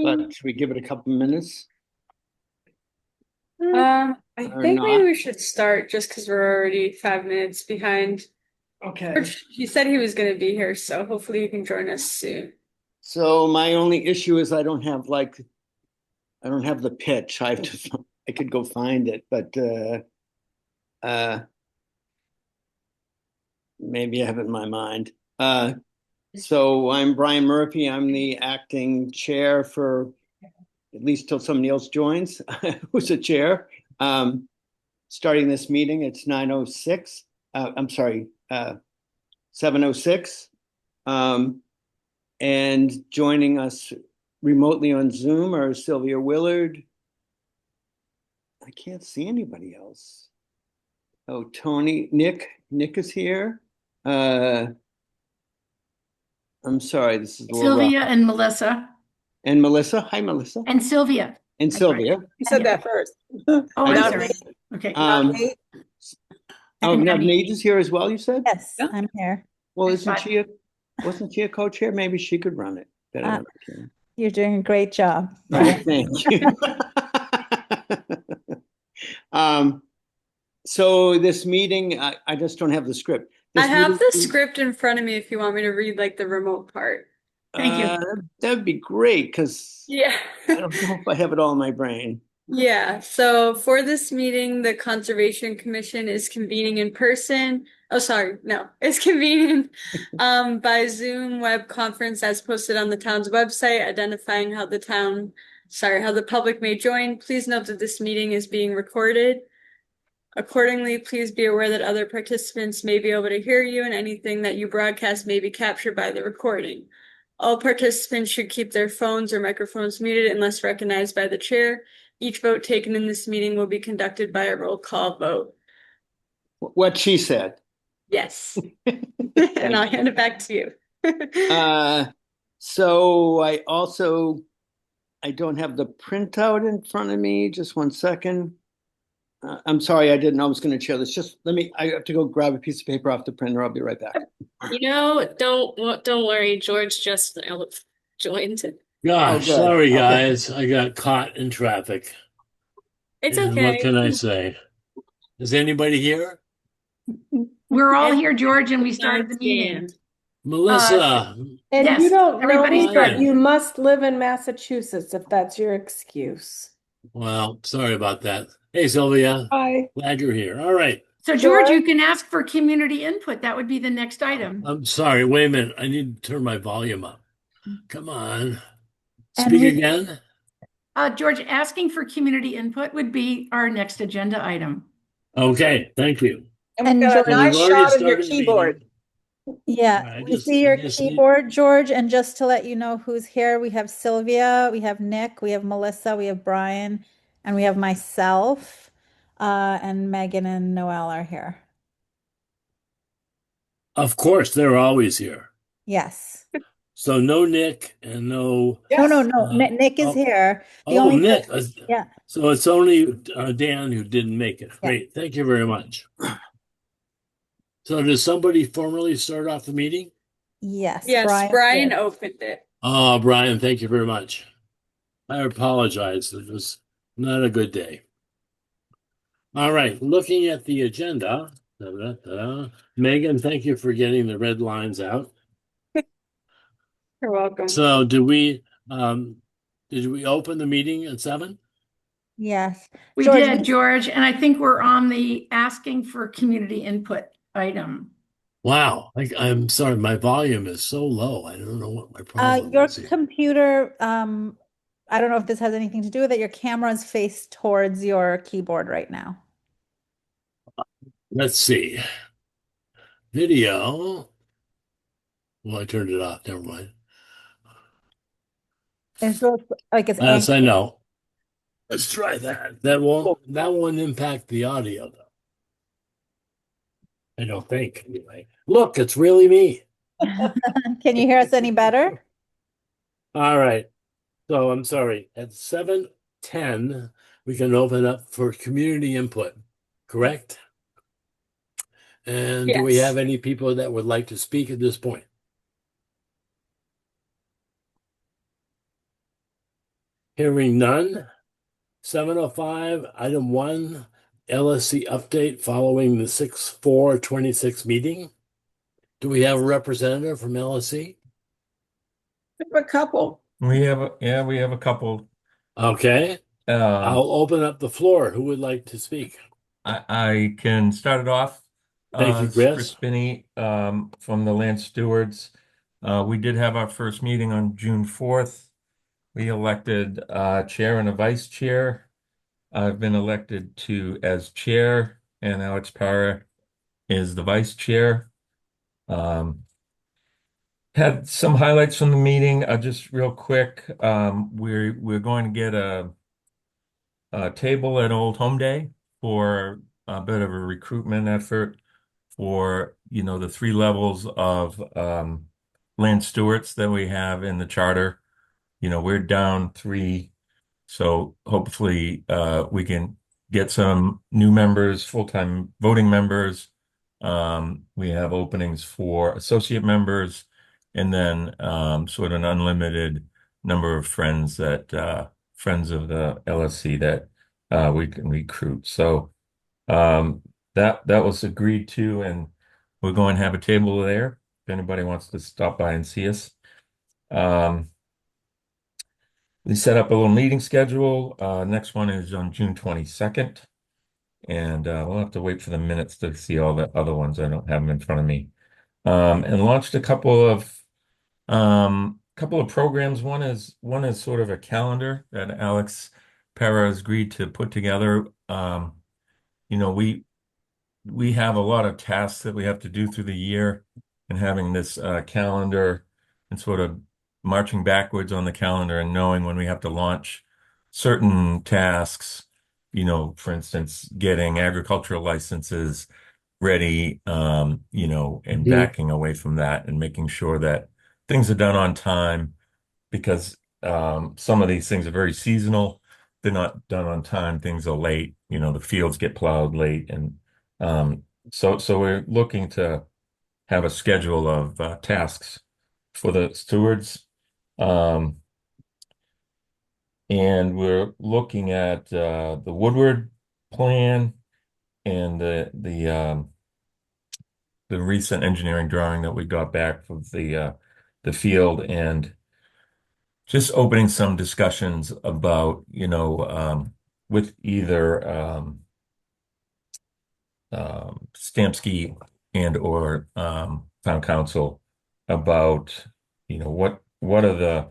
but should we give it a couple minutes I or think maybe not? we should start just because we're already 5 minutes behind. Okay. George, he said he was going to be here, so hopefully he can join us soon. So my only issue is I don't have the pitch. I could go find it, but uh maybe I have it in my mind. So I'm Brian Murphy. I'm the acting chair for at least till somebody else joins, who's a chair. Starting this meeting, it's 9:06. I'm sorry, 7:06. And joining us remotely on Zoom are Sylvia Willard. I can't see anybody else. Oh, Tony, Nick is here. I'm sorry, this is a little rough. Sylvia and Melissa. And Melissa. Hi, Melissa. And Sylvia. And Sylvia. You said that first. Oh, I'm Not sorry. Okay. Nate? Oh, And now Debbie. Nate is here as well, you said? Yes, Yeah. I'm here. Well, That's wasn't she a co-chair? Maybe she could run it better than I can. You're doing a great job. Thank you. So this meeting, I just don't have the script. I This have the meeting- script in front of me if you want me to read like the remote part. Thank you. That'd be great because Yeah. I don't know if I have it all in my brain. Yeah, so for this meeting, the Conservation Commission is convening in person. Oh, sorry, no, it's convening by Zoom web conference as posted on the town's website, identifying how how the public may join. Please note that this meeting is being recorded. Accordingly, please be aware that other participants may be able to hear you and anything that you broadcast may be captured by the recording. All participants should keep their phones or microphones muted unless recognized by the chair. Each vote taken in this meeting will be conducted by a roll call vote. What she said. Yes. And I'll hand it back to you. So I don't have the printout in front of me. Just one second. I'm sorry, I didn't know I was going to share this. I have to go grab a piece of paper off the printer. I'll be right back. Don't worry. George just joined. Oh, Gosh, good. sorry Okay. guys, I got caught in traffic. It's And okay. what can I say? Is anybody here? We're all here, George, and we started the meeting. Melissa, And Yes, you don't know everybody's me, but good. you must live in Massachusetts if that's your excuse. well, sorry about that. Hey, Sylvia, Hi. glad you're here. All right. So, George, George? you can ask for community input. That would be the next item. I'm sorry. Wait a minute. I need to turn my volume up. Come on. And Speak we- again. George, asking for community input would be our next agenda item. Okay, thank you. And And we got a George- nice We've already shot of your started the keyboard. meeting. Yeah, I we just- see I your just need- keyboard, George, and just to let you know who's here, we have Sylvia, we have Nick, we have Melissa, we have Brian, and we have myself, and Megan and Noel are here. Of course, they're always here. Yes. So no Nick and no. No, no, no, Uh, Nick is oh. here. The Oh, only Nick. yeah. So it's only Dan who didn't make it. Yeah. Great. Thank you very much. So does somebody formally start off the meeting? Yes, Yes, Brian did. opened it. Oh, Brian, thank you very much. I apologize. It was not a good day. All right. Looking at the agenda. Megan, thank you for getting the red lines out. You're welcome. So did we open the meeting at 7? Yes. We George, did, George, and I think we're on the asking for community input item. Wow. I'm sorry, my volume is so low. I don't know what my problem Your is here. computer, I don't know if this has anything to do with it. Your camera's faced towards your keyboard right now. Let's see. Video. Well, I turned it off. Never mind. It's like it's Yes, I anchored. know. Let's try that. That won't impact the audio though. I don't think anyway. Look, it's really me. Can you hear us any better? All right. So I'm sorry. At 7:10, we can open up for community input, correct? And do we Yes. have any people that would like to speak at this point? Hearing none. 7:05, item 1, LSC update following the 6/4/26 meeting. Do we have a representative from LSC? A couple. We have a couple. Okay, Um, I'll open up the floor. Who would like to speak? I can start it off. Thank you, This is Chris. Spinney, from the Land Stewards. We did have our first meeting on June 4th. We elected chair and a vice chair. I've been elected as chair, and Alex Para is the vice chair. Had some highlights from the meeting. Just real quick. We're going to get a table at Old Home Day for a bit of a recruitment effort for, the 3 levels of land stewards that we have in the charter. We're down 3, so hopefully we can get some new members, full-time voting members. We have openings for associate members, and then sort of an unlimited number of friends friends of the LSC that we can recruit. So that was agreed to, and we're going to have a table there if anybody wants to stop by and see us. We set up a little meeting schedule. Next one is on June 22nd, and we'll have to wait for the minutes to see all the other ones. I don't have them in front of me. And launched a couple of programs. One is sort of a calendar that Alex Para has agreed to put together. We have a lot of tasks that we have to do through the year, and having this calendar and sort of marching backwards on the calendar and knowing when we have to launch certain tasks, for instance, getting agricultural licenses ready, and backing away from that and making sure that things are done on time, because some of these things are very seasonal. They're not done on time. Things are late. The fields get plowed late, and so we're looking to have a schedule of tasks for the stewards, and we're looking at the Woodward plan and the recent engineering drawing that we got back from the field, and just opening some discussions about, with either Stamsky and or town council about, what are the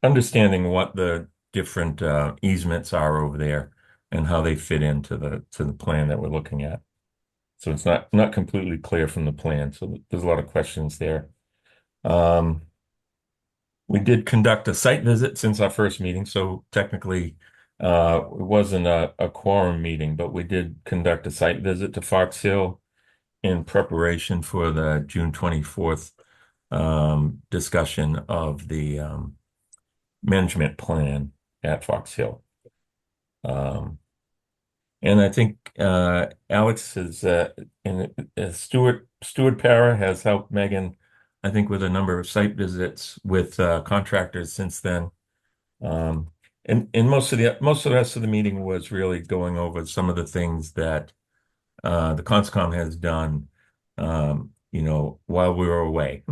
understanding what the different easements are over there and how they fit into the plan that we're looking at. So it's not completely clear from the plan. So there's a lot of questions there. We did conduct a site visit since our first meeting, so technically it wasn't a quorum meeting, but we did conduct a site visit to Fox Hill in preparation for the June 24th discussion of the management plan at Fox Hill. And I think Alex is Stuart Para has helped Megan, I think, with a number of site visits with contractors since then. And most of the rest of the meeting was really going over some of the things that the CONSCOM has done, while we were away,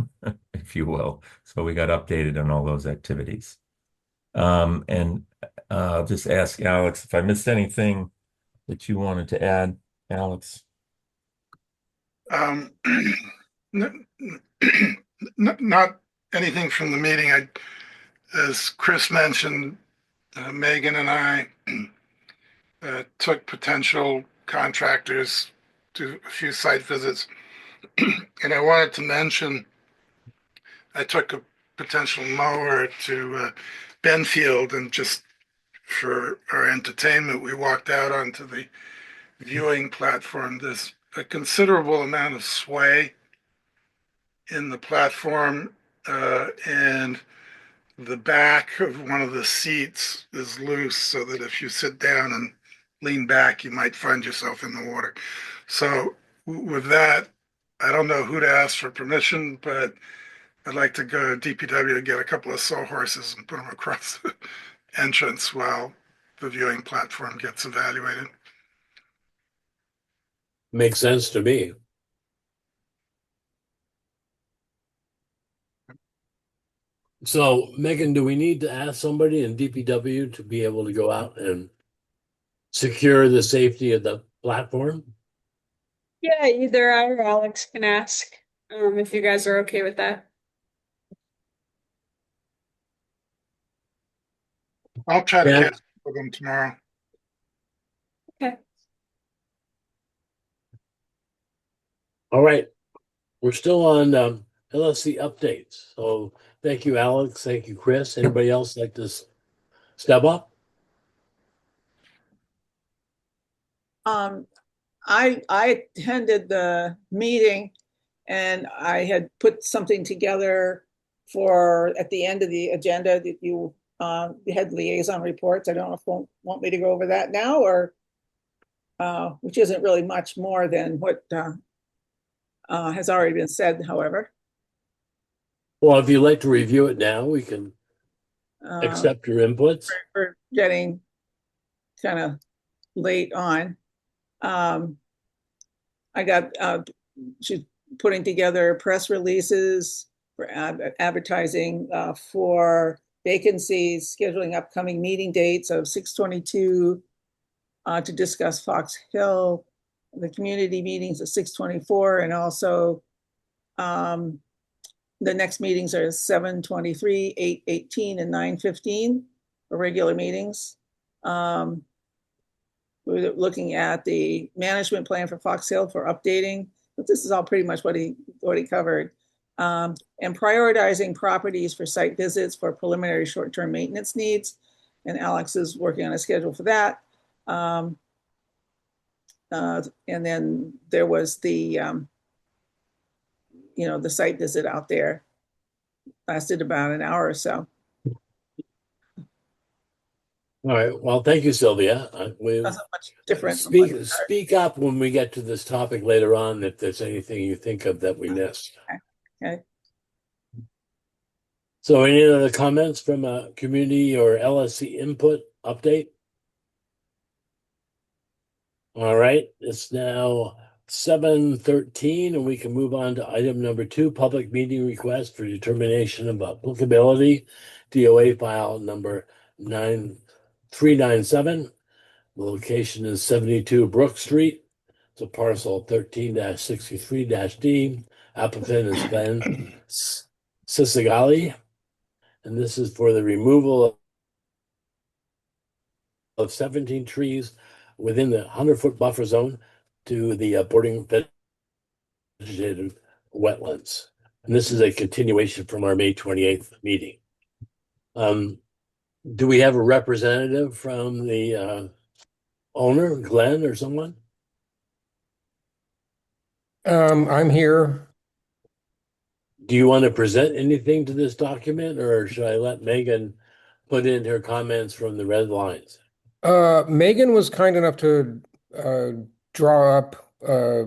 if you will. So we got updated on all those activities. And I'll just ask Alex if I missed anything that you wanted to add, Alex. Not anything from the meeting. As Chris mentioned, Megan and I took potential contractors to a few site visits. And I wanted to mention, I took a potential mower to Benfield, and just for our entertainment, we walked out onto the viewing platform. There's a considerable amount of sway in the platform, and the back of one of the seats is loose, so that if you sit down and lean back, you might find yourself in the water. So with that, I don't know who to ask for permission, but I'd like to go to DPW to get a couple of sawhorses and put them across entrance while the viewing platform gets evaluated. Makes sense to me. So, Megan, do we need to ask somebody in DPW to be able to go out and secure the safety of the platform? Yeah, either I or Alex can ask, if you guys are okay with that. I'll try to Yeah. catch up with them tomorrow. Okay. All right. We're still on LSC updates. So thank you, Alex. Thank you, Chris. Anybody else like to step up? I attended the meeting and I had put something together for at the end of the agenda that you had liaison reports. I don't know if you want me to go over that now or which isn't really much more than what has already been said, however. Well, if you'd like to review it now, we can accept your inputs. We're getting kind of late on. I got she's putting together press releases for advertising for vacancies, scheduling upcoming meeting dates of 6/22 to discuss Fox Hill, the community meetings at 6/24, and also the next meetings are 7/23, 8/18, and 9/15 for regular meetings. We're looking at the management plan for Fox Hill for updating, but this is all pretty much what he covered. And prioritizing properties for site visits for preliminary short-term maintenance needs. And Alex is working on a schedule for that. And then there was the, the site visit out there. Lasted about an hour or so. All right. Well, thank you, Sylvia. We Wasn't much different. speak up when we get to this topic later on if there's anything you think of that we missed. Okay. So any other comments from a community or LSC input update? All right, it's now 7:13 and we can move on to item number 2, public meeting request for determination of applicability, DOA file number 9397. The location is 72 Brook Street. It's a parcel 13-63-D. Applicant is Ben Sisigali. And this is for the removal of 17 trees within the 100-foot buffer zone to the bordering vegetated wetlands. And this is a continuation from our May 28th meeting. Do we have a representative from the owner, Glenn or someone? I'm here. Do you want to present anything to this document, or should I let Megan put in her comments from the red lines? Megan was kind enough to draw up a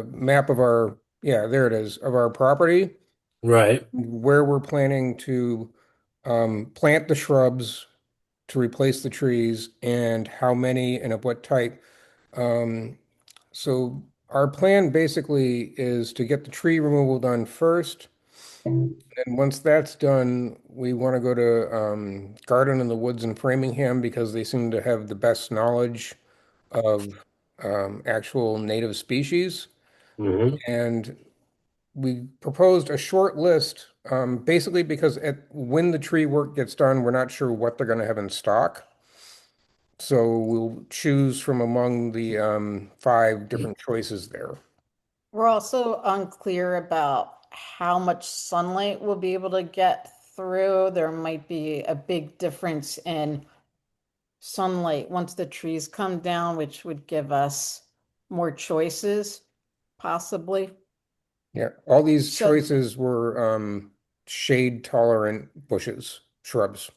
map of our, there it is, of our property. Right. Where we're planning to plant the shrubs to replace the trees and how many and of what type. So our plan basically is to get the tree removal done first. And once that's done, we want to go to Garden in the Woods in Framingham because they seem to have the best knowledge of actual native species. Mm-hmm. And we proposed a short list, basically because when the tree work gets done, we're not sure what they're going to have in stock. So we'll choose from among the 5 different choices there. We're also unclear about how much sunlight we'll be able to get through. There might be a big difference in sunlight once the trees come down, which would give us more choices, possibly. Yeah, all these So- choices were shade tolerant bushes, shrubs.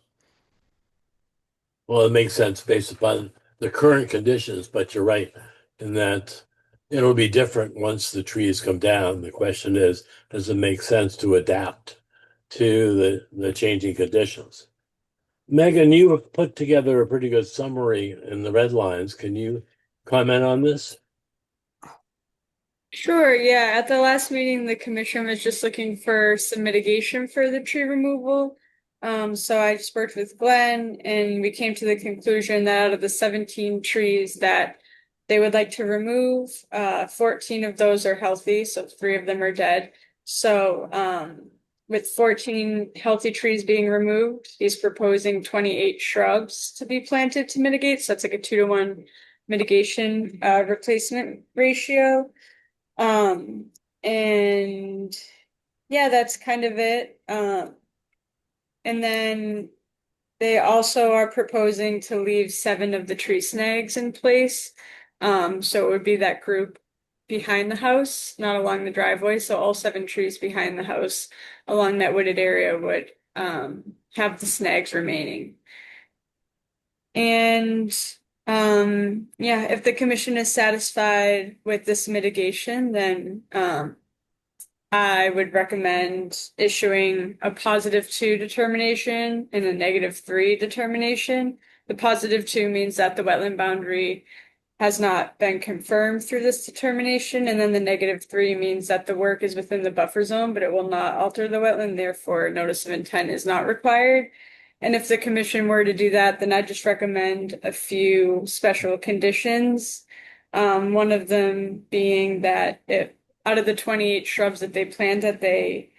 Well, it makes sense based upon the current conditions, but you're right in that it'll be different once the trees come down. The question is, does it make sense to adapt to the changing conditions? Megan, you have put together a pretty good summary in the red lines. Can you comment on this? Sure, yeah. At the last meeting, the commission was just looking for some mitigation for the tree removal. So I just worked with Glenn and we came to the conclusion that out of the 17 trees that they would like to remove, 14 of those are healthy, so 3 of them are dead. So, with 14 healthy trees being removed, he's proposing 28 shrubs to be planted to mitigate. So it's like a 2-to-1 mitigation, replacement ratio. And yeah, that's kind of it. And then they also are proposing to leave 7 of the tree snags in place. So it would be that group behind the house, not along the driveway. So all 7 trees behind the house along that wooded area would have the snags remaining. And yeah, if the commission is satisfied with this mitigation, then I would recommend issuing a +2 determination and a -3 determination. The +2 means that the wetland boundary has not been confirmed through this determination, and then the -3 means that the work is within the buffer zone, but it will not alter the wetland, therefore notice of intent is not required. And if the commission were to do that, then I just recommend a few special conditions. One of them being that if out of the 28 shrubs that they planted, they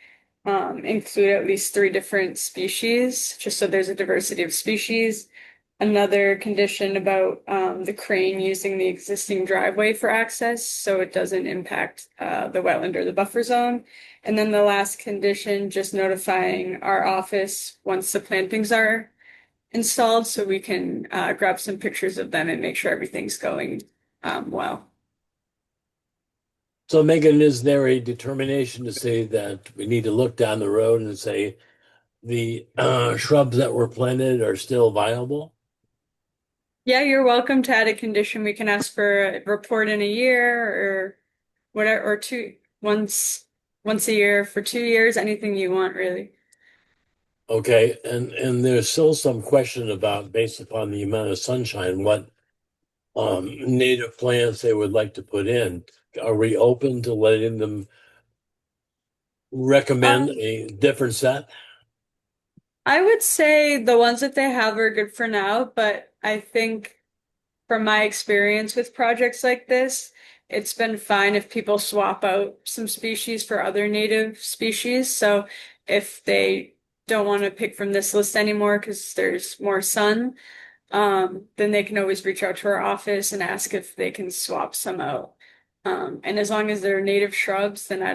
include at least 3 different species, just so there's a diversity of species. Another condition about the crane using the existing driveway for access, so it doesn't impact the wetland or the buffer zone. And then the last condition, just notifying our office once the plantings are installed, so we can grab some pictures of them and make sure everything's going well. So Megan, is there a determination to say that we need to look down the road and say the shrubs that were planted are still viable? Yeah, you're welcome to add a condition. We can ask for a report in a year or whatever, or once a year for 2 years, anything you want, really. Okay, and there's still some question about, based upon the amount of sunshine, what native plants they would like to put in. Are we open to letting them recommend a different set? I would say the ones that they have are good for now, but I think from my experience with projects like this, it's been fine if people swap out some species for other native species. So if they don't want to pick from this list anymore because there's more sun, then they can always reach out to our office and ask if they can swap some out. And as long as they're native shrubs, then I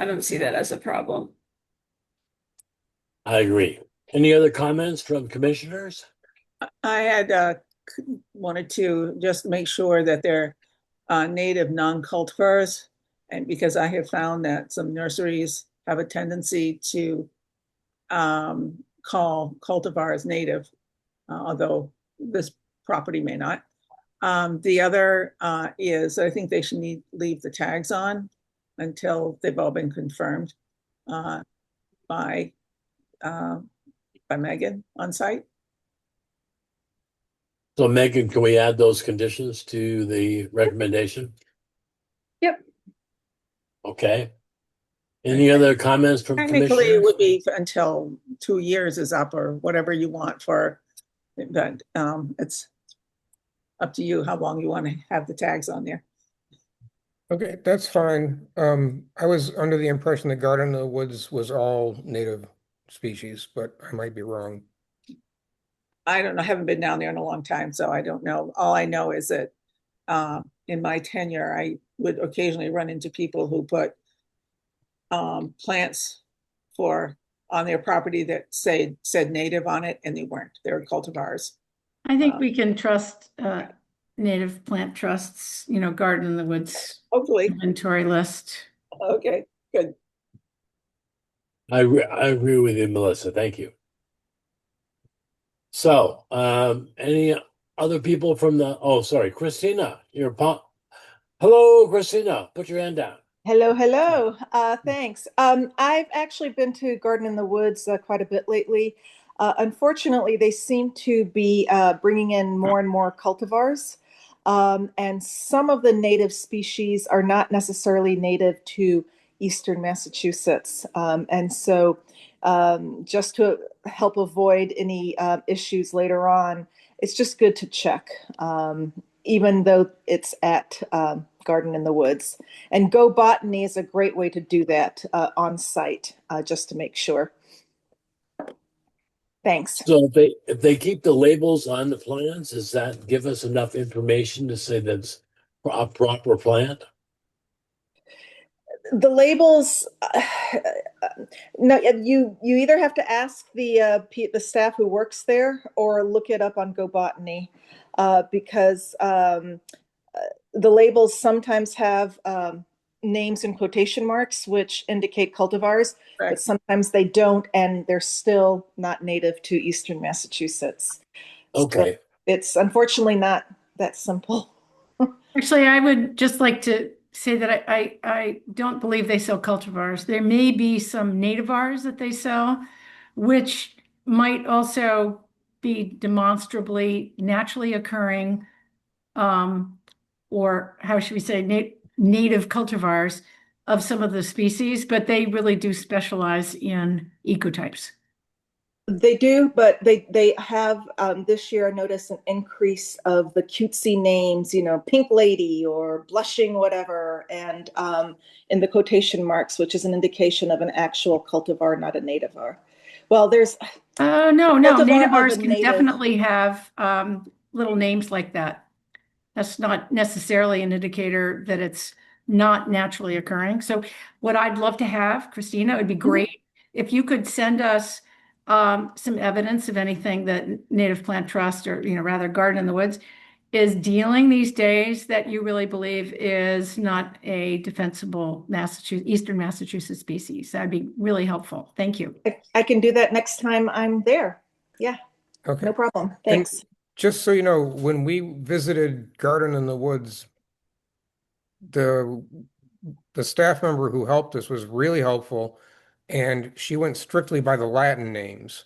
don't see that as a problem. I agree. Any other comments from commissioners? I had wanted to just make sure that they're native non-cultivars, and because I have found that some nurseries have a tendency to call cultivars native, although this property may not. The other is I think they should leave the tags on until they've all been confirmed by Megan on site. So Megan, can we add those conditions to the recommendation? Yep. Okay. Any other comments from Technically, it commissioners? would be until 2 years is up or whatever you want for, but it's up to you how long you want to have the tags on there. Okay, that's fine. I was under the impression that Garden of the Woods was all native species, but I might be wrong. I don't know, I haven't been down there in a long time, so I don't know. All I know is that in my tenure, I would occasionally run into people who put plants on their property that said native on it, and they weren't. They were cultivars. I think we can trust native plant trusts, Garden in the Woods Hopefully. inventory list. Okay, good. I agree with you, Melissa. Thank you. So, any other people from sorry, Christina, hello, Christina, put your hand down. Hello. Thanks. I've actually been to Garden in the Woods quite a bit lately. Unfortunately, they seem to be bringing in more and more cultivars. And some of the native species are not necessarily native to Eastern Massachusetts. And so just to help avoid any issues later on, it's just good to check, even though it's at Garden in the Woods. And Go Botany is a great way to do that on site, just to make sure. Thanks. So if they keep the labels on the plants, does that give us enough information to say that's a proper plant? The labels, no, you either have to ask the staff who works there or look it up on Go Botany, because the labels sometimes have names in quotation marks, which indicate cultivars, but sometimes they don't, and they're still not native to Eastern Massachusetts. Okay. So it's unfortunately not that simple. Actually, I would just like to say that I don't believe they sell cultivars. There may be some nativars that they sell, which might also be demonstrably naturally occurring, or how should we say, native cultivars of some of the species, but they really do specialize in ecotypes. They do, but they have this year I noticed an increase of the cutesy names, Pink Lady or Blushing whatever, and in the quotation marks, which is an indication of an actual cultivar, not a nativar. Well, there's no, cultivar nativars of a can native. definitely have little names like that. That's not necessarily an indicator that it's not naturally occurring. So what I'd love to have, Christina, it would be great if you could send us some evidence of anything that Native Plant Trust, or rather Garden in the Woods, is dealing these days that you really believe is not a defensible Eastern Massachusetts species. That'd be really helpful. Thank you. I can do that next time I'm there. Yeah. Okay. No problem. Thanks. And just so you know, when we visited Garden in the Woods, the staff member who helped us was really helpful, and she went strictly by the Latin names.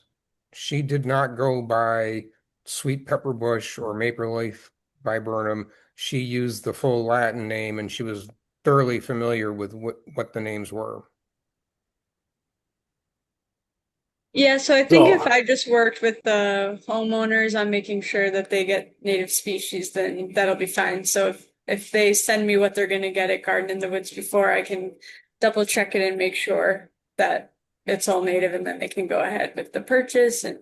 She did not go by Sweet Pepper Bush or Maple Leaf Viburnum. She used the full Latin name, and she was thoroughly familiar with what the names were. Yeah, so I think if I just worked with the homeowners on making sure that they get native species, then that'll be fine. So if they send me what they're going to get at Garden in the Woods before, I can double check it and make sure that it's all native, and then they can go ahead with the purchase. And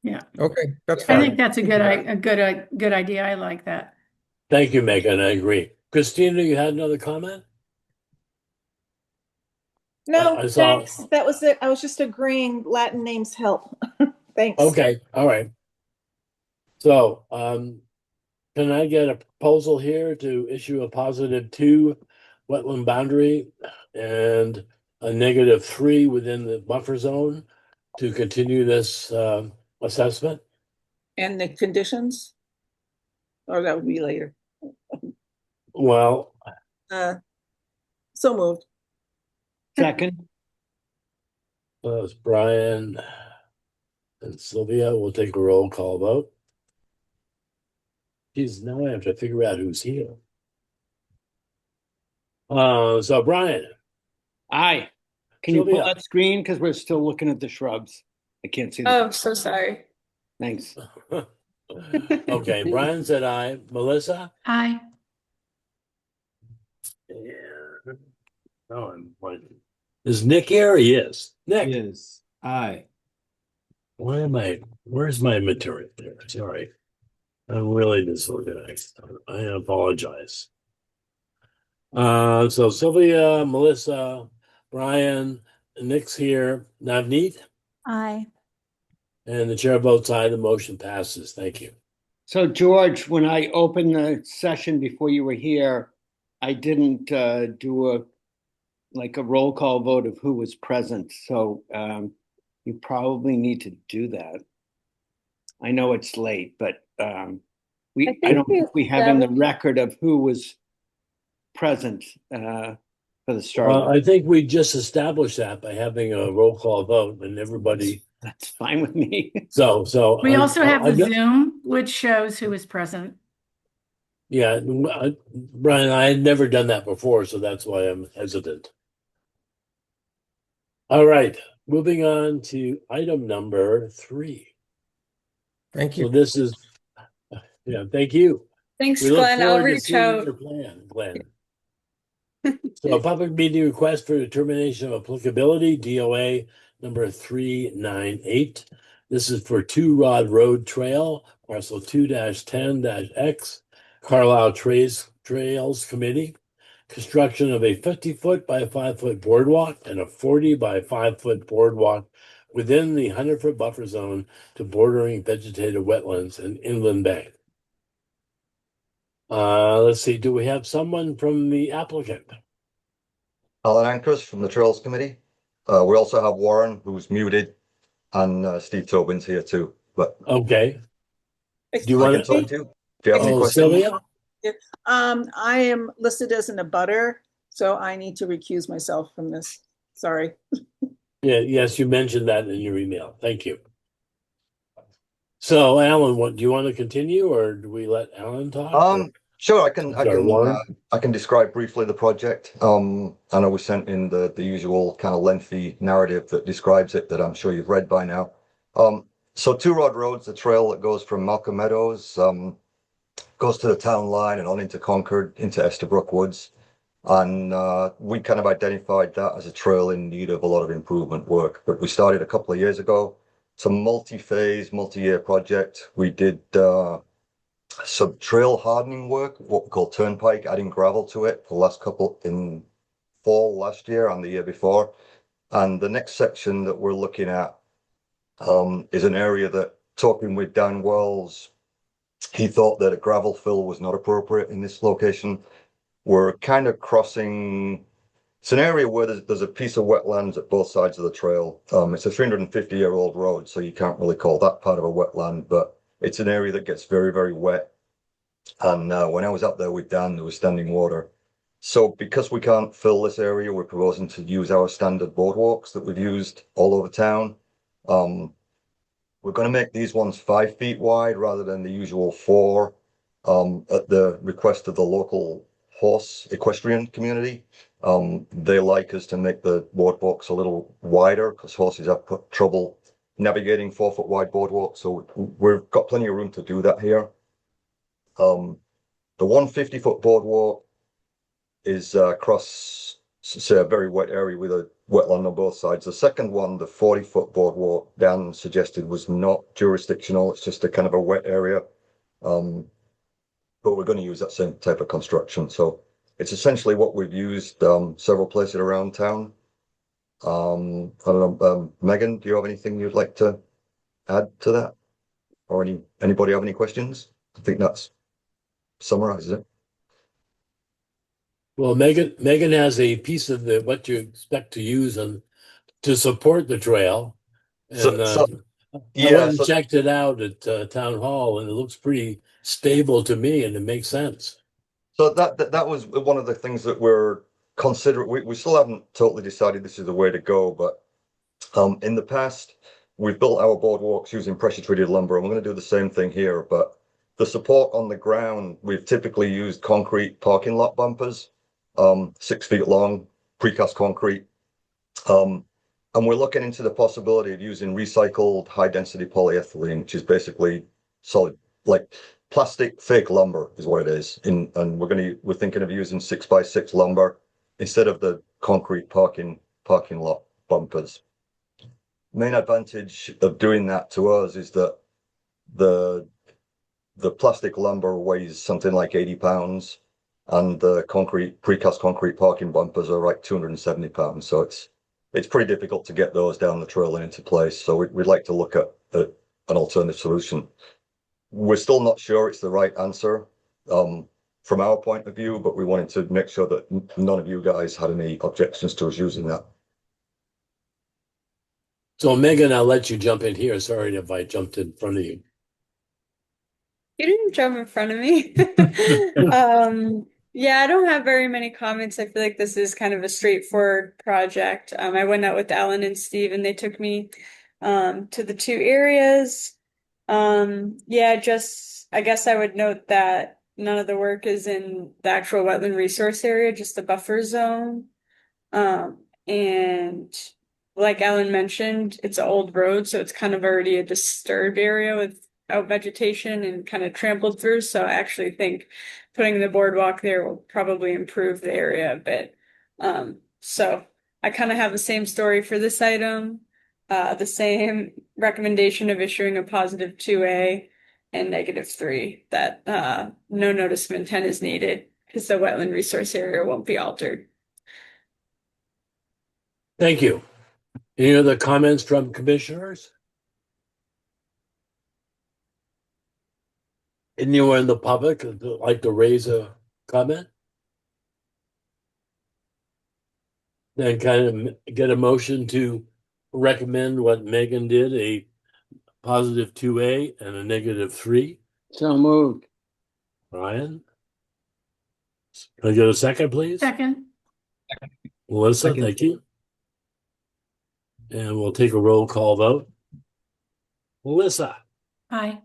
yeah, okay, that's fine. I think that's a good idea. I like that. Thank you, Megan. I agree. Christina, you had another comment? No, I saw- thanks. That was it. I was just agreeing Latin names help. Thanks. Okay, all right. So, can I get a proposal here to issue a +2 wetland boundary and a -3 within the buffer zone to continue this assessment? And the conditions? Or that would be later. Well, So moved. Second. it's Brian and Sylvia. We'll take a roll call vote. Geez, now I have to figure out who's here. So Brian. Aye. Can you pull Sylvia. that screen? Because we're still looking at the shrubs. I can't see oh, them. so sorry. Thanks. Okay, Brian said aye. Melissa? Hi. Yeah. Oh, I'm blanking. Is Nick here? He is. Nick. Yes. Aye. Where's my material there? Sorry. I'm really disorganized. I apologize. So Sylvia, Melissa, Brian, Nick's here. Navneet? Aye. And the chair votes aye. The motion passes. Thank you. So George, when I opened the session before you were here, I didn't do a roll call vote of who was present. So you probably need to do that. I know it's late, but I don't think we have in the record of who was present for the start. Well, I think we just established that by having a roll call vote, and everybody That's fine with me. So We also have the I'm- Zoom, which shows who is present. Yeah, Brian, I had never done that before, so that's why I'm hesitant. All right, moving on to item number 3. Thank So you. this is, yeah, thank you. Thanks, We look Glenn. I'll forward to reach seeing out. your plan, Glenn. So a public meeting request for determination of applicability, DOA number 398. This is for Two Rod Road Trail, parcel 2-10-X, Carlisle Trails Committee. Construction of a 50-foot by 5-foot boardwalk and a 40 by 5-foot boardwalk within the 100-foot buffer zone to bordering vegetated wetlands and inland bank. Let's see, do we have someone from the applicant? Alan Anchors from the Trails Committee. We also have Warren, who's muted, and Steve Tobin's here too. But Okay. Do you I want can talk to you if you have any questions. Sylvia? I am listed as an abutter, so I need to recuse myself from this. Sorry. Yeah, yes, you mentioned that in your email. Thank you. So, Alan, do you want to continue, or do we let Alan talk? Sure, Warren? I can describe briefly the project. I know we sent in the usual kind of lengthy narrative that describes it that I'm sure you've read by now. So Two Rod Road's a trail that goes from Malcolm Meadows, goes to the town line and on into Concord, into Estabrook Woods. And we kind of identified that as a trail in need of a lot of improvement work. But we started a couple of years ago. It's a multi-phase, multi-year project. We did some trail hardening work, what we call turnpike, adding gravel to it for the last couple in fall last year and the year before. And the next section that we're looking at is an area that, talking with Dan Wells, he thought that a gravel fill was not appropriate in this location. We're kind of crossing, it's an area where there's a piece of wetlands at both sides of the trail. It's a 350-year-old road, so you can't really call that part of a wetland, but it's an area that gets very, very wet. And when I was out there with Dan, there was standing water. So because we can't fill this area, we're proposing to use our standard boardwalks that we've used all over town. We're going to make these ones 5 feet wide rather than the usual 4, at the request of the local horse equestrian community. They like us to make the boardwalks a little wider because horses have trouble navigating 4-foot wide boardwalks. So we've got plenty of room to do that here. The 150-foot boardwalk is across, say, a very wet area with a wetland on both sides. The second one, the 40-foot boardwalk, Dan suggested was not jurisdictional. It's just a kind of a wet area. But we're going to use that same type of construction. So it's essentially what we've used several places around town. I don't know, Megan, do you have anything you'd like to add to that? Or anybody have any questions? I think that's summarizes it. Well, Megan has a piece of what you expect to use to support the trail. And I went and checked it out at Town Hall, and it looks pretty stable to me, and it makes sense. So that was one of the things that we're considering. We still haven't totally decided this is the way to go, but in the past, we've built our boardwalks using pressure-treated lumber, and we're going to do the same thing here. But the support on the ground, we've typically used concrete parking lot bumpers, 6 feet long, precast concrete. And we're looking into the possibility of using recycled high-density polyethylene, which is basically solid, like plastic fake lumber is what it is. And we're thinking of using 6x6 lumber instead of the concrete parking lot bumpers. Main advantage of doing that to us is that the plastic lumber weighs something like 80 pounds, and the precast concrete parking bumpers are like 270 pounds. So it's pretty difficult to get those down the trail and into place. So we'd like to look at an alternative solution. We're still not sure it's the right answer from our point of view, but we wanted to make sure that none of you guys had any objections to us using that. So Megan, I'll let you jump in here. Sorry if I jumped in front of you. You didn't jump in front of me. Yeah, I don't have very many comments. I feel like this is kind of a straightforward project. I went out with Alan and Steve, and they took me to the two areas. Yeah, just I guess I would note that none of the work is in the actual wetland resource area, just the buffer zone. And like Ellen mentioned, it's an old road, so it's kind of already a disturbed area without vegetation and kind of trampled through. So I actually think putting the boardwalk there will probably improve the area a bit. So I kind of have the same story for this item, the same recommendation of issuing a positive 2A and -3, that no notice of intent is needed because the wetland resource area won't be altered. Thank you. Any other comments from commissioners? Anyone in the public that'd like to raise a comment? Then kind of get a motion to recommend what Megan did, a positive 2A and a -3. So moved. Brian? Can I get a second, please? Second. Melissa, Second. thank you. And we'll take a roll call vote. Melissa, Aye.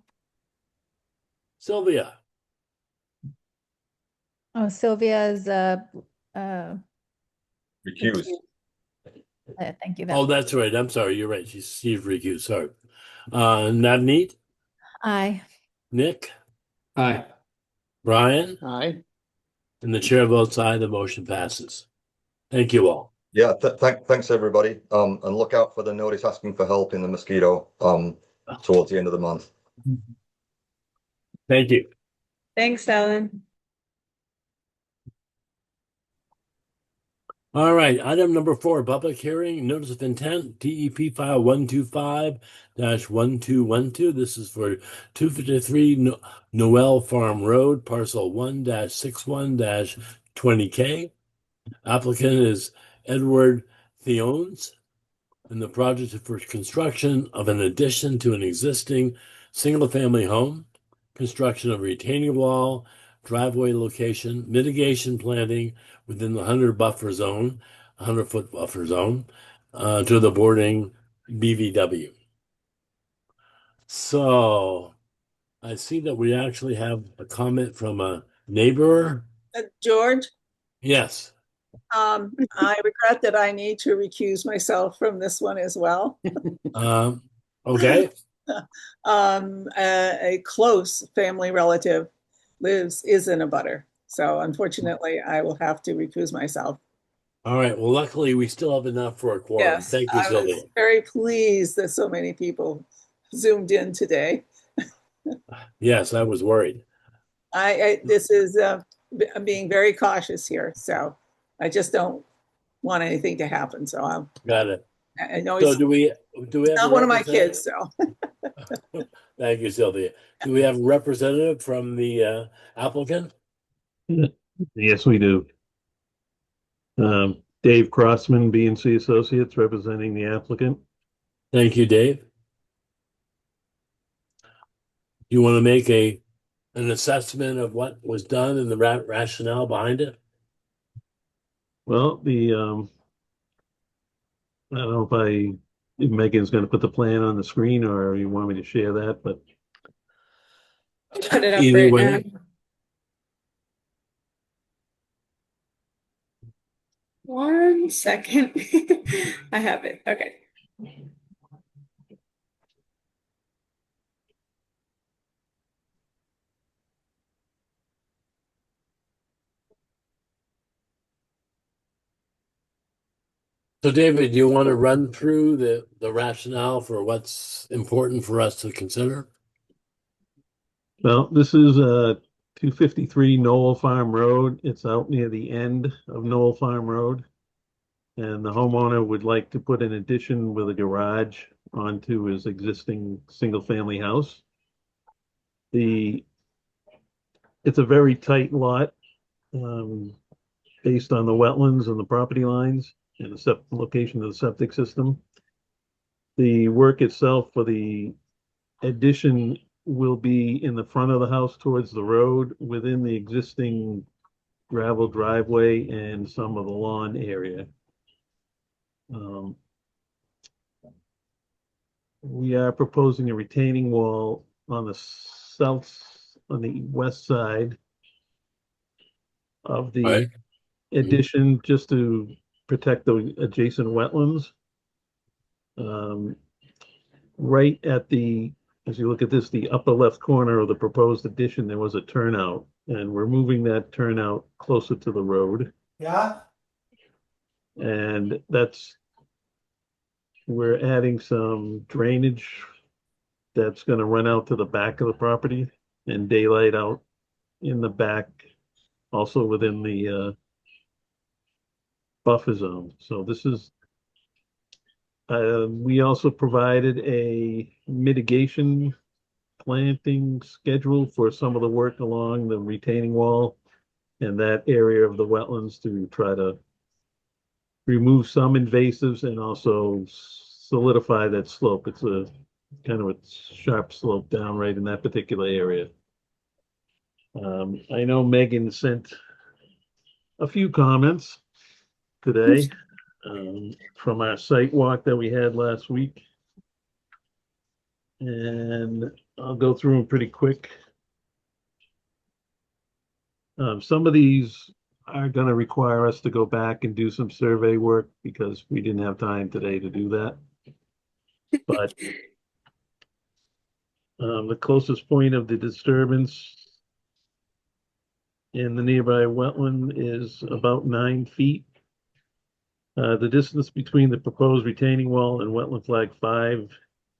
Sylvia, Oh, Sylvia's, Recuse. thank you. oh, that's right. I'm sorry. You're right. She's recused. Sorry. Navneet, Aye. Nick, Aye. Brian, Aye. and the chair votes aye. The motion passes. Thank you all. Yeah, thanks everybody. And look out for the notice asking for help in the mosquito towards the end of the month. Thank you. Thanks, Ellen. All right, item number 4, public hearing, notice of intent, DEP file 125-1212. This is for 253 Noel Farm Road, parcel 1-61-20K. Applicant is Edward Theones, and the project is for construction of an addition to an existing single-family home, construction of a retaining wall, driveway location, mitigation planting within the 100-foot buffer zone, to the boarding BVW. So I see that we actually have a comment from a neighbor. George, Yes. I regret that I need to recuse myself from this one as well. Okay. A close family relative is in a butter. So unfortunately, I will have to recuse myself. All right. Well, luckily we still have enough for a quorum. Yes, Thank you, I Sylvia. was very pleased that so many people zoomed in today. Yes, I was worried. This is, I'm being very cautious here, so I just don't want anything to happen. So Got it. I know So he's do we have not a one of my representative? kids, so. Thank you, Sylvia. Do we have a representative from the applicant? Yes, we do. Dave Crossman, B&C Associates, representing the applicant. Thank you, Dave. You want to make an assessment of what was done and the rationale behind it? Well, I don't know if Megan's going to put the plan on the screen or you want me to share that, but Put it up Either right way. now. One second. I have it. Okay. So David, do you want to run through the rationale for what's important for us to consider? well, this is 253 Knoll Farm Road. It's out near the end of Knoll Farm Road. And the homeowner would like to put an addition with a garage onto his existing single-family house. It's a very tight lot, based on the wetlands and the property lines and the location of the septic system. The work itself for the addition will be in the front of the house towards the road within the existing gravel driveway and some of the lawn area. The we are proposing a retaining wall on the west side of the Right. addition, just to protect the adjacent wetlands. Right at as you look at this, the upper left corner of the proposed addition, there was a turnout, and we're moving that turnout closer to the road. Yeah. And we're adding some drainage that's gonna run out to the back of the property and daylight out in the back, also within the buffer zone. So this is, we also provided a mitigation planting schedule for some of the work along the retaining wall and that area of the wetlands to try to remove some invasives and also solidify that slope. It's a kind of a sharp slope down right in that particular area. I know Megan sent a few comments today from our site walk that we had last week. And I'll go through them pretty quick. Some of these are going to require us to go back and do some survey work because we didn't have time today to do that. But the closest point of the disturbance in the nearby wetland is about 9 feet. The distance between the proposed retaining wall and wetland flag 5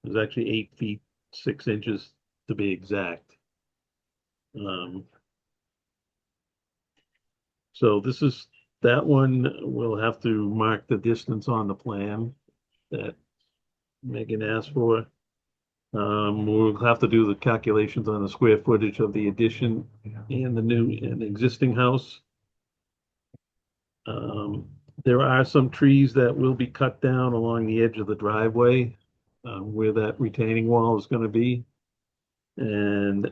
is actually 8 feet 6 inches to be exact. So that one will have to mark the distance on the plan that Megan asked for. We'll have to do the calculations on the square footage of the addition and the new and existing house. There are some trees that will be cut down along the edge of the driveway where that retaining wall is going to be. And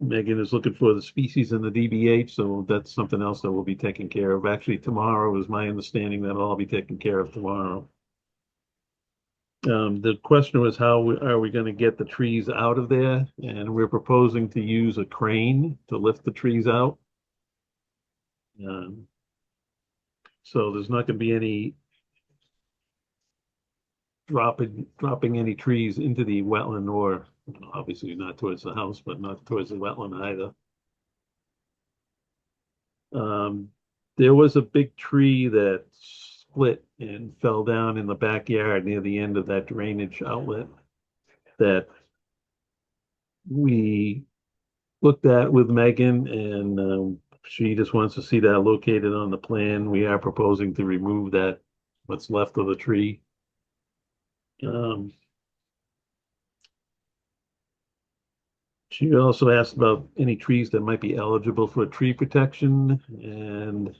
Megan is looking for the species in the DBH, so that's something else that will be taken care of. Actually, tomorrow is my understanding that all be taken care of tomorrow. The question was, how are we going to get the trees out of there? And we're proposing to use a crane to lift the trees out. So there's not going to be any dropping any trees into the wetland, or obviously not towards the house, but not towards the wetland either. There was a big tree that split and fell down in the backyard near the end of that drainage outlet that we looked at with Megan, and she just wants to see that located on the plan. We are proposing to remove that, what's left of the tree. She also asked about any trees that might be eligible for tree protection, and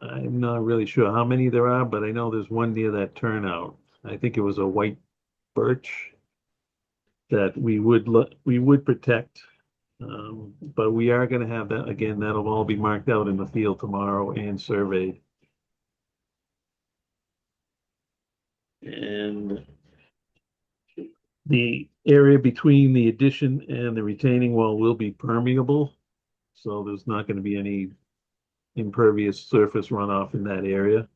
I'm not really sure how many there are, but I know there's one near that turnout. I think it was a white birch that we would protect. But we are going to have that again. That'll all be marked out in the field tomorrow and surveyed. And the area between the addition and the retaining wall will be permeable, so there's not going to be any impervious surface runoff in that area.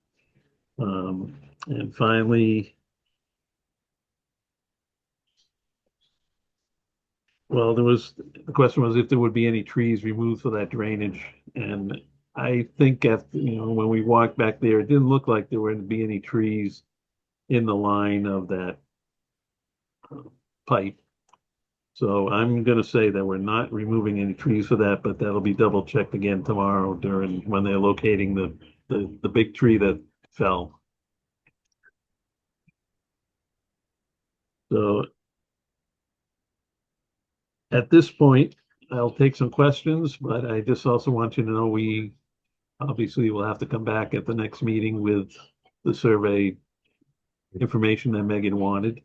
And finally, well, the question was if there would be any trees removed for that drainage, and I think when we walked back there, it didn't look like there were going to be any trees in the line of that pipe. So I'm going to say that we're not removing any trees for that, but that'll be double checked again tomorrow when they're locating the big tree that fell. So at this point, I'll take some questions, but I just also want you to know we obviously will have to come back at the next meeting with the survey information that Megan wanted.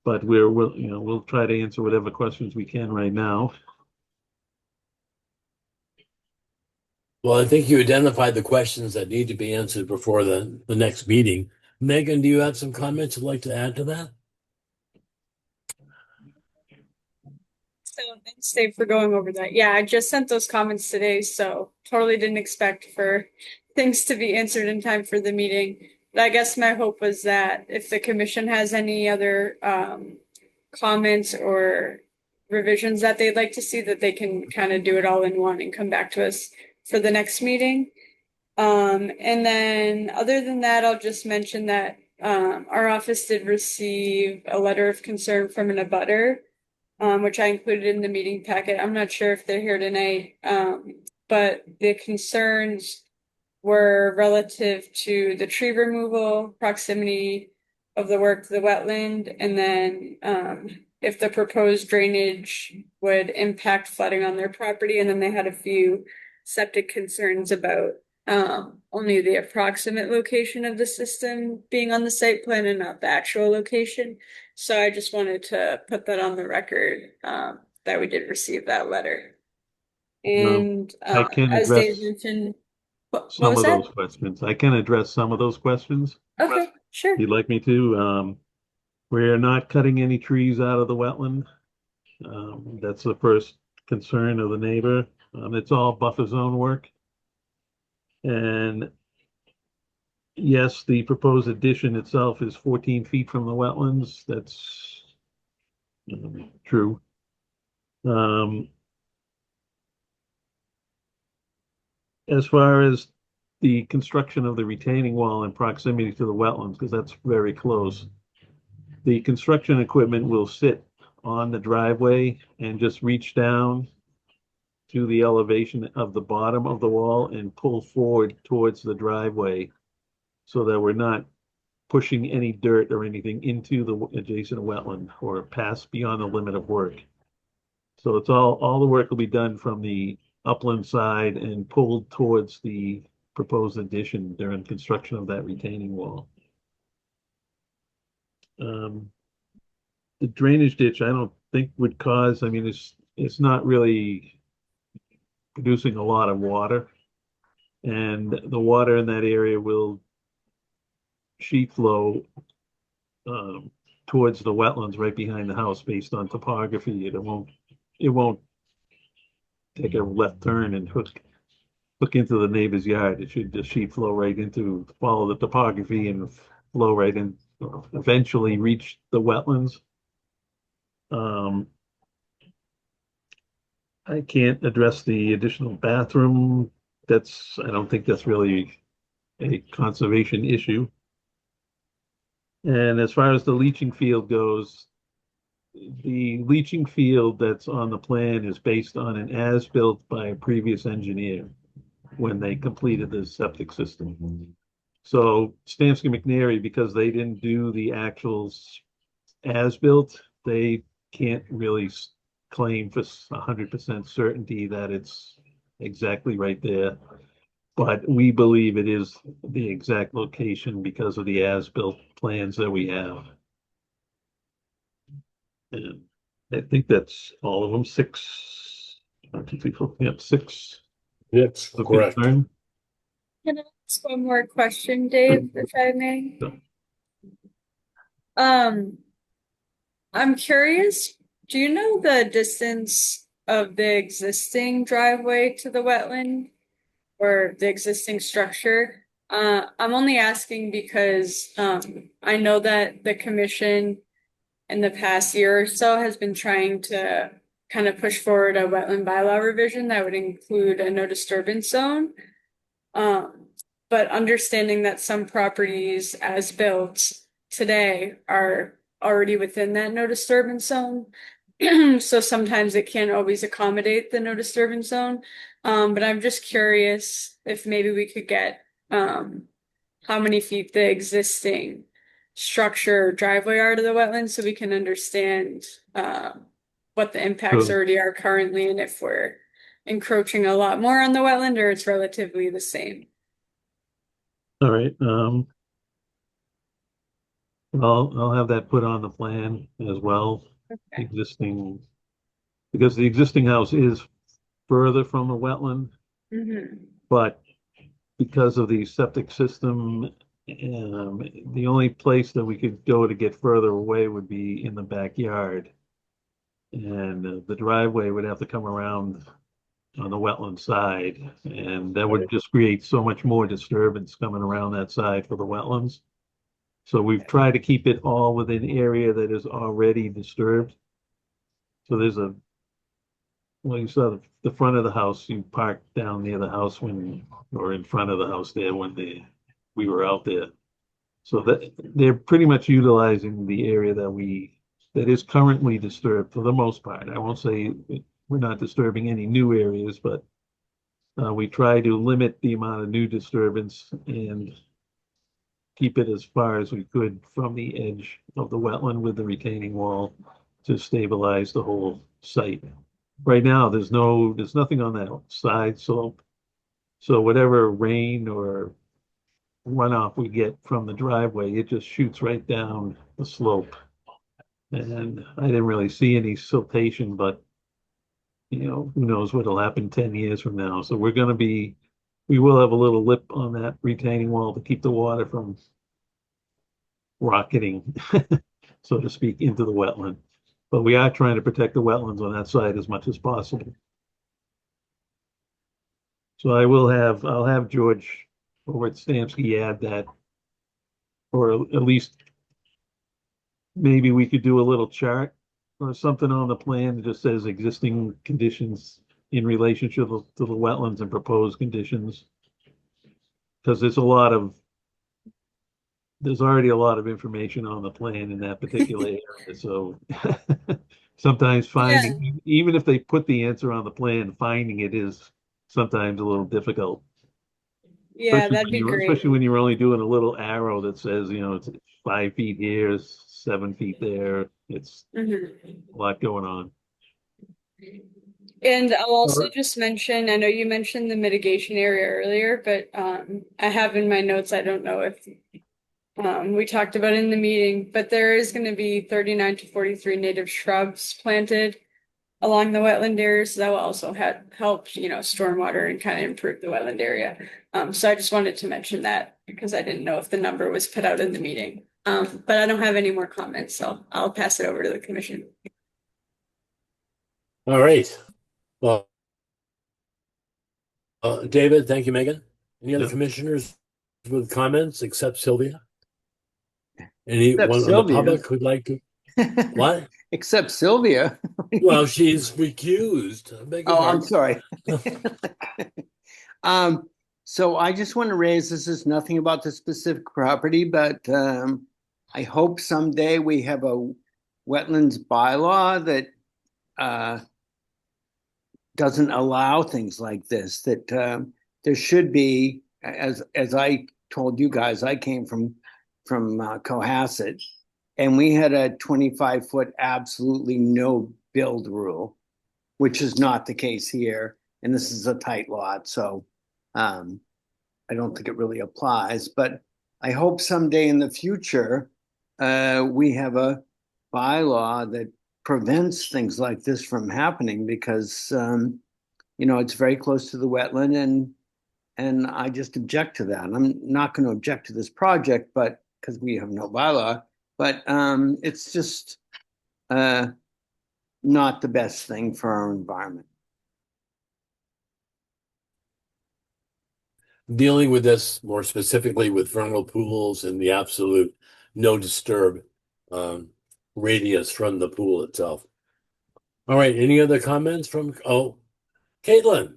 But we'll try to answer whatever questions we can right now. Well, I think you identified the questions that need to be answered before the next meeting. Megan, do you have some comments you'd like to add to that? So thanks, Dave, for going over that. Yeah, I just sent those comments today, so totally didn't expect for things to be answered in time for the meeting. But I guess my hope was that if the commission has any other comments or revisions that they'd like to see, that they can kind of do it all in one and come back to us for the next meeting. And then other than that, I'll just mention that our office did receive a letter of concern from an abutter, which I included in the meeting packet. I'm not sure if they're here tonight, but the concerns were relative to the tree removal, proximity of the work to the wetland, and then if the proposed drainage would impact flooding on their property. And then they had a few septic concerns about only the approximate location of the system being on the site plan and not the actual location. So I just wanted to put that on the record, that we did receive that letter. And I can as address Dave mentioned, what some was of that? those questions. I can address some of those questions. Okay, sure. You'd like me to? We're not cutting any trees out of the wetland. That's the first concern of the neighbor. It's all buffer zone work. And yes, the proposed addition itself is 14 feet from the wetlands. That's true. As far as the construction of the retaining wall in proximity to the wetlands, because that's very close, the construction equipment will sit on the driveway and just reach down to the elevation of the bottom of the wall and pull forward towards the driveway so that we're not pushing any dirt or anything into the adjacent wetland or past beyond the limit of work. So it's all the work will be done from the upland side and pulled towards the proposed addition during construction of that retaining wall. The drainage ditch, I don't think would cause, I mean, it's not really producing a lot of water. And the water in that area will sheet flow towards the wetlands right behind the house based on topography. It won't take a left turn and hook into the neighbor's yard. It should just sheet flow right into, follow the topography and flow right in, eventually reach the wetlands. I can't address the additional bathroom. I don't think that's really a conservation issue. And as far as the leaching field goes, the leaching field that's on the plan is based on an as-built by a previous engineer when they completed the septic system. So Stamsky McNary, because they didn't do the actual as-built, they can't really claim for 100% certainty that it's exactly right there. But we believe it is the exact location because of the as-built plans that we have. And I think that's all of them. 6, 1, 2, 3, 4, yep, 6. Yes, correct. Can I ask one more question, Dave, if I may? I'm curious, do you know the distance of the existing driveway to the wetland or the existing structure? I'm only asking because I know that the commission in the past year or so has been trying to kind of push forward a wetland bylaw revision that would include a no disturbance zone. But understanding that some properties as built today are already within that no disturbance zone. So sometimes it can't always accommodate the no disturbance zone. But I'm just curious if maybe we could get how many feet the existing structure or driveway are to the wetlands so we can understand what the impacts already are currently and if we're encroaching a lot more on the wetland or it's relatively the same. All right. I'll have that put on the plan as well. Okay. Because the existing house is further from the wetland. Mm-hmm. but because of the septic system, the only place that we could go to get further away would be in the backyard. And the driveway would have to come around on the wetland side, and that would just create so much more disturbance coming around that side for the wetlands. So we've tried to keep it all within area that is already disturbed. So there's well, you saw the front of the house, you parked down near the house or in front of the house there when we were out there. So that they're pretty much utilizing the area that is currently disturbed for the most part. I won't say we're not disturbing any new areas, but we try to limit the amount of new disturbance and keep it as far as we could from the edge of the wetland with the retaining wall to stabilize the whole site. Right now, there's nothing on that side slope. So whatever rain or runoff we get from the driveway, it just shoots right down the slope. And I didn't really see any siltation, but who knows what'll happen 10 years from now. So we will have a little lip on that retaining wall to keep the water from rocketing, so to speak, into the wetland. But we are trying to protect the wetlands on that side as much as possible. So I'll have George over at Stamsky add that, or at least maybe we could do a little chart or something on the plan that just says existing conditions in relationship to the wetlands and proposed conditions. Because there's already a lot of information on the plan in that particular area. So sometimes even if they put the answer on the plan, finding it is sometimes a little difficult. Yeah, that'd be great. Especially when you're only doing a little arrow that says, it's 5 feet here, 7 feet there. It's a lot going on. And I'll also just mention, I know you mentioned the mitigation area earlier, but I have in my notes, I don't know if we talked about it in the meeting, but there is going to be 39 to 43 native shrubs planted along the wetland area, so that will also help, stormwater and kind of improve the wetland area. So I just wanted to mention that because I didn't know if the number was put out in the meeting. But I don't have any more comments, so I'll pass it over to the commission. All right. Well, David, thank you, Megan. Any other commissioners with comments except Sylvia? Anyone on the public who'd like to? What? Except Sylvia. Well, she's recused. I'm sorry. So I just want to raise, this is nothing about the specific property, but I hope someday we have a wetlands bylaw that doesn't allow things like this, that there should be, as I told you guys, I came from Cohasset, and we had a 25-foot absolutely no build rule, which is not the case here. And this is a tight lot, so I don't think it really applies. But I hope someday in the future we have a bylaw that prevents things like this from happening, because it's very close to the wetland, and I just object to that. I'm not going to object to this project, but because we have no bylaw, but it's just not the best thing for our environment. Dealing with this more specifically with vernal pools and the absolute no disturb radius from the pool itself. All right, any other comments from, Caitlin?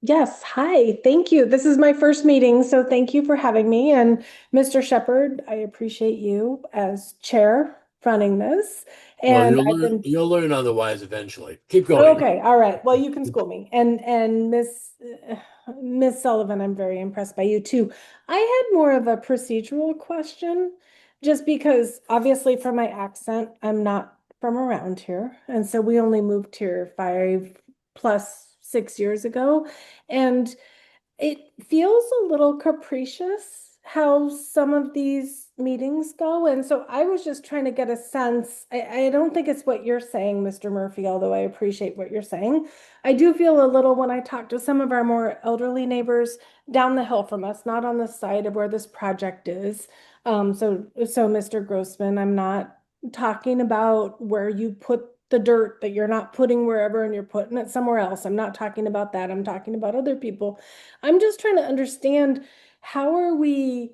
Yes, hi, thank you. This is my first meeting, so thank you for having me. And Mr. Shepherd, I appreciate you as chair running this. And Well, you'll learn otherwise eventually. Keep going. Okay, all right. Well, you can school me. And Miss Sullivan, I'm very impressed by you too. I had more of a procedural question, just because obviously from my accent, I'm not from around here. And so we only moved here 5+6 years ago. And it feels a little capricious how some of these meetings go. And so I was just trying to get a sense. I don't think it's what you're saying, Mr. Murphy, although I appreciate what you're saying. I do feel a little when I talk to some of our more elderly neighbors down the hill from us, not on the side of where this project is. So Mr. Grossman, I'm not talking about where you put the dirt that you're not putting wherever and you're putting it somewhere else. I'm not talking about that. I'm talking about other people. I'm just trying to understand, how are we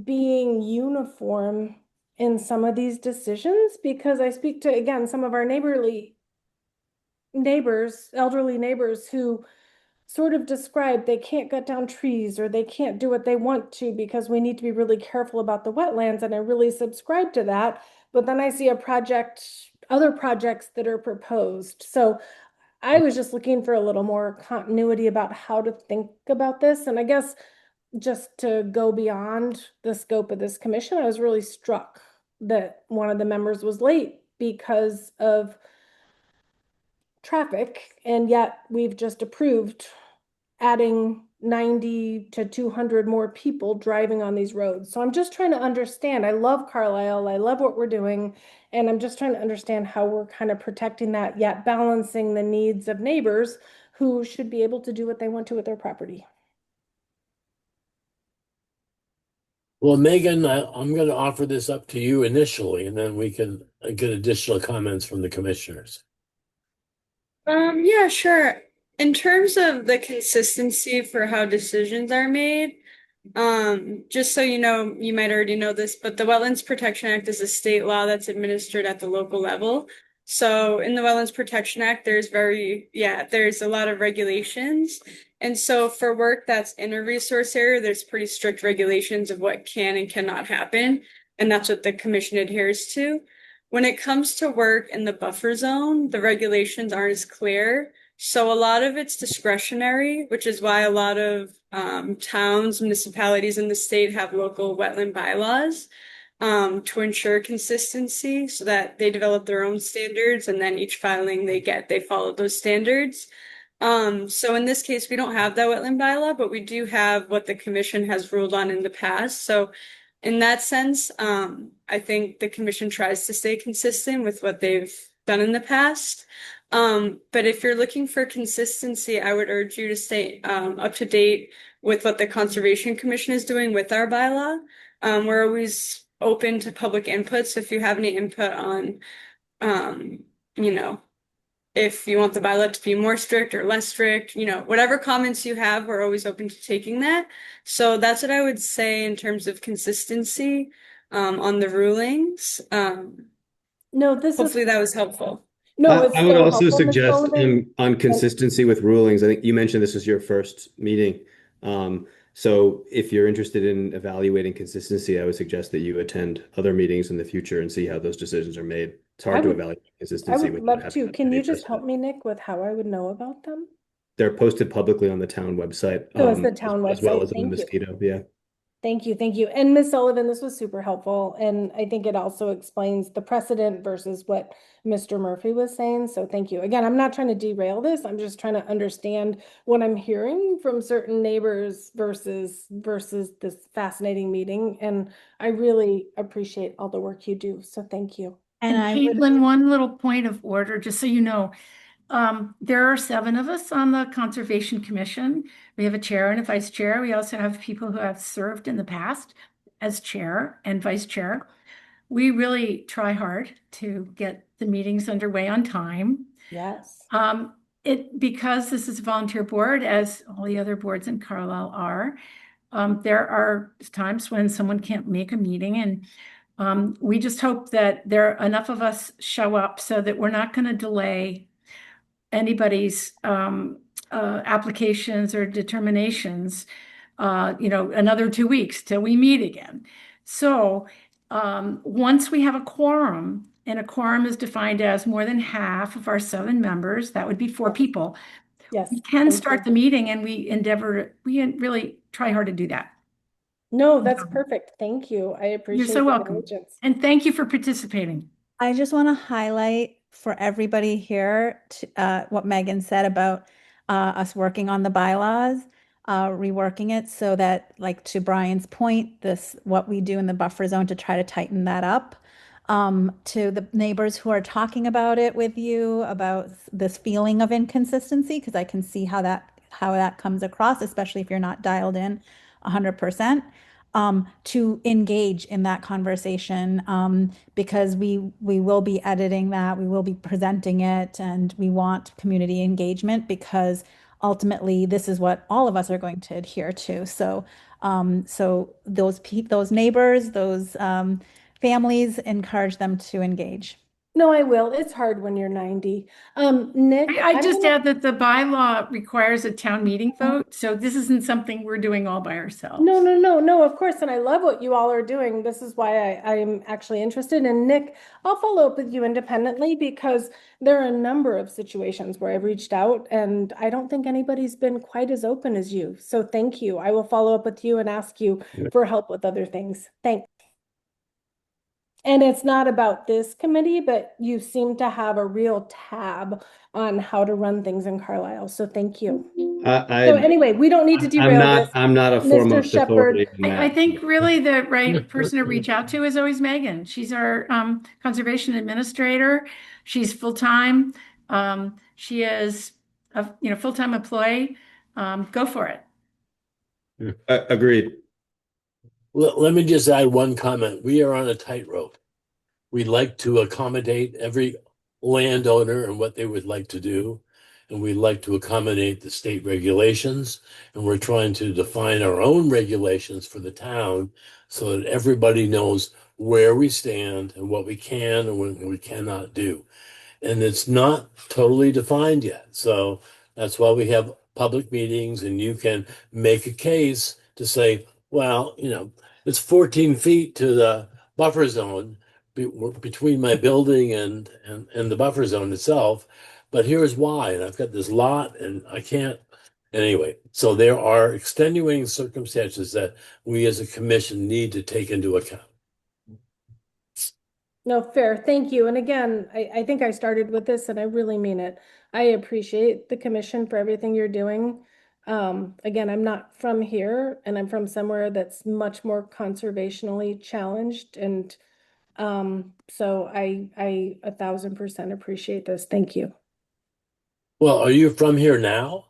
being uniform in some of these decisions? Because I speak to, again, some of our elderly neighbors who sort of describe they can't cut down trees or they can't do what they want to because we need to be really careful about the wetlands. And I really subscribe to that. But then I see other projects that are proposed. So I was just looking for a little more continuity about how to think about this. And I guess just to go beyond the scope of this commission, I was really struck that one of the members was late because of traffic, and yet we've just approved adding 90 to 200 more people driving on these roads. So I'm just trying to understand. I love Carlisle. I love what we're doing. And I'm just trying to understand how we're kind of protecting that, yet balancing the needs of neighbors who should be able to do what they want to with their property. Well, Megan, I'm going to offer this up to you initially, and then we can get additional comments from the commissioners. Yeah, sure. In terms of the consistency for how decisions are made, just so you know, you might already know this, but the Wetlands Protection Act is a state law that's administered at the local level. So in the Wetlands Protection Act, there's a lot of regulations. And so for work that's in a resource area, there's pretty strict regulations of what can and cannot happen. And that's what the commission adheres to. When it comes to work in the buffer zone, the regulations aren't as clear. So a lot of it's discretionary, which is why a lot of towns, municipalities in the state have local wetland bylaws to ensure consistency so that they develop their own standards, and then each filing they follow those standards. So in this case, we don't have that wetland bylaw, but we do have what the commission has ruled on in the past. So in that sense, I think the commission tries to stay consistent with what they've done in the past. But if you're looking for consistency, I would urge you to stay up to date with what the Conservation Commission is doing with our bylaw. We're always open to public input. So if you have any input on, if you want the bylaw to be more strict or less strict, whatever comments you have, we're always open to taking that. So that's what I would say in terms of consistency on the rulings. Hopefully that was helpful. No, it's I would so also helpful, Ms. suggest Sullivan. on consistency with rulings. I think you mentioned this was your first meeting. So if you're interested in evaluating consistency, I would suggest that you attend other meetings in the future and see how those decisions are made. It's hard to evaluate I consistency. would without love to. having Can you any just person. help me, Nick, with how I would know about them? They're posted publicly on the town website. So it's the town as well website. as on the Thank you. Mosquito. Yeah. Thank you. Thank you. And Ms. Sullivan, this was super helpful. And I think it also explains the precedent versus what Mr. Murphy was saying. So thank you. Again, I'm not trying to derail this. I'm just trying to understand what I'm hearing from certain neighbors versus this fascinating meeting. And I really appreciate all the work you do. So thank you. And Caitlin, one little point of order, just so you know, there are 7 of us on the Conservation Commission. We have a chair and a vice chair. We also have people who have served in the past as chair and vice chair. We really try hard to get the meetings underway on time. Yes. Because this is a volunteer board, as all the other boards in Carlisle are, there are times when someone can't make a meeting, and we just hope that enough of us show up so that we're not going to delay anybody's applications or determinations, another 2 weeks till we meet again. So once we have a quorum, and a quorum is defined as more than half of our 7 members, that would be 4 people. Yes. We can start the meeting, and we really try hard to do that. No, that's perfect. Thank you. I appreciate You're so the welcome. diligence. And thank you for participating. I just want to highlight for everybody here what Megan said about us working on the bylaws. reworking it so that, like to Brian's point, what we do in the buffer zone to try to tighten that up. To the neighbors who are talking about it with you, about this feeling of inconsistency, because I can see how that comes across, especially if you're not dialed in 100%. To engage in that conversation, because we will be editing that, we will be presenting it, and we want community engagement because ultimately this is what all of us are going to adhere to. So, those neighbors, those families, encourage them to engage. No, I will. It's hard when you're 90. Nick, I just add that the bylaw requires a town meeting vote, so this isn't something we're doing all by ourselves. No, of course. And I love what you all are doing. This is why I'm actually interested. And Nick, I'll follow up with you independently because there are a number of situations where I've reached out and I don't think anybody's been quite as open as you. So thank you. I will follow up with you and ask you for help with other things. Thanks. And it's not about this committee, but you seem to have a real tab on how to run things in Carlisle. So thank you. So anyway, we don't need to derail this. I'm not a Mr. foremost authority Shepherd. in that. I think really the right person to reach out to is always Megan. She's our conservation administrator. She's full-time. She is a full-time employee. Go for it. Agreed. Let me just add one comment. We are on a tightrope. We like to accommodate every landowner and what they would like to do. And we like to accommodate the state regulations. And we're trying to define our own regulations for the town so that everybody knows where we stand and what we can and what we cannot do. And it's not totally defined yet. So that's why we have public meetings, and you can make a case to say, well, it's 14 feet to the buffer zone between my building and the buffer zone itself. But here's why. And I've got this lot and I can't. Anyway, so there are extenuating circumstances that we as a commission need to take into account. No, fair. Thank you. And again, I think I started with this and I really mean it. I appreciate the commission for everything you're doing. Again, I'm not from here and I'm from somewhere that's much more conservationally challenged. And so I 1000% appreciate this. Thank you. Well, are you from here now?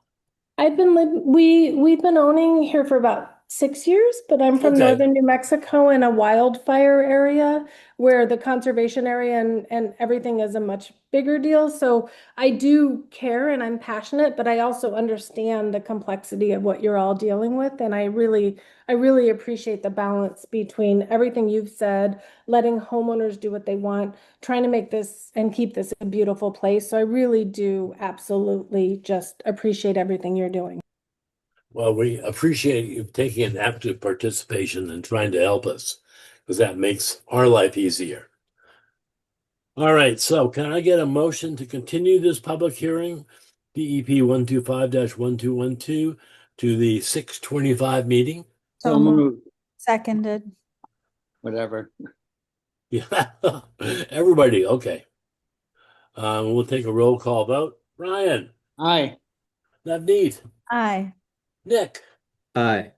We've been owning here for about 6 years, but I'm from northern New Mexico in a wildfire area where the conservation area and everything is a much bigger deal. So I do care and I'm passionate, but I also understand the complexity of what you're all dealing with. And I really appreciate the balance between everything you've said, letting homeowners do what they want, trying to make this and keep this a beautiful place. So I really do absolutely just appreciate everything you're doing. Well, we appreciate you taking an active participation and trying to help us, because that makes our life easier. All right, so can I get a motion to continue this public hearing, DEP 125-1212, to the 6/25 meeting? So moved. Seconded. Whatever. Yeah, everybody, okay. We'll take a roll call vote. Ryan. Aye. Navneet. Aye. Nick. Aye.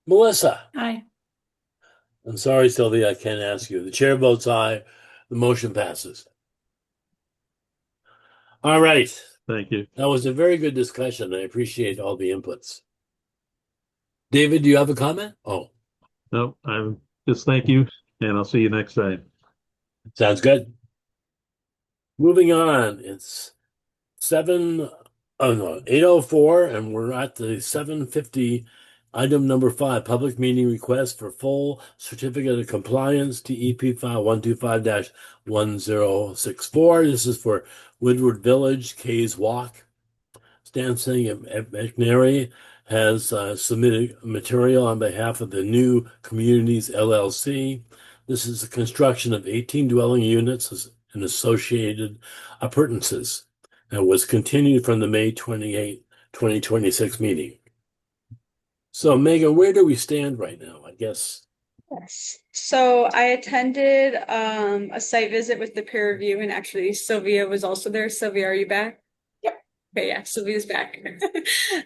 Melissa. Aye. I'm sorry, Sylvia, I can't ask you. The chair votes aye. The motion passes. All right. Thank you. That was a very good discussion. I appreciate all the inputs. David, do you have a comment? Oh. No, I'm just thank you, and I'll see you next time. Sounds good. Moving on. It's 8:04, and we're at the 7:50 item number 5, public meeting request for full certificate of compliance, DEP file 125-1064. This is for Woodward Village, Kays Walk. Stan Singh at McNary has submitted material on behalf of the New Communities LLC. This is the construction of 18 dwelling units and associated appurtenances. And was continued from the May 28, 2026 meeting. So Megan, where do we stand right now? I guess. Yes. So I attended a site visit with the peer review, and actually Sylvia was also there. Sylvia, are you back? Yep. Okay, yeah, Sylvia's back.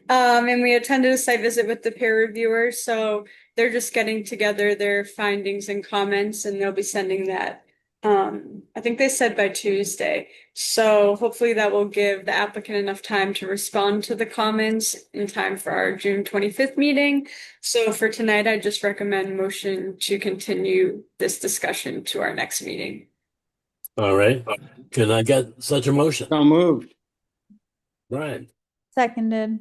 And we attended a site visit with the peer reviewer, so they're just getting together their findings and comments, and they'll be sending that. I think they said by Tuesday. So hopefully that will give the applicant enough time to respond to the comments in time for our June 25th meeting. So for tonight, I just recommend motion to continue this discussion to our next meeting. All right. Can I get such a motion? So moved. Brian, Seconded.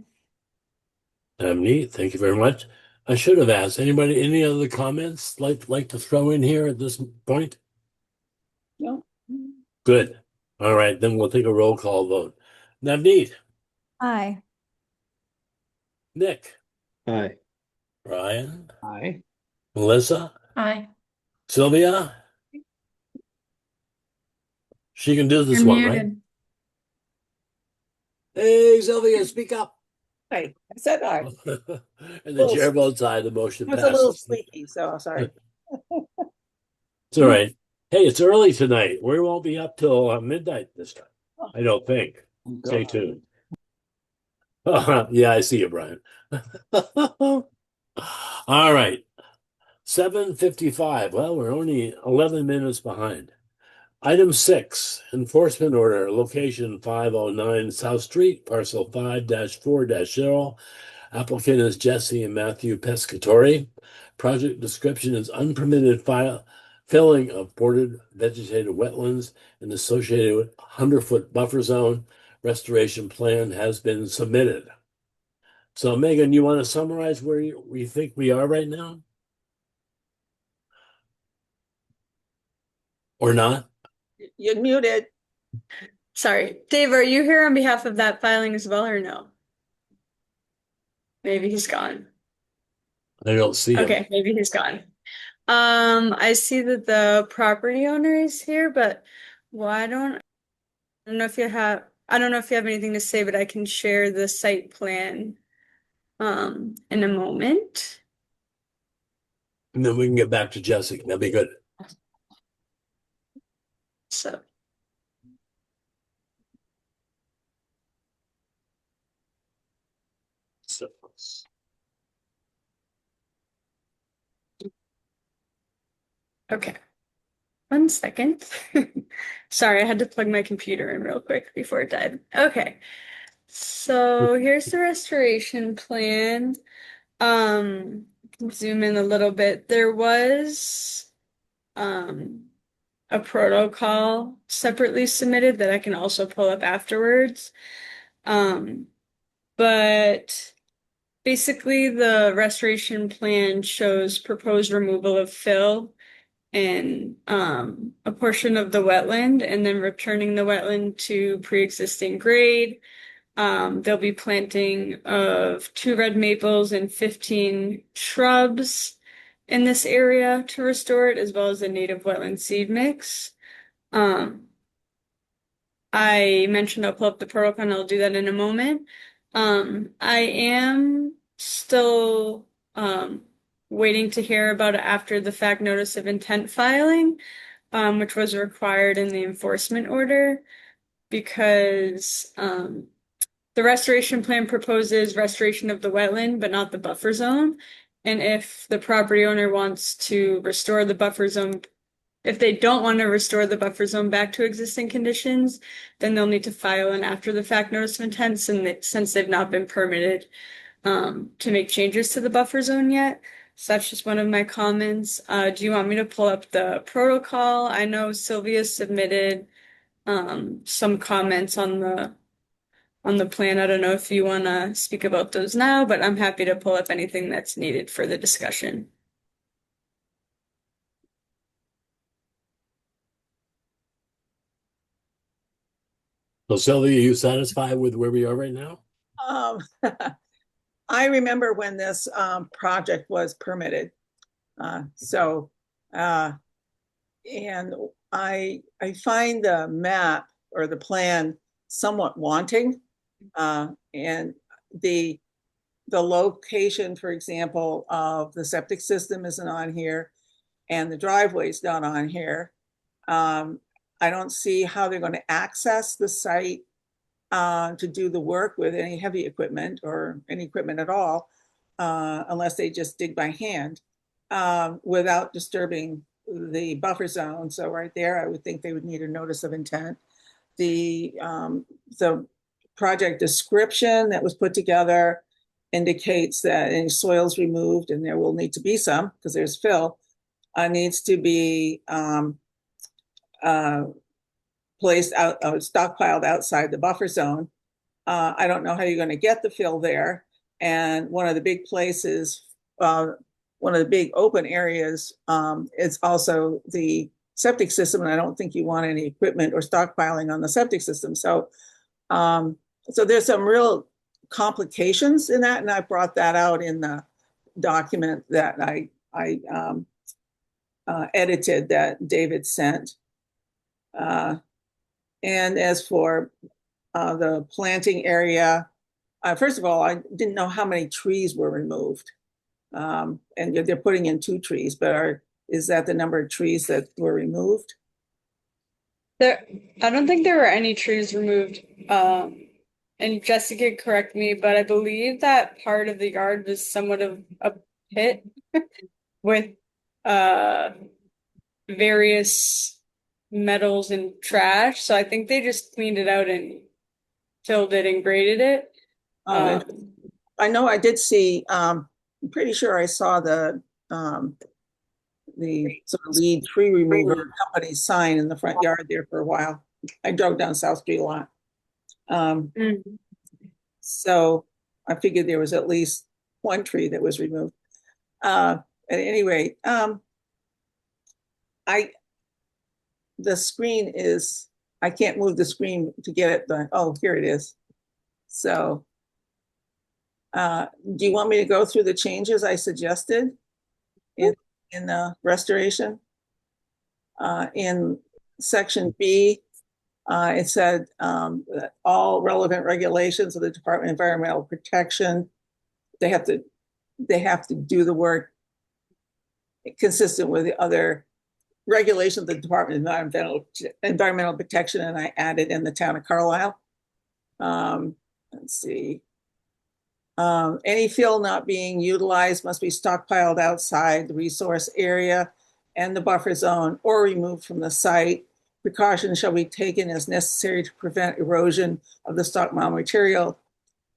neat. Thank you very much. I should have asked anybody, any other comments like to throw in here at this point? No. Good. All right, then we'll take a roll call vote. Navneet, Aye. Nick, Aye. Brian, Aye. Melissa, Aye. Sylvia. She can do this You're one, right? muted. Hey, Sylvia, speak up. Hey, I said aye. And the chair votes aye, the motion I was a little passes. sleepy, so sorry. It's all right. Hey, it's early tonight. We won't be up till midnight this time. I don't think. Stay tuned. Yeah, I see you, Brian. All right. 7:55. Well, we're only 11 minutes behind. Item 6, enforcement order, location 509 South Street, parcel 5-4-0. Applicant is Jesse and Matthew Pescatori. Project description is unpermitted filling of bordered vegetated wetlands and associated 100-foot buffer zone. Restoration plan has been submitted. So, Megan, you want to summarize where we think we are right now? Or not? You're muted. Sorry. Dave, are you here on behalf of that filing as well or no? Maybe he's gone. I don't see him. Okay, maybe he's gone. I see that the property owner is here, but I don't know if you have anything to say, but I can share the site plan in a moment. And then we can get back to Jesse. That'd be good. So okay. 1 second. Sorry, I had to plug my computer in real quick before it died. Okay. So here's the restoration plan. Zoom in a little bit. There was a protocol separately submitted that I can also pull up afterwards. But basically the restoration plan shows proposed removal of fill in a portion of the wetland and then returning the wetland to pre-existing grade. There'll be planting of 2 red maples and 15 shrubs in this area to restore it, as well as a native wetland seed mix. I mentioned I'll pull up the protocol and I'll do that in a moment. I am still waiting to hear about it after the fact notice of intent filing, which was required in the enforcement order, because the restoration plan proposes restoration of the wetland, but not the buffer zone. And if the property owner wants to restore the buffer zone, if they don't want to restore the buffer zone back to existing conditions, then they'll need to file an after the fact notice of intent, since they've not been permitted to make changes to the buffer zone yet. So that's just one of my comments. Do you want me to pull up the protocol? I know Sylvia submitted some comments on the plan. I don't know if you want to speak about those now, but I'm happy to pull up anything that's needed for the discussion. So, Sylvia, are you satisfied with where we are right now? I remember when this project was permitted. And I find the map or the plan somewhat wanting. And the location, for example, of the septic system isn't on here, and the driveway's not on here. I don't see how they're going to access the site to do the work with any heavy equipment or any equipment at all, unless they just dig by hand, without disturbing the buffer zone. So right there, I would think they would need a notice of intent. The project description that was put together indicates that any soils removed, and there will need to be some because there's fill, needs to be placed out, stockpiled outside the buffer zone. I don't know how you're going to get the fill there. And one of the big places, one of the big open areas is also the septic system. And I don't think you want any equipment or stockpiling on the septic system. So, so there's some real complications in that. And I brought that out in the document that I edited that David sent. And as for the planting area, first of all, I didn't know how many trees were removed. And they're putting in 2 trees, but is that the number of trees that were removed? I don't think there were any trees removed. And Jessica, correct me, but I believe that part of the yard was somewhat of a pit with various metals and trash. So I think they just cleaned it out and filled it and graded it. I know I did see, I'm pretty sure I saw the sort of lead tree remover company sign in the front yard there for a while. I drove down South Street a lot. So I figured there was at least 1 tree that was removed. At any rate, the screen is, I can't move the screen to get it done. Oh, here it is. So do you want me to go through the changes I suggested in the restoration? In section B, it said that all relevant regulations of the Department of Environmental Protection, they have to do the work consistent with the other regulations of the Department of Environmental Protection, and I added in the town of Carlisle. Let's see. Any fill not being utilized must be stockpiled outside the resource area and the buffer zone or removed from the site. Precautions shall be taken as necessary to prevent erosion of the stockpile material.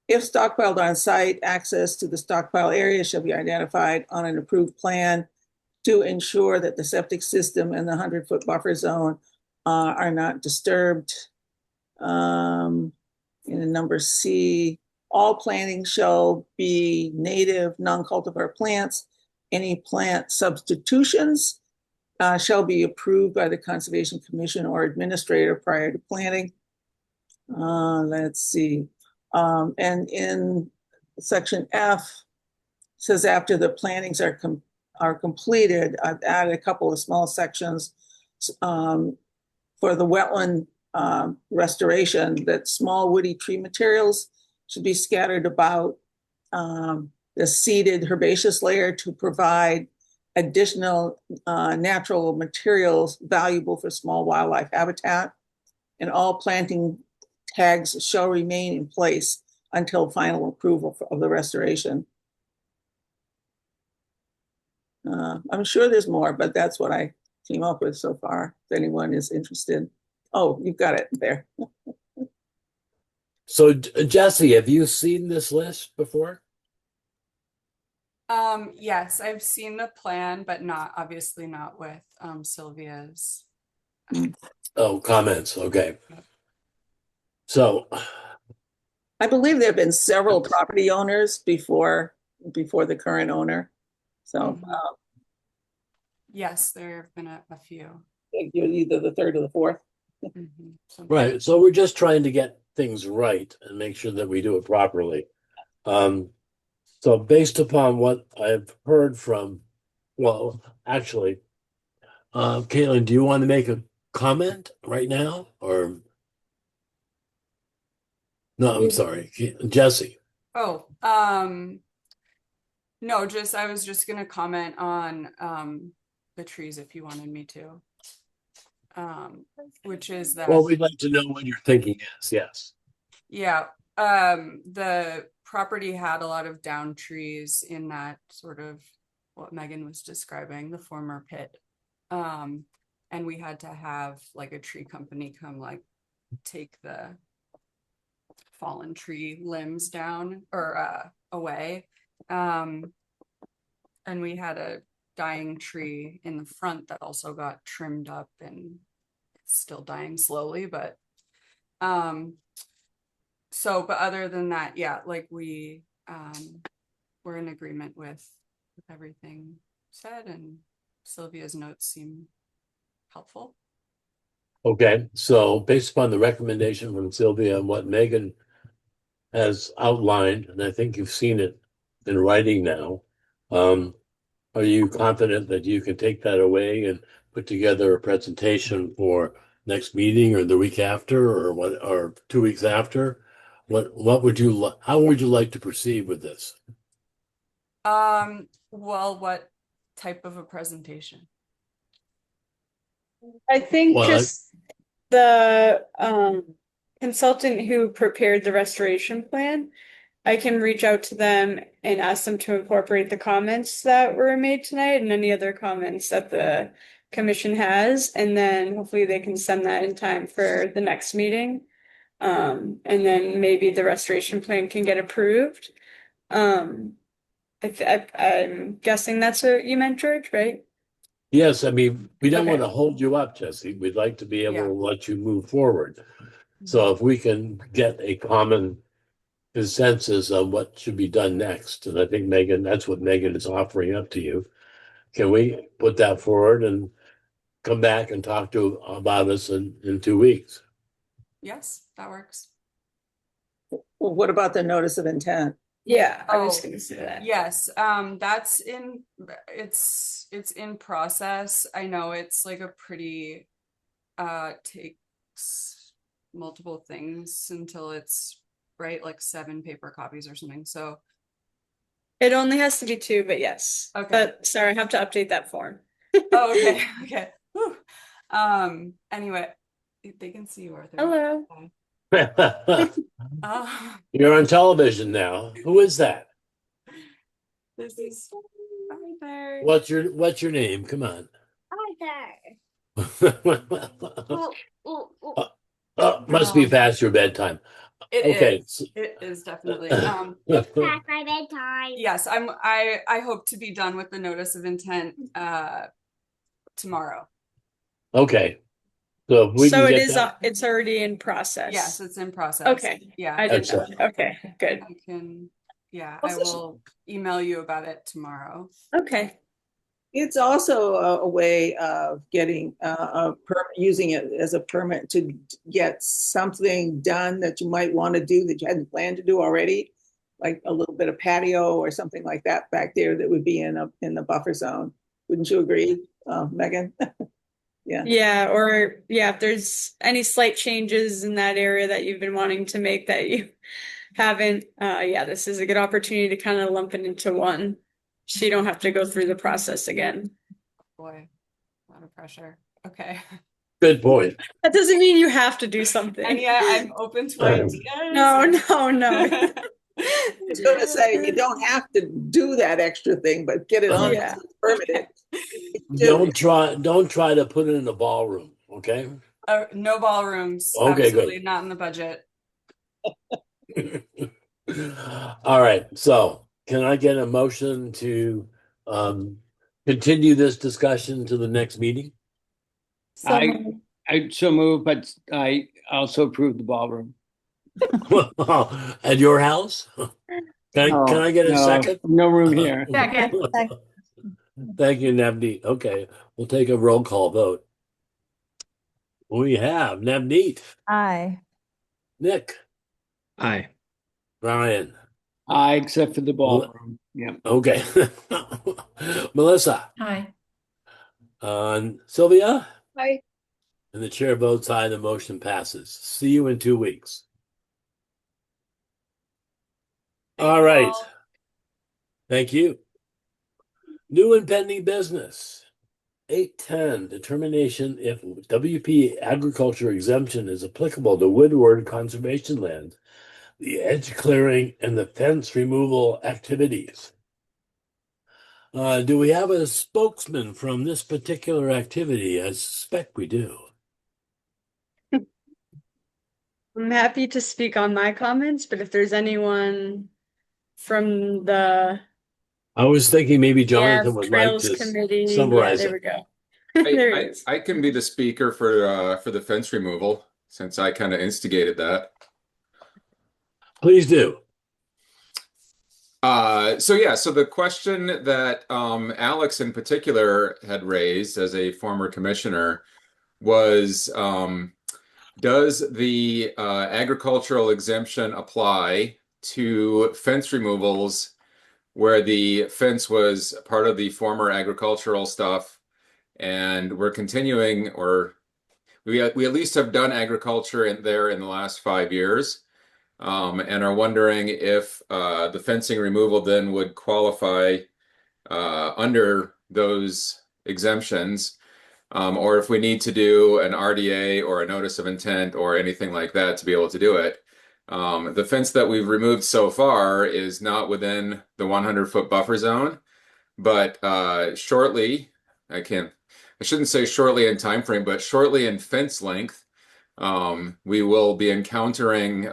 If stockpiled on site, access to the stockpile area shall be identified on an approved plan to ensure that the septic system and the 100-foot buffer zone are not disturbed. In number C, all planting shall be native non-cultivar plants. Any plant substitutions shall be approved by the Conservation Commission or administrator prior to planting. Let's see. And in section F, says after the plantings are completed, I've added a couple of small sections for the wetland restoration, that small woody tree materials should be scattered about the seeded herbaceous layer to provide additional natural materials valuable for small wildlife habitat. And all planting tags shall remain in place until final approval of the restoration. I'm sure there's more, but that's what I came up with so far, if anyone is interested. Oh, you've got it there. So Jesse, have you seen this list before? Yes, I've seen the plan, but obviously not with Sylvia's. Oh, comments. Okay. So I believe there have been several property owners before the current owner. So yes, there have been a few. You're either the third or the fourth. right. So we're just trying to get things right and make sure that we do it properly. So based upon what I've heard from, well, actually, Caitlin, do you want to make a comment right now, or no? I'm sorry, Jesse. Oh, no, I was just gonna comment on the trees if you wanted me to. Which is that. Well, we'd like to know what your thinking is. Yes. Yeah, the property had a lot of down trees in that sort of what Megan was describing, the former pit. And we had to have like a tree company come like take the fallen tree limbs down or away. And we had a dying tree in the front that also got trimmed up and it's still dying slowly, but but other than that, yeah, like we're in agreement with everything said, and Sylvia's notes seem helpful. Okay, so based upon the recommendation from Sylvia and what Megan has outlined, and I think you've seen it in writing now, are you confident that you can take that away and put together a presentation for next meeting or the week after or 2 weeks after? What would you how would you like to proceed with this? Well, what type of a presentation? I think Well, just the consultant who prepared the restoration plan, I can reach out to them and ask them to incorporate the comments that were made tonight and any other comments that the commission has, and then hopefully they can send that in time for the next meeting. And then maybe the restoration plan can get approved. I'm guessing that's what you meant, George, right? Yes, I mean, we don't Okay. want to hold you up, Jesse. We'd like to be able Yeah. to let you move forward. So if we can get a common consensus on what should be done next, and I think Megan, that's what Megan is offering up to you. Can we put that forward and come back and talk about us in 2 weeks? Yes, that works. Well, what about the notice of intent? Yeah, I was Oh, gonna say that. Yes, that's it's in process. I know it's like a pretty takes multiple things until it's right, like 7 paper copies or something. So It only has to be 2, but yes. Okay. But sorry, I have to update that form. oh, okay, okay. Whew. Anyway, they can see you, Arthur. Hello. You're on television now. Who is that? This is Arthur. What's your name? Come on. Must be past your bedtime. Okay. It is definitely. It's past my bedtime. Yes, I hope to be done with the notice of intent tomorrow. Okay. So if we So can it get is, that, it's already in process. Yes, it's in process. Okay. Yeah. I didn't know. Excellent. Okay, good. I can, yeah, I will email you about it tomorrow. Okay. It's also a way of getting using it as a permit to get something done that you might want to do that you hadn't planned to do already, like a little bit of patio or something like that back there that would be in the buffer zone. Wouldn't you agree, Megan? Yeah. Yeah, or if there's any slight changes in that area that you've been wanting to make that you haven't, this is a good opportunity to kind of lump it into one. So you don't have to go through the process again. Boy, a lot of pressure. Okay. good point. That doesn't mean you have to do something. And yeah, I'm open to ideas. No. I was going to say, you don't have to do that extra thing, but get it on Yeah. permitted. Don't try to put it in the ballroom, okay? No ballrooms. Okay, Absolutely good. not in the budget. All right, so can I get a motion to continue this discussion to the next meeting? I so move, but I also approve the ballroom. At your house? Can I get a No, second? No room here. Second. Thank you, Navneet. Okay, we'll take a roll call vote. We have Navneet, Aye. Nick, Aye. Ryan. Aye, except for the ballroom. Yeah. Okay. Melissa, Hi. Sylvia, Hi. and the chair votes aye. The motion passes. See you in 2 weeks. All right. Thank you. New and pending business. 810, determination if WP agriculture exemption is applicable to Woodward conservation land, the edge clearing and the fence removal activities. Do we have a spokesman from this particular activity? I suspect we do. I'm happy to speak on my comments, but if there's anyone from the I was thinking maybe Jonathan would like Trails to Committee, summarize there it. we go. There it is. I can be the speaker for the fence removal since I kind of instigated that. Please do. So the question that Alex in particular had raised as a former commissioner was, does the agricultural exemption apply to fence removals where the fence was part of the former agricultural stuff and we're continuing, or we at least have done agriculture in there in the last 5 years? And are wondering if the fencing removal then would qualify under those exemptions, or if we need to do an RDA or a notice of intent or anything like that to be able to do it. The fence that we've removed so far is not within the 100-foot buffer zone, but shortly, I shouldn't say shortly in time frame, but shortly in fence length, we will be encountering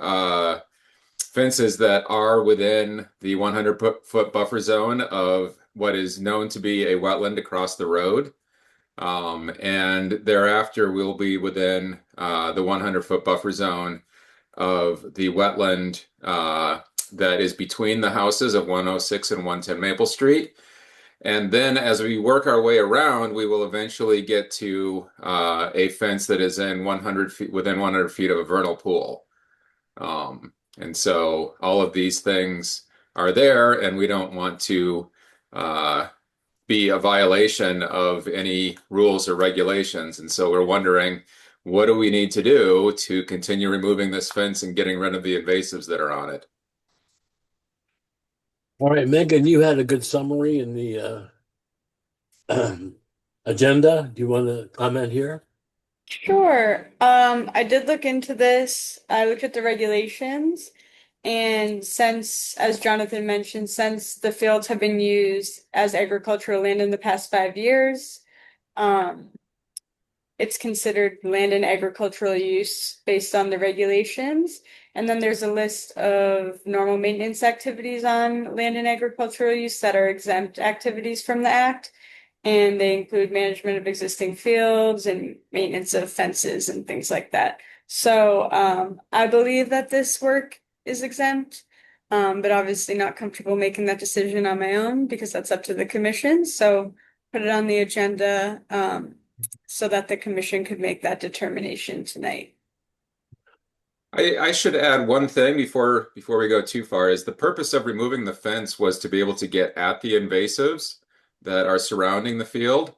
fences that are within the 100-foot buffer zone of what is known to be a wetland across the road. And thereafter, we'll be within the 100-foot buffer zone of the wetland that is between the houses of 106 and 110 Maple Street. And then as we work our way around, we will eventually get to a fence that is in 100 feet, within 100 feet of a vernal pool. And so all of these things are there, and we don't want to be a violation of any rules or regulations. And so we're wondering, what do we need to do to continue removing this fence and getting rid of the invasives that are on it? All right, Megan, you had a good summary in the agenda. Do you want to comment here? Sure. I did look into this. I looked at the regulations, and since, as Jonathan mentioned, since the fields have been used as agricultural land in the past 5 years, it's considered land and agricultural use based on the regulations. And then there's a list of normal maintenance activities on land and agricultural use that are exempt activities from the Act. And they include management of existing fields and maintenance of fences and things like that. So I believe that this work is exempt, but obviously not comfortable making that decision on my own because that's up to the commission. So put it on the agenda so that the commission could make that determination tonight. I should add one thing before we go too far, is the purpose of removing the fence was to be able to get at the invasives that are surrounding the field,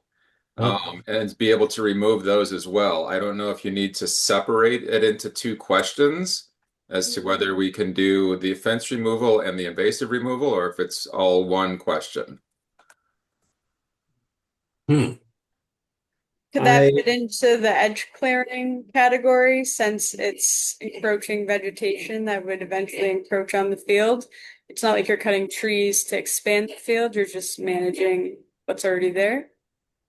and be able to remove those as well. I don't know if you need to separate it into two questions as to whether we can do the fence removal and the invasive removal, or if it's all one question. Could that fit into the edge clearing category since it's encroaching vegetation that would eventually encroach on the field? It's not like you're cutting trees to expand the field, you're just managing what's already there.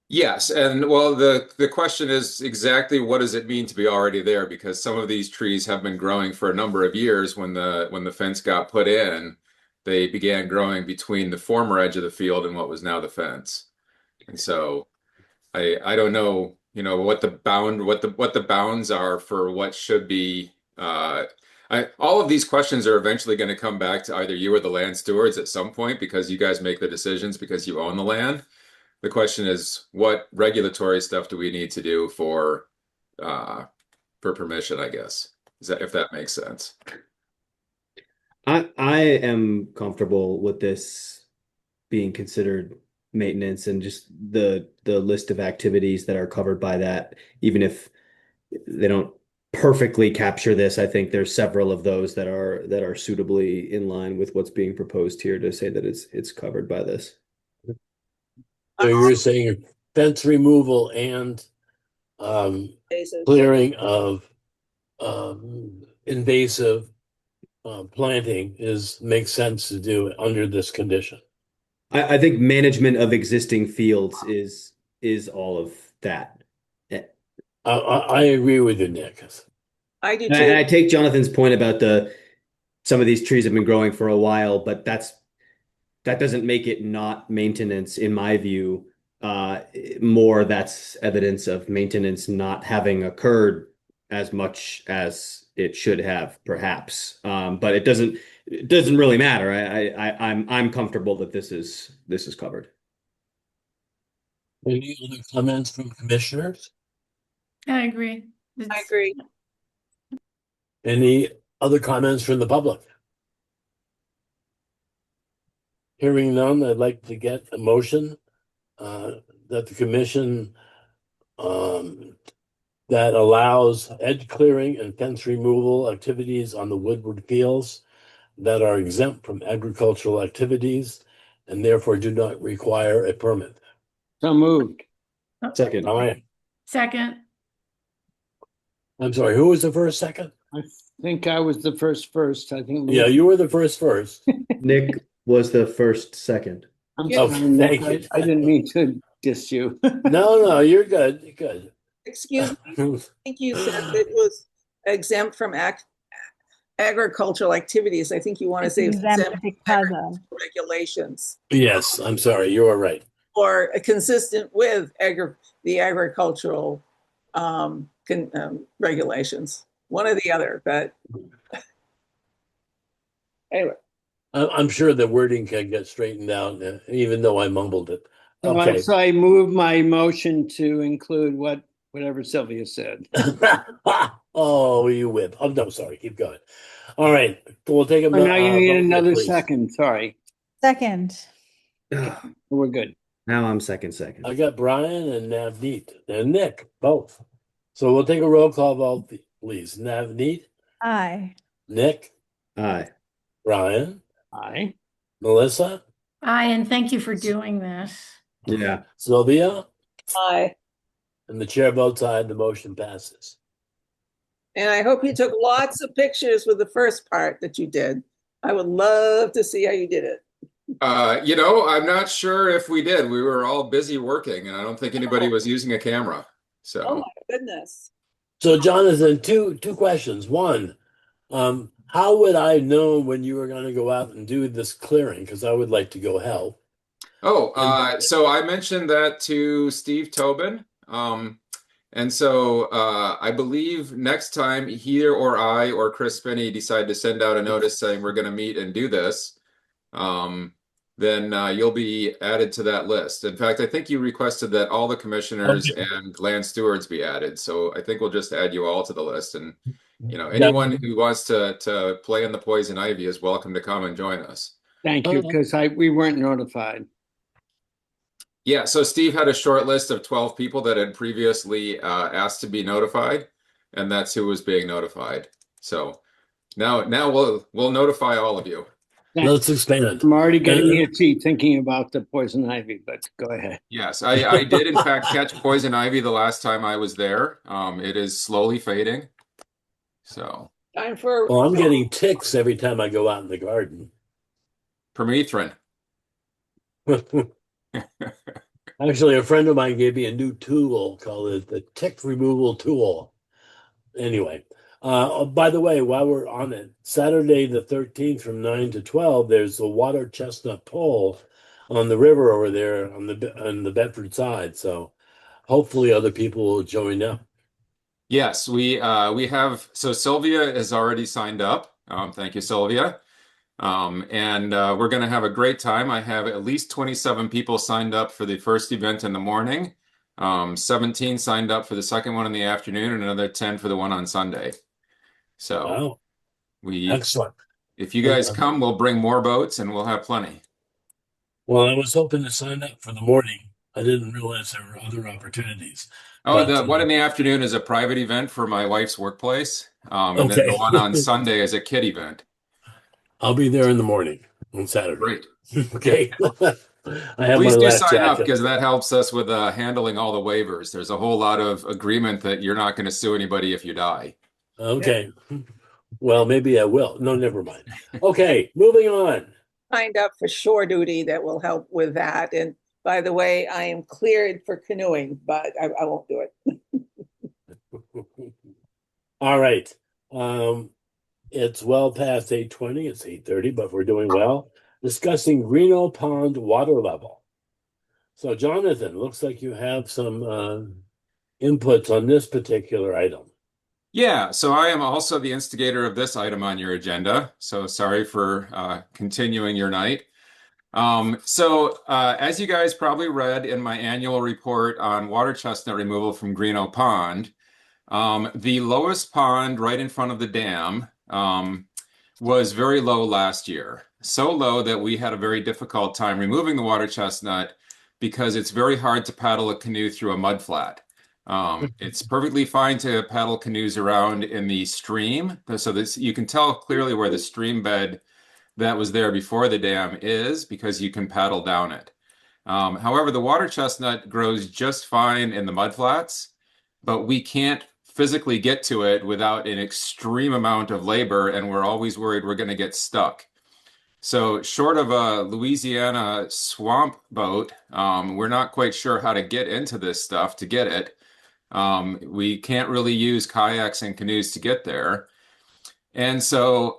Yes, and well, the question is exactly what does it mean to be already there? Because some of these trees have been growing for a number of years. When the fence got put in, they began growing between the former edge of the field and what was now the fence. And so I don't know, what the bounds are for what should be. All of these questions are eventually going to come back to either you or the land stewards at some point, because you guys make the decisions because you own the land. The question is, what regulatory stuff do we need to do for permission, I guess, if that makes sense. I am comfortable with this being considered maintenance and just the list of activities that are covered by that, even if they don't perfectly capture this. I think there's several of those that are suitably in line with what's being proposed here to say that it's covered by this. So you're saying fence removal and Invasive. clearing of invasive planting makes sense to do under this condition. I think management of existing fields is all of that. I agree with you, Nick. I do And too. I take Jonathan's point about some of these trees have been growing for a while, but that doesn't make it not maintenance, in my view. More that's evidence of maintenance not having occurred as much as it should have, perhaps. But it doesn't really matter. I'm comfortable that this is covered. Any other comments from commissioners? I agree. I agree. Any other comments from the public? Hearing none, I'd like to get a motion that the commission that allows edge clearing and fence removal activities on the Woodward Fields that are exempt from agricultural activities and therefore do not require a permit. So moved. Second. All right. Second. I'm sorry, who was the second? I think I was the first. I think. Yeah, you were the first. Nick was the second. I'm Oh, sorry, Nick. thank you. I didn't mean to diss you. No, you're good. You're good. Excuse me. I think you said it was exempt from agricultural activities. I think you want to say Exempt exempt because from regulations Yes, I'm sorry. You are right. or consistent with the agricultural regulations. One or the other, but anyway. I'm sure the wording can get straightened out, even though I mumbled it. Okay. So I move my motion to include whatever Sylvia said. Oh, you whip. Oh, no, sorry. Keep going. All right. We'll take a Oh, now you need vote, another please. second. Sorry. Second. We're good. Now I'm second. I got Brian and Navneet and Nick, both. So we'll take a roll call vote, please. Navneet, Aye. Nick, Aye. Brian, Aye. Melissa, Aye, and thank you for doing this. Yeah. Sylvia, Aye. and the chair votes aye. The motion passes. And I hope you took lots of pictures with the first part that you did. I would love to see how you did it. I'm not sure if we did. We were all busy working, and I don't think anybody was using a camera. So. Oh my goodness. So, Jonathan, two questions. One, how would I know when you were going to go out and do this clearing? Because I would like to go help. So I mentioned that to Steve Tobin. And so I believe next time he or I or Chris Spinney decide to send out a notice saying we're going to meet and do this, then you'll be added to that list. In fact, I think you requested that all the commissioners and land stewards be added. So I think we'll just add you all to the list. And anyone who wants to play in the poison ivy is welcome to come and join us. Thank you, because we weren't notified. Yeah, so Steve had a short list of 12 people that had previously asked to be notified, and that's who was being notified. So now we'll notify all of you. Let's expand. I'm already getting itchy thinking about the poison ivy, but go ahead. Yes, I did in fact catch poison ivy the last time I was there. It is slowly fading. So time for. Well, I'm getting ticks every time I go out in the garden. Permethrin. Actually, a friend of mine gave me a new tool called it the tick removal tool. Anyway, by the way, while we're on it, Saturday the 13th from 9 to 12, there's a water chestnut pole on the river over there on the Bedford side. So hopefully other people will join up. Yes, we have. So Sylvia has already signed up. Thank you, Sylvia. And we're going to have a great time. I have at least 27 people signed up for the first event in the morning, 17 signed up for the second one in the afternoon, and another 10 for the one on Sunday. So Excellent. If you guys come, we'll bring more boats and we'll have plenty. Well, I was hoping to sign up for the morning. I didn't realize there were other opportunities. Oh, the one in the afternoon is a private event for my wife's workplace. And then the one on Sunday is a kid event. I'll be there in the morning on Saturday. Great. Okay. I have Please my do last sign up jacket. because that helps us with handling all the waivers. There's a whole lot of agreement that you're not going to sue anybody if you die. Okay. Well, maybe I will. No, never mind. Okay, moving on. Signed up for shore duty that will help with that. And by the way, I am cleared for canoeing, but I won't do it. All right. It's well past 8:20. It's 8:30, but we're doing well. Discussing Reno Pond water level. So, Jonathan, looks like you have some inputs on this particular item. Yeah, so I am also the instigator of this item on your agenda. So sorry for continuing your night. As you guys probably read in my annual report on water chestnut removal from Greeno Pond, the lowest pond right in front of the dam was very low last year. So low that we had a very difficult time removing the water chestnut because it's very hard to paddle a canoe through a mud flat. It's perfectly fine to paddle canoes around in the stream. So this, you can tell clearly where the stream bed that was there before the dam is because you can paddle down it. However, the water chestnut grows just fine in the mud flats, but we can't physically get to it without an extreme amount of labor, and we're always worried we're going to get stuck. So short of a Louisiana swamp boat, we're not quite sure how to get into this stuff to get it. We can't really use kayaks and canoes to get there. And so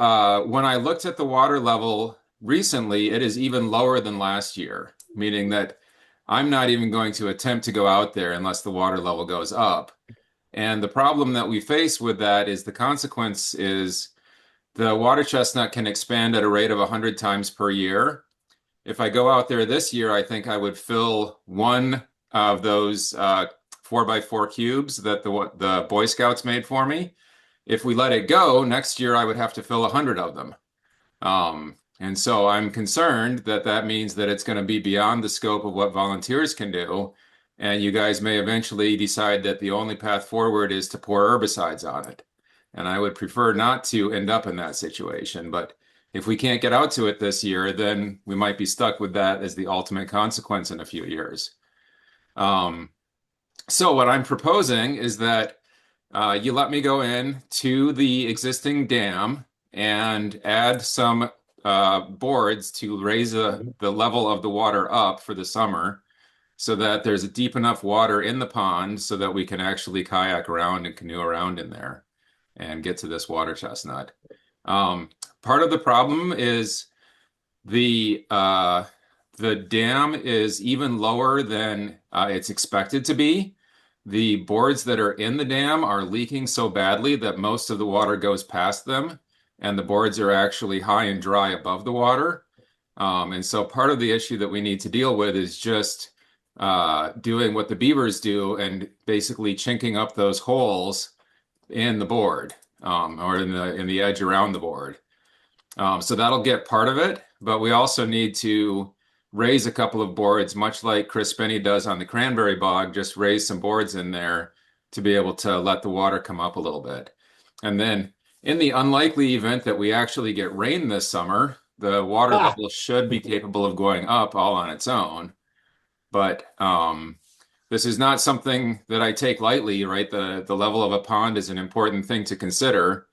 when I looked at the water level recently, it is even lower than last year, meaning that I'm not even going to attempt to go out there unless the water level goes up. And the problem that we face with that is the consequence is the water chestnut can expand at a rate of 100 times per year. If I go out there this year, I think I would fill one of those 4x4 cubes that the Boy Scouts made for me. If we let it go, next year I would have to fill 100 of them. And so I'm concerned that that means that it's going to be beyond the scope of what volunteers can do. And you guys may eventually decide that the only path forward is to pour herbicides on it. And I would prefer not to end up in that situation. But if we can't get out to it this year, then we might be stuck with that as the ultimate consequence in a few years. So what I'm proposing is that you let me go in to the existing dam and add some boards to raise the level of the water up for the summer so that there's a deep enough water in the pond so that we can actually kayak around and canoe around in there and get to this water chestnut. Part of the problem is the dam is even lower than it's expected to be. The boards that are in the dam are leaking so badly that most of the water goes past them, and the boards are actually high and dry above the water. And so part of the issue that we need to deal with is just doing what the beavers do and basically chinking up those holes in the board or in the edge around the board. So that'll get part of it, but we also need to raise a couple of boards, much like Chris Spinney does on the Cranberry Bog, just raise some boards in there to be able to let the water come up a little bit. And then in the unlikely event that we actually get rain this summer, the water level should be capable of going up all on its own. But this is not something that I take lightly, right? The level of a pond is an important thing to consider.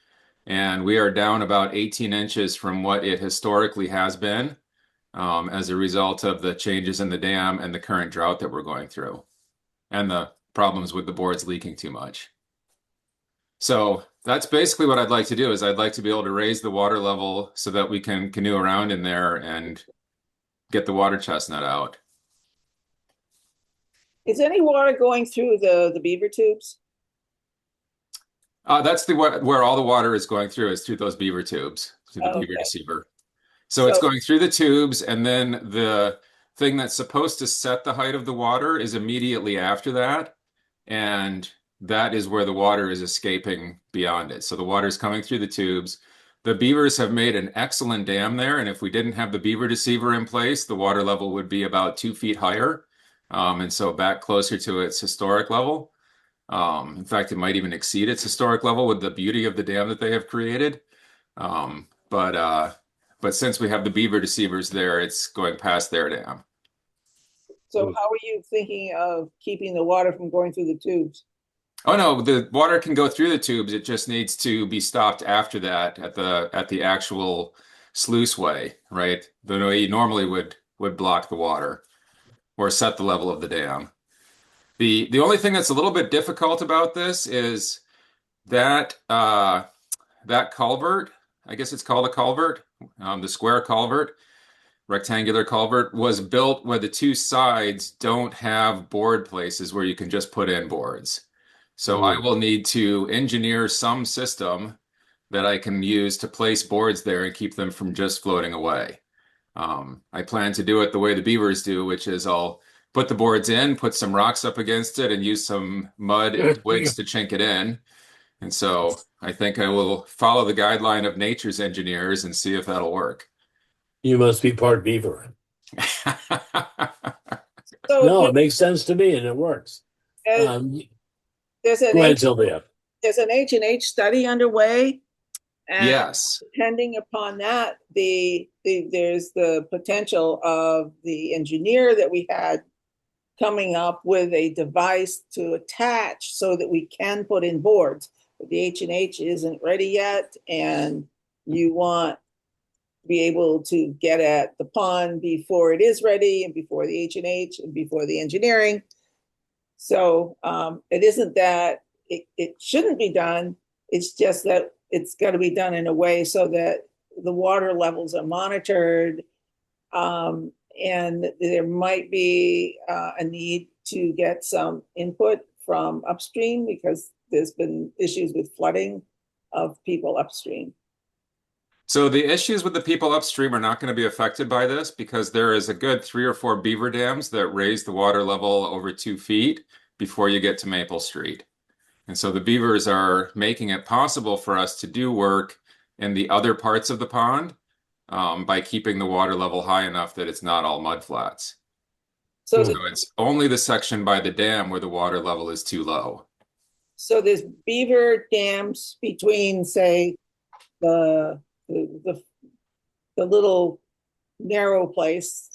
And we are down about 18 inches from what it historically has been as a result of the changes in the dam and the current drought that we're going through and the problems with the boards leaking too much. So that's basically what I'd like to do is I'd like to be able to raise the water level so that we can canoe around in there and get the water chestnut out. Is any water going through the beaver tubes? That's where all the water is going through is through those beaver tubes, through the beaver deceiver. So it's going through the tubes, and then the thing that's supposed to set the height of the water is immediately after that. And that is where the water is escaping beyond it. So the water is coming through the tubes. The beavers have made an excellent dam there. And if we didn't have the beaver deceiver in place, the water level would be about 2 feet higher. And so back closer to its historic level. In fact, it might even exceed its historic level with the beauty of the dam that they have created. But since we have the beaver deceivers there, it's going past their dam. So how are you thinking of keeping the water from going through the tubes? Oh no, the water can go through the tubes. It just needs to be stopped after that at the actual sluice way, right? The way you normally would block the water or set the level of the dam. The only thing that's a little bit difficult about this is that that culvert, I guess it's called a culvert, the square culvert, rectangular culvert, was built where the two sides don't have board places where you can just put in boards. So I will need to engineer some system that I can use to place boards there and keep them from just floating away. I plan to do it the way the beavers do, which is I'll put the boards in, put some rocks up against it, and use some mud and twigs to chink it in. And so I think I will follow the guideline of nature's engineers and see if that'll work. You must be part beaver. So No, it makes sense to me and it works. there's an Go ahead, H- Sylvia. there's an H&H study underway. And Yes. depending upon that, there's the potential of the engineer that we had coming up with a device to attach so that we can put in boards. But the H&H isn't ready yet, and you want to be able to get at the pond before it is ready and before the H&H and before the engineering. So it isn't that it shouldn't be done. It's just that it's got to be done in a way so that the water levels are monitored. And there might be a need to get some input from upstream because there's been issues with flooding of people upstream. So the issues with the people upstream are not going to be affected by this because there is a good 3 or 4 beaver dams that raise the water level over 2 feet before you get to Maple Street. And so the beavers are making it possible for us to do work in the other parts of the pond by keeping the water level high enough that it's not all mud flats. So it's only the section by the dam where the water level is too low. So there's beaver dams between, say, the little narrow place,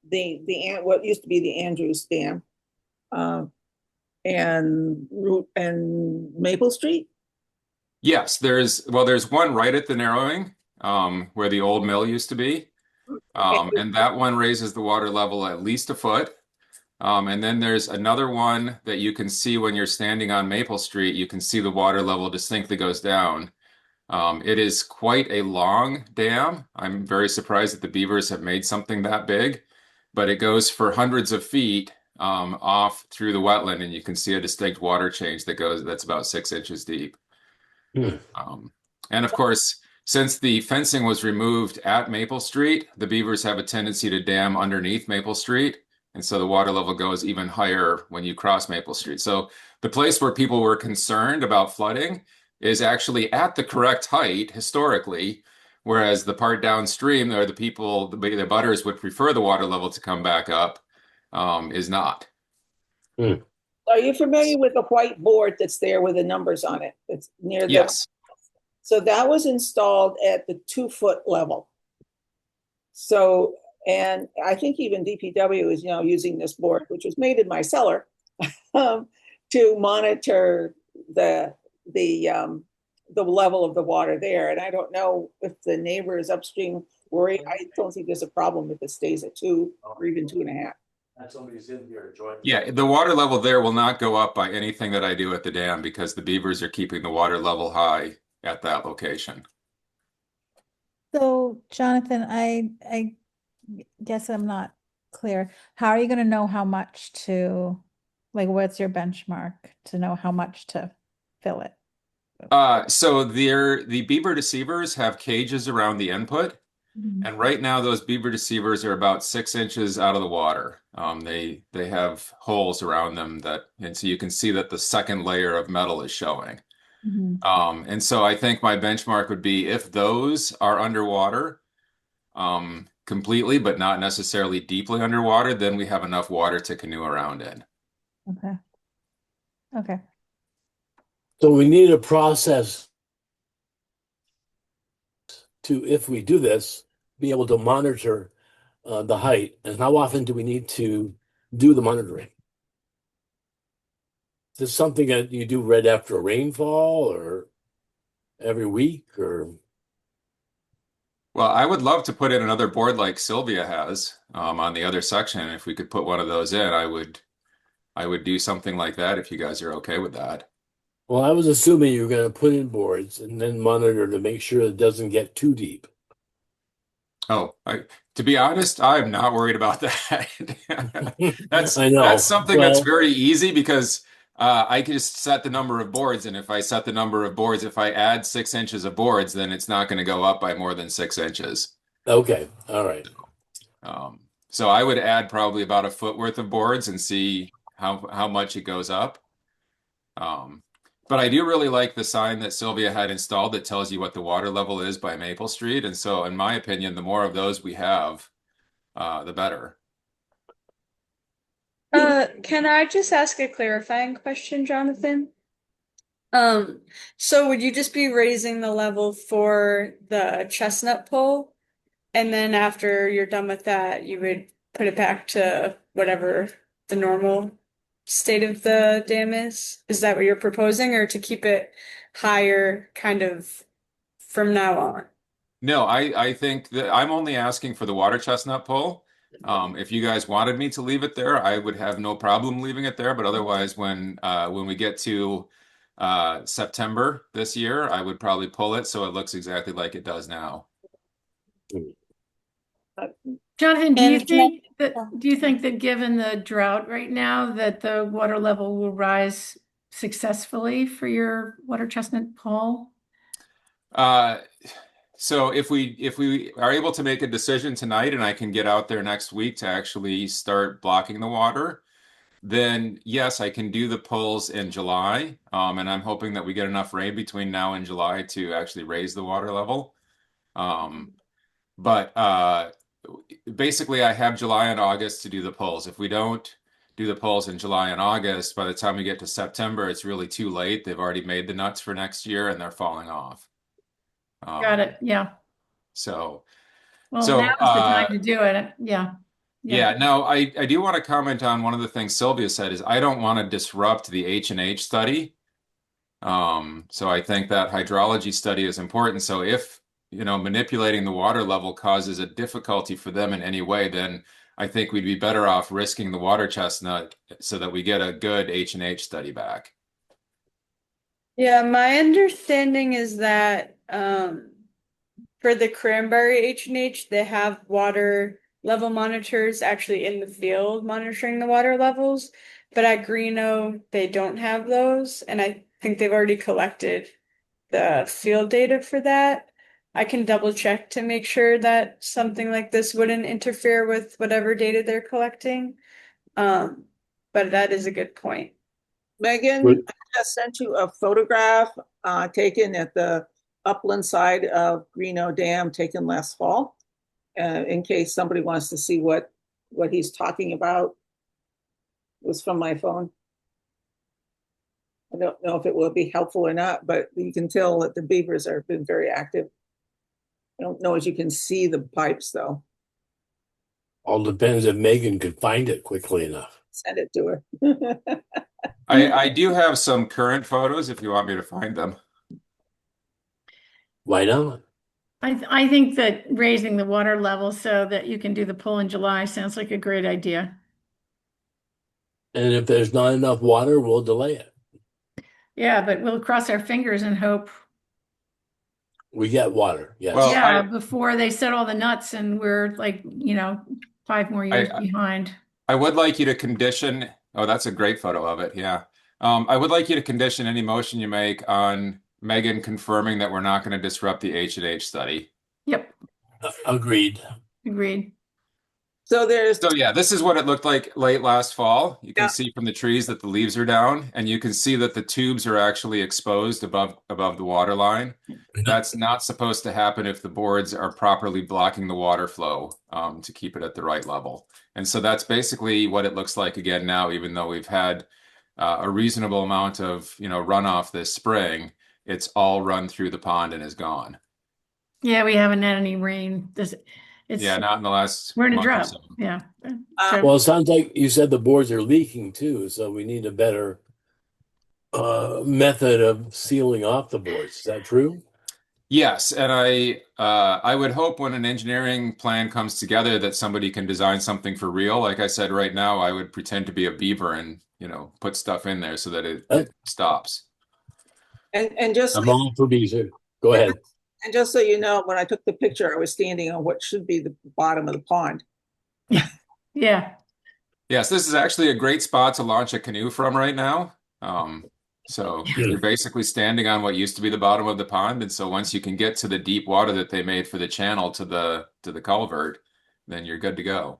what used to be the Andrews Dam, and Maple Street. Yes, there's one right at the narrowing where the old mill used to be. And that one raises the water level at least a foot. And then there's another one that you can see when you're standing on Maple Street. You can see the water level distinctly goes down. It is quite a long dam. I'm very surprised that the beavers have made something that big, but it goes for hundreds of feet off through the wetland, and you can see a distinct water change that's about 6 inches deep. And of course, since the fencing was removed at Maple Street, the beavers have a tendency to dam underneath Maple Street. And so the water level goes even higher when you cross Maple Street. So the place where people were concerned about flooding is actually at the correct height historically, whereas the part downstream or the butters would prefer the water level to come back up is not. Are you familiar with the white board that's there with the numbers on it? It's near the. Yes. So that was installed at the 2-foot level. So, and I think even DPW is using this board, which was made in my cellar, to monitor the level of the water there. And I don't know if the neighbors upstream worry. I don't think there's a problem if it stays at 2 or even 2.5. Somebody's in here to join. Yeah, the water level there will not go up by anything that I do at the dam because the beavers are keeping the water level high at that location. So, Jonathan, I guess I'm not clear. How are you going to know how much to, like, what's your benchmark to know how much to fill it? So the beaver deceivers have cages around the input. And right now, those beaver deceivers are about 6 inches out of the water. They have holes around them and so you can see that the second layer of metal is showing. And so I think my benchmark would be if those are underwater completely, but not necessarily deeply underwater, then we have enough water to canoe around in. Okay. So we need a process to, if we do this, be able to monitor the height, and how often do we need to do the monitoring? Is this something that you do right after a rainfall or every week or? Well, I would love to put in another board like Sylvia has on the other section. If we could put one of those in, I would do something like that if you guys are okay with that. Well, I was assuming you were going to put in boards and then monitor to make sure it doesn't get too deep. Oh, to be honest, I'm not worried about that. I know. That's something that's Well, very easy because I can just set the number of boards, and if I set the number of boards, if I add 6 inches of boards, then it's not going to go up by more than 6 inches. okay, all right. So I would add probably about a foot worth of boards and see how much it goes up. But I do really like the sign that Sylvia had installed that tells you what the water level is by Maple Street. And so, in my opinion, the more of those we have, the better. Can I just ask a clarifying question, Jonathan? So would you just be raising the level for the chestnut pole? And then after you're done with that, you would put it back to whatever the normal state of the dam is? Is that what you're proposing, or to keep it higher kind of from now on? No, I think that I'm only asking for the water chestnut pole. If you guys wanted me to leave it there, I would have no problem leaving it there. But otherwise, when we get to September this year, I would probably pull it so it looks exactly like it does now. Jonathan, do And you think that given the drought right now, that the water level will rise successfully for your water chestnut pole? So if we are able to make a decision tonight and I can get out there next week to actually start blocking the water, then yes, I can do the pulls in July. And I'm hoping that we get enough rain between now and July to actually raise the water level. But basically I have July and August to do the pulls. If we don't do the pulls in July and August, by the time we get to September, it's really too late. They've already made the nuts for next year and they're falling off. Got it. Yeah. So Well, now's the time to do it. Yeah. Yeah, no, I do want to comment on one of the things Sylvia said is I don't want to disrupt the H&H study. So I think that hydrology study is important. So if, manipulating the water level causes a difficulty for them in any way, then I think we'd be better off risking the water chestnut so that we get a good H&H study back. Yeah, my understanding is that for the Cranberry H&H, they have water level monitors actually in the field monitoring the water levels, but at Greeno, they don't have those, and I think they've already collected the field data for that. I can double check to make sure that something like this wouldn't interfere with whatever data they're collecting. But that is a good point. Megan, I just sent you a photograph taken at the upland side of Greeno Dam, taken last fall, in case somebody wants to see what he's talking about. It was from my phone. I don't know if it will be helpful or not, but you can tell that the beavers have been very active. I don't know if you can see the pipes, though. All depends if Megan could find it quickly enough. Send it to her. I do have some current photos if you want me to find them. Why not? I think that raising the water level so that you can do the pull in July sounds like a great idea. And if there's not enough water, we'll delay it. Yeah, but we'll cross our fingers and hope. We get water, yes. Well, Yeah, before they set all the nuts and we're like, 5 more years behind. I would like you to condition. Oh, that's a great photo of it. Yeah. I would like you to condition any motion you make on Megan confirming that we're not going to disrupt the H&H study. Yep. Agreed. So yeah, this is what it looked like late last fall. You can see from the trees that the leaves are down, and you can see that the tubes are actually exposed above the water line. That's not supposed to happen if the boards are properly blocking the water flow to keep it at the right level. And so that's basically what it looks like again now, even though we've had a reasonable amount of runoff this spring. It's all run through the pond and is gone. Yeah, we haven't had any rain. It's Yeah, not in the last we're in a month or drought. so. Yeah. Well, it sounds like you said the boards are leaking too, so we need a better method of sealing off the boards. Is that true? Yes, and I would hope when an engineering plan comes together that somebody can design something for real. Like I said, right now I would pretend to be a beaver and, put stuff in there so that it stops. And just I'm all for beaver. Go ahead. and just so you know, when I took the picture, I was standing on what should be the bottom of the pond. Yeah. Yes, this is actually a great spot to launch a canoe from right now. So you're basically standing on what used to be the bottom of the pond, and so once you can get to the deep water that they made for the channel to the culvert, then you're good to go.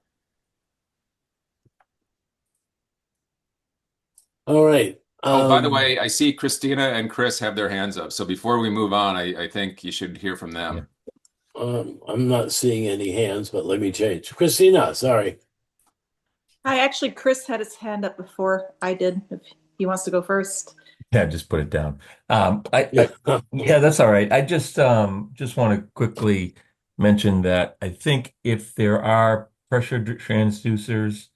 All right. Oh, by the way, I see Christina and Chris have their hands up. So before we move on, I think you should hear from them. I'm not seeing any hands, but let me change. Christina, sorry. Hi, actually, Chris had his hand up before I did. If he wants to go first. Yeah, just put it down. Yeah, that's all right. I just want to quickly mention that I think if there are pressure transducers,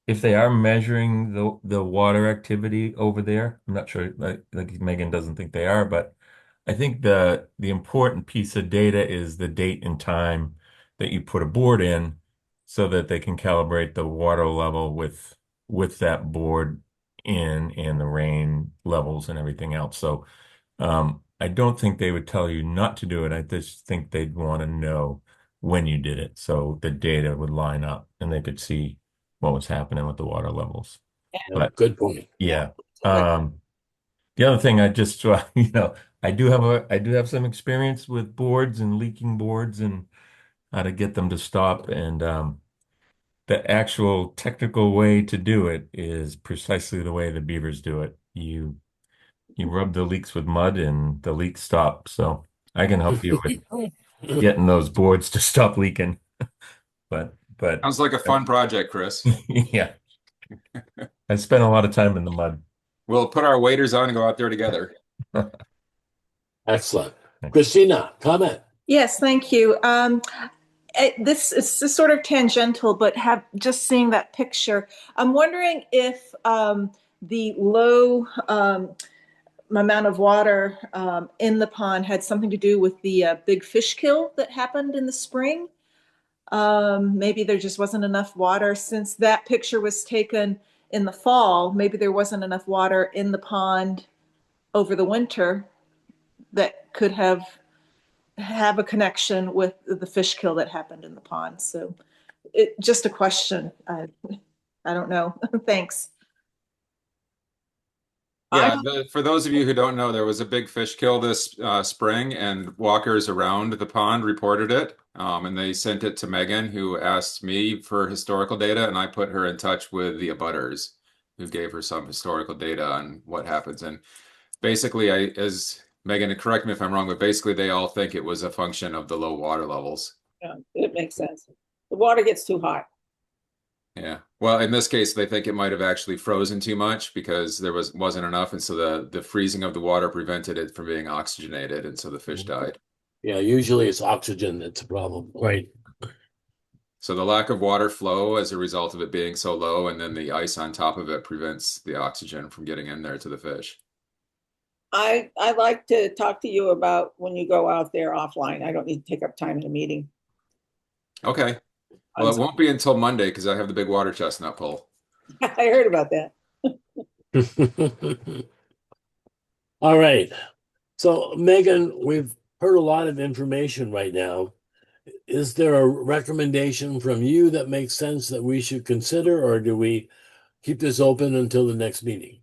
if they are measuring the water activity over there, I'm not sure, like Megan doesn't think they are, but I think the important piece of data is the date and time that you put a board in so that they can calibrate the water level with that board in and the rain levels and everything else. So I don't think they would tell you not to do it. I just think they'd want to know when you did it so the data would line up and they could see what was happening with the water levels. But good point. Yeah. The other thing I just I do have some experience with boards and leaking boards and how to get them to stop, and the actual technical way to do it is precisely the way the beavers do it. You rub the leaks with mud and the leaks stop. So I can help you with getting those boards to stop leaking. But Sounds like a fun project, Chris. Yeah. I spent a lot of time in the mud. We'll put our waders on and go out there together. Excellent. Christina, comment. Yes, thank you. This is sort of tangential, but just seeing that picture, I'm wondering if the low amount of water in the pond had something to do with the big fish kill that happened in the spring. Maybe there just wasn't enough water since that picture was taken in the fall. Maybe there wasn't enough water in the pond over the winter that could have a connection with the fish kill that happened in the pond. So just a question. I don't know. Thanks. Yeah, for those of you who don't know, there was a big fish kill this spring, and walkers around the pond reported it. And they sent it to Megan, who asked me for historical data, and I put her in touch with the abutters, who gave her some historical data on what happens. And basically, as Megan, correct me if I'm wrong, but basically they all think it was a function of the low water levels. Yeah, it makes sense. The water gets too hot. Yeah. Well, in this case, they think it might have actually frozen too much because there wasn't enough, and so the freezing of the water prevented it from being oxygenated, and so the fish died. Yeah, usually it's oxygen that's a problem. Right. So the lack of water flow as a result of it being so low, and then the ice on top of it prevents the oxygen from getting in there to the fish. I'd like to talk to you about when you go out there offline. I don't need to take up time in a meeting. Okay. Well, it won't be until Monday because I have the big water chestnut pull. I heard about that. All right. So, Megan, we've heard a lot of information right now. Is there a recommendation from you that makes sense that we should consider, or do we keep this open until the next meeting?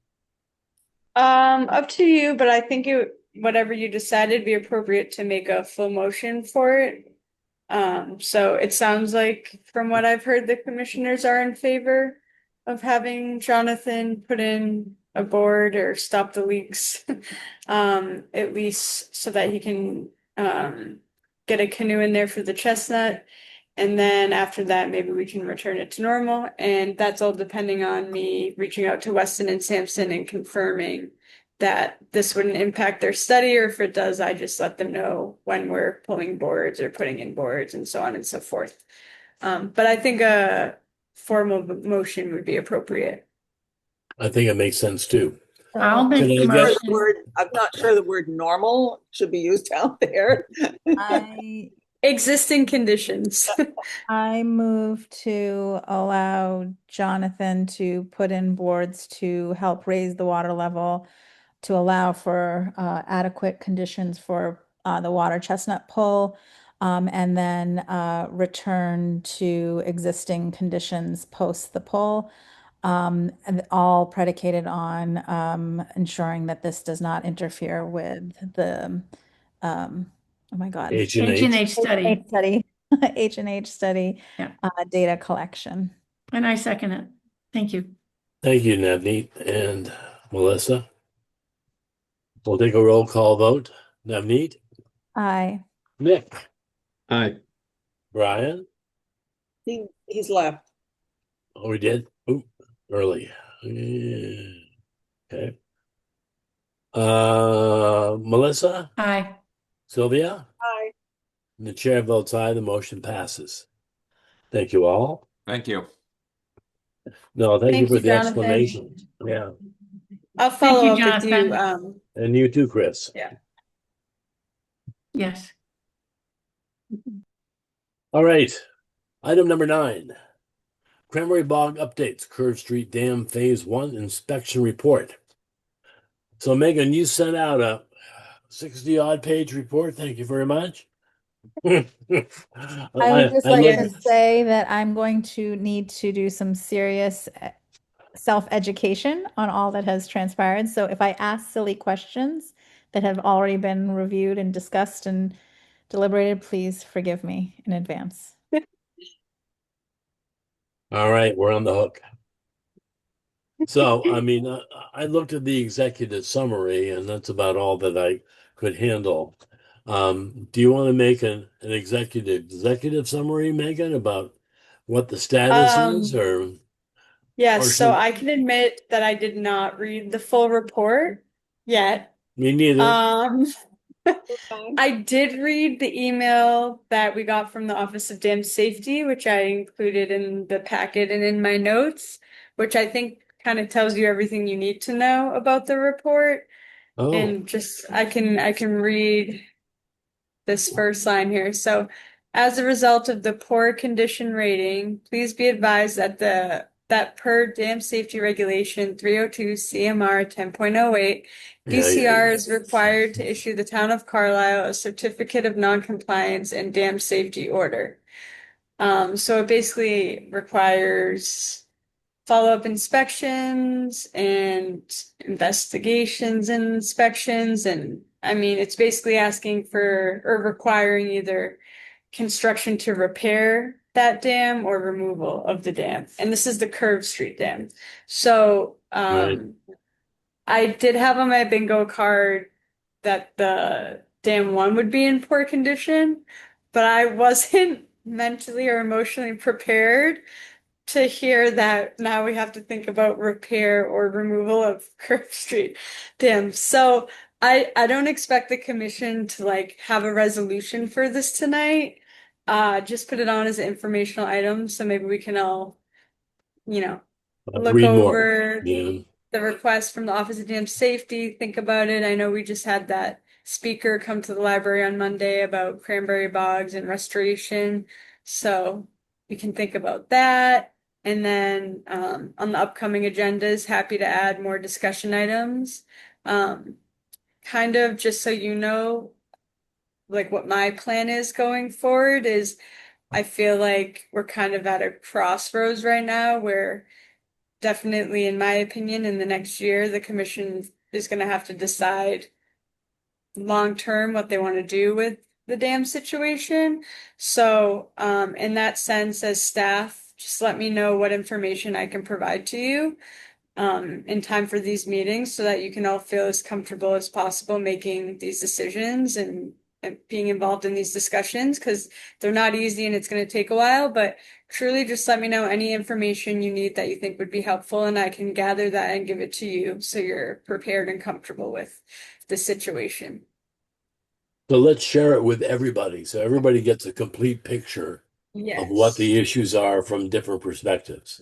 Up to you, but I think whatever you decide would be appropriate to make a full motion for it. So it sounds like from what I've heard, the commissioners are in favor of having Jonathan put in a board or stop the leaks, at least so that he can get a canoe in there for the chestnut. And then after that, maybe we can return it to normal. And that's all depending on me reaching out to Weston and Sampson and confirming that this wouldn't impact their study, or if it does, I just let them know when we're pulling boards or putting in boards and so on and so forth. But I think a formal motion would be appropriate. I think it makes sense too. I'll make Can the I get- motion. I'm not sure the word normal should be used out there. Existing conditions. I move to allow Jonathan to put in boards to help raise the water level, to allow for adequate conditions for the water chestnut pull, and then return to existing conditions post the pull, and all predicated on ensuring that this does not interfere with the oh my God. H&H study. H&H study. H&H study Yeah. data collection. And I second it. Thank you. Thank you, Navneet and Melissa. We'll take a roll call vote. Navneet, Aye. Nick, Aye. Brian. He's left. Oh, we did? Ooh, early. Okay. Melissa, Aye. Sylvia, Hi. and the chair votes aye. The motion passes. Thank you all. Thank you. No, thank you Thank for you, the Jonathan. explanation. Yeah. I'll Thank follow you, up with you. Jonathan. And you too, Chris. Yeah. Yes. All right. Item number 9. Cranberry Bog updates, Curve Street Dam Phase 1 inspection report. So Megan, you sent out a 60-odd page report. Thank you very much. I would just like to looked- say that I'm going to need to do some serious self-education on all that has transpired. So if I ask silly questions that have already been reviewed and discussed and deliberated, please forgive me in advance. All right, we're on the hook. So, I mean, I looked at the executive summary, and that's about all that I could handle. Do you want to make an executive summary, Megan, about what the status is, or? Yes, Or so should- I can admit that I did not read the full report yet. Me neither. I did read the email that we got from the Office of Dam Safety, which I included in the packet and in my notes, which I think kind of tells you everything you need to know about the report. Oh. And just I can read this first line here. So, as a result of the poor condition rating, please be advised that per Dam Safety Regulation 302 CMR 10.08, DCR is required to issue the town of Carlisle a certificate of noncompliance and dam safety order. So it basically requires follow-up inspections and investigations and inspections. And I mean, it's basically asking for or requiring either construction to repair that dam or removal of the dam. And this is the Curve Street Dam. So Right. I did have on my bingo card that the dam 1 would be in poor condition, but I wasn't mentally or emotionally prepared to hear that now we have to think about repair or removal of Curve Street Dam. So I don't expect the commission to like have a resolution for this tonight. Just put it on as an informational item, so maybe we can all, look read more. over Yeah. the request from the Office of Dam Safety, think about it. I know we just had that speaker come to the library on Monday about cranberry bogs and restoration. So we can think about that. And then on the upcoming agendas, happy to add more discussion items. Kind of just so you know, like what my plan is going forward is I feel like we're kind of at a crossroads right now where definitely, in my opinion, in the next year, the commission is going to have to decide long term what they want to do with the dam situation. So, in that sense, as staff, just let me know what information I can provide to you in time for these meetings so that you can all feel as comfortable as possible making these decisions and being involved in these discussions because they're not easy and it's going to take a while. But truly, just let me know any information you need that you think would be helpful, and I can gather that and give it to you so you're prepared and comfortable with the situation. So let's share it with everybody so everybody gets a complete picture of what the issues are from different perspectives.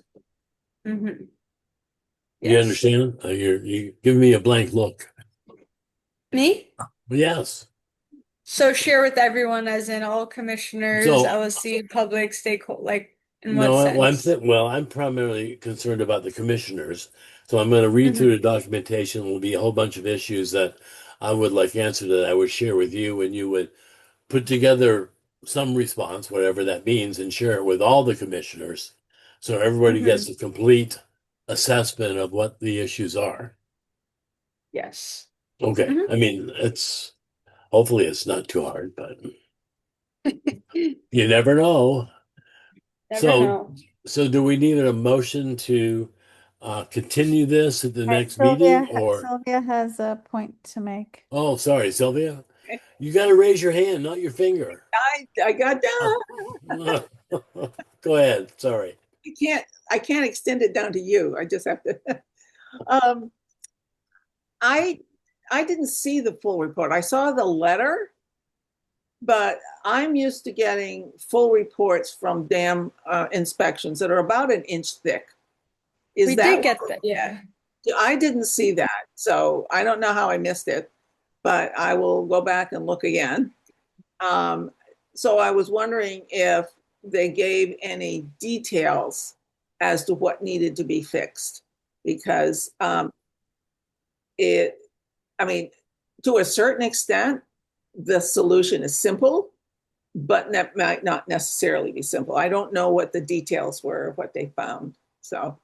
Mm-hmm. You understand? You give me a blank look. Me? Yes. So share with everyone, as in all commissioners, So- LSC, public stakeholder, like in No, what sense? I'm primarily concerned about the commissioners. So I'm going to read through the documentation. There will be a whole bunch of issues that I would like answered that I would share with you, and you would put together some response, whatever that means, and share it with all the commissioners. So everybody gets a complete assessment of what the issues are. Yes. Okay. I mean, hopefully it's not too hard, but you never know. Never know. So do we need a motion to continue this at the next meeting, or? Sylvia has a point to make. Oh, sorry, Sylvia. You got to raise your hand, not your finger. I got down. Go ahead. Sorry. I can't extend it down to you. I just have to. I didn't see the full report. I saw the letter, but I'm used to getting full reports from dam inspections that are about an inch thick. We did get that, yeah. I didn't see that, so I don't know how I missed it, but I will go back and look again. So I was wondering if they gave any details as to what needed to be fixed, because to a certain extent, the solution is simple, but that might not necessarily be simple. I don't know what the details were of what they found. So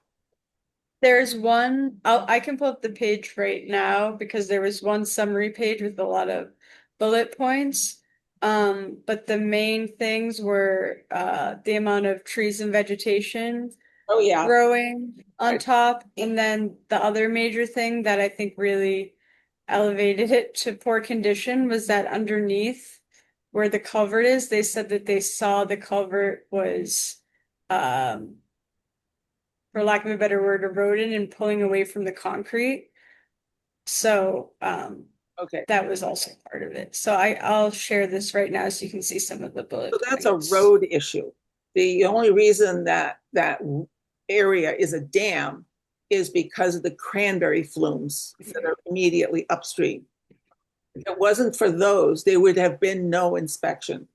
there's one, I can pull up the page right now because there was one summary page with a lot of bullet points. But the main things were the amount of trees and vegetation growing on top. And then the other major thing that I think really elevated it to poor condition was that underneath where the culvert is, they said that they saw the culvert was for lack of a better word, eroded and pulling away from the concrete. So that was also part of it. So I'll share this right now so you can see some of the bullet points. That's a road issue. The only reason that area is a dam is because of the cranberry flumes that are immediately upstream. If it wasn't for those, there would have been no inspection.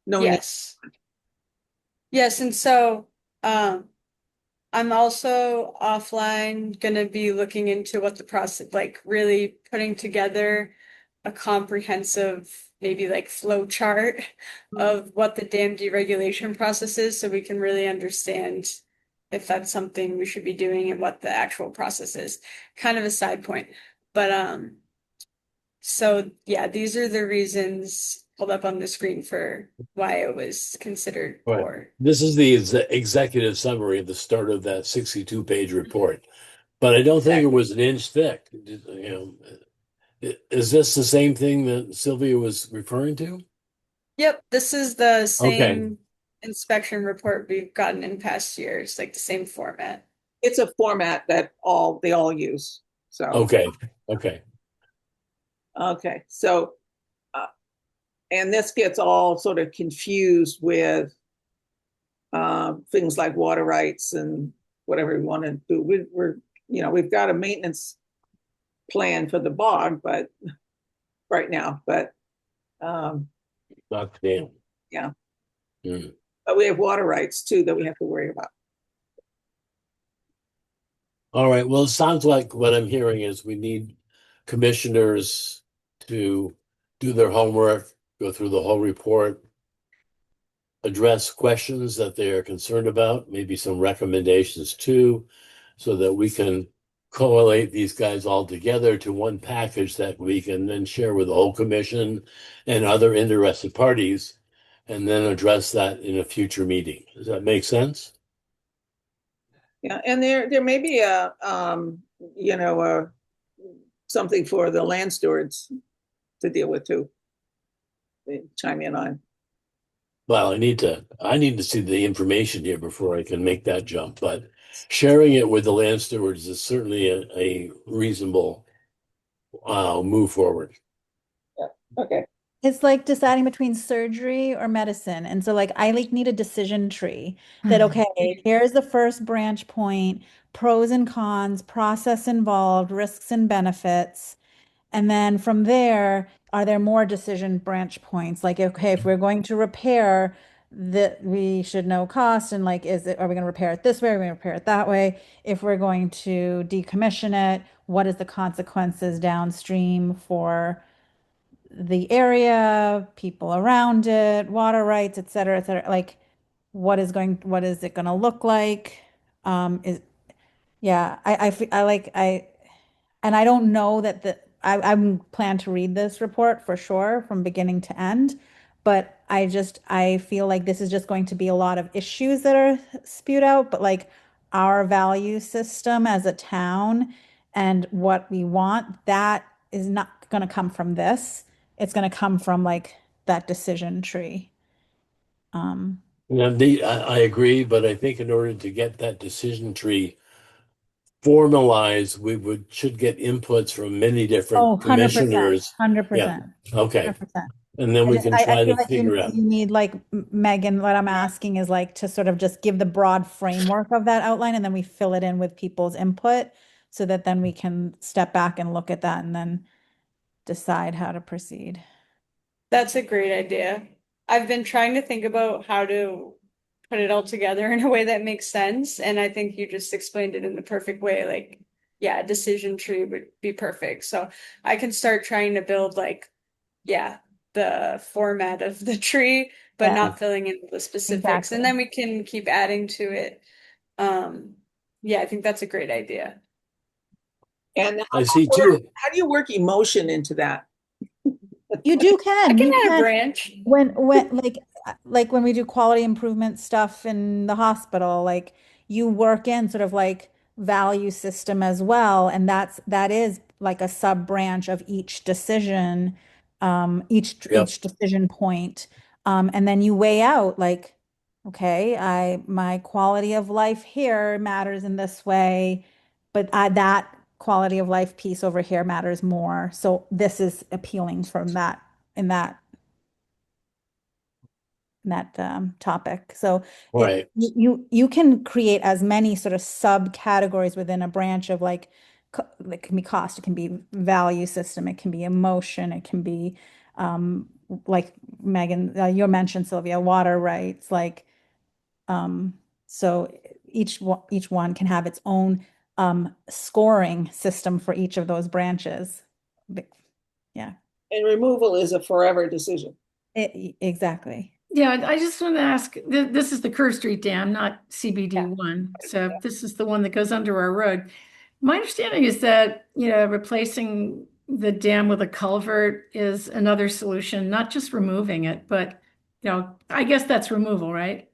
Yes. Yes, and so I'm also offline gonna be looking into what the process, like really putting together a comprehensive, maybe like flow chart of what the dam deregulation process is, so we can really understand if that's something we should be doing and what the actual process is. Kind of a side point, but so yeah, these are the reasons pulled up on the screen for why it was considered poor. This is the executive summary at the start of that 62-page report, but I don't think it was an inch thick. You know, is this the same thing that Sylvia was referring to? Yep, this is the same inspection report we've gotten in past years, like the same format. It's a format that they all use. So okay. So and this gets all sort of confused with things like water rights and whatever we want to do. We've got a maintenance plan for the bog, but right now, but not damn. Yeah. But we have water rights too that we have to worry about. All right. Well, it sounds like what I'm hearing is we need commissioners to do their homework, go through the whole report, address questions that they are concerned about, maybe some recommendations too, so that we can correlate these guys all together to one package that we can then share with the whole commission and other interested parties, and then address that in a future meeting. Does that make sense? Yeah, and there may be something for the land stewards to deal with too. chime in on. Well, I need to see the information here before I can make that jump, but sharing it with the land stewards is certainly a reasonable move forward. Okay. It's like deciding between surgery or medicine. And so like I like need a decision tree that, okay, here's the first branch point, pros and cons, process involved, risks and benefits. And then from there, are there more decision branch points? Like, okay, if we're going to repair that, we should know cost and like, are we going to repair it this way? Are we going to repair it that way? If we're going to decommission it, what is the consequences downstream for the area, people around it, water rights, et cetera, et cetera. Like, what is it going to look like? Yeah, and I don't know that I'm plan to read this report for sure from beginning to end, but I feel like this is just going to be a lot of issues that are spewed out, but like our value system as a town and what we want, that is not going to come from this. It's going to come from like that decision tree. Yeah, I agree, but I think in order to get that decision tree formalized, we should get inputs from many different 100%, commissioners. 100%. Yeah. Okay. 100%. And then we can I try feel to like figure out. you need like Megan, what I'm asking is like to sort of just give the broad framework of that outline and then we fill it in with people's input so that then we can step back and look at that and then decide how to proceed. That's a great idea. I've been trying to think about how to put it all together in a way that makes sense. And I think you just explained it in the perfect way. Like, yeah, a decision tree would be perfect. So I can start trying to build like, yeah, the format of the tree, but Yeah. not filling in the specifics. Exactly. And then we can keep adding to it. Yeah, I think that's a great idea. And I see too. how do you work emotion into that? You do I can add a branch. when like when we do quality improvement stuff in the hospital, like you work in sort of like value system as well, and that is like a sub branch of each decision, each decision point, and then you weigh out like, okay, my quality of life here matters in this way, but that quality of life piece over here matters more. So this is appealing from that in that topic. So Right. you can create as many sort of subcategories within a branch of like it can be cost, it can be value system, it can be emotion, it can be like Megan, you mentioned Sylvia, water rights, like so each one can have its own scoring system for each of those branches. Yeah. And removal is a forever decision. Exactly. Yeah, I just want to ask, this is the Kerr Street Dam, not CBD 1. So this is the one that goes under our road. My understanding is that, replacing the dam with a culvert is another solution, not just removing it, but, I guess that's removal, right?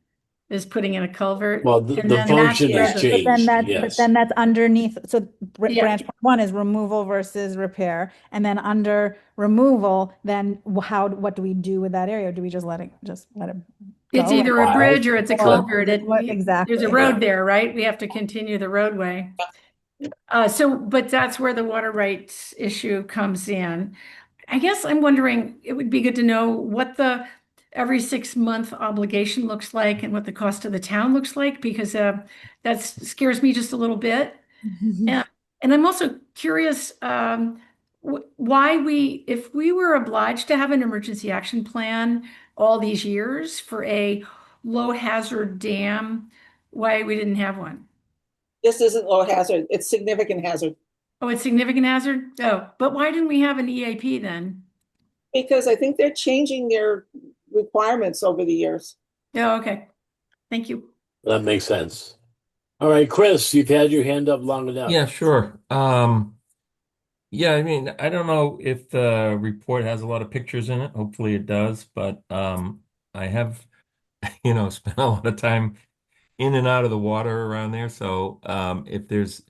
Is putting in a culvert. Well, the and then function that's has where the- changed. But Yes. then that's underneath. So Yeah. branch one is removal versus repair, and then under removal, then what do we do with that area? Do we just let it go? It's either a bridge or it's a Or- culvert. Exactly. There's a road there, right? We have to continue the roadway. But that's where the water rights issue comes in. I guess I'm wondering, it would be good to know what the every 6-month obligation looks like and what the cost of the town looks like, because that scares me just a little bit. And I'm also curious why if we were obliged to have an emergency action plan all these years for a low hazard dam, why we didn't have one. This isn't low hazard, it's significant hazard. Oh, it's significant hazard? Oh, but why didn't we have an EAP then? Because I think they're changing their requirements over the years. Oh, okay. Thank you. That makes sense. All right, Chris, you've had your hand up long enough. Yeah, sure. Yeah, I mean, I don't know if the report has a lot of pictures in it. Hopefully it does, but I have, spent a lot of time in and out of the water around there. So if there's,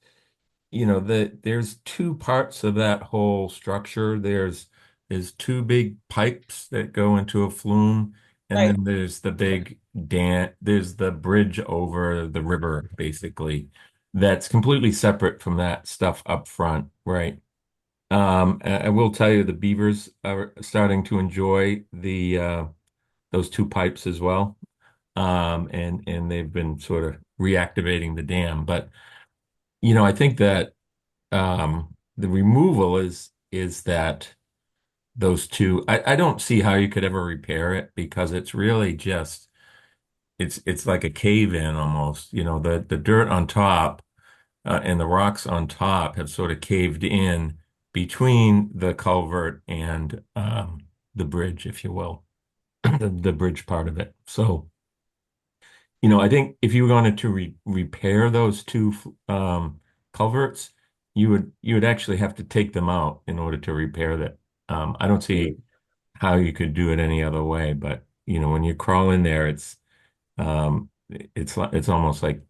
there's two parts of that whole structure. There's is two big pipes that go into a flume, and Right. then there's the big dam, there's the bridge over the river, basically, that's completely separate from that stuff up front, right? I will tell you the beavers are starting to enjoy the those two pipes as well. And they've been sort of reactivating the dam. But I think that the removal is that those two. I don't see how you could ever repair it because it's really just it's like a cave in almost. The dirt on top and the rocks on top have sort of caved in between the culvert and the bridge, if you will, the bridge part of it. So. I think if you wanted to repair those two culverts, you would actually have to take them out in order to repair that. I don't see how you could do it any other way, but when you crawl in there, it's almost like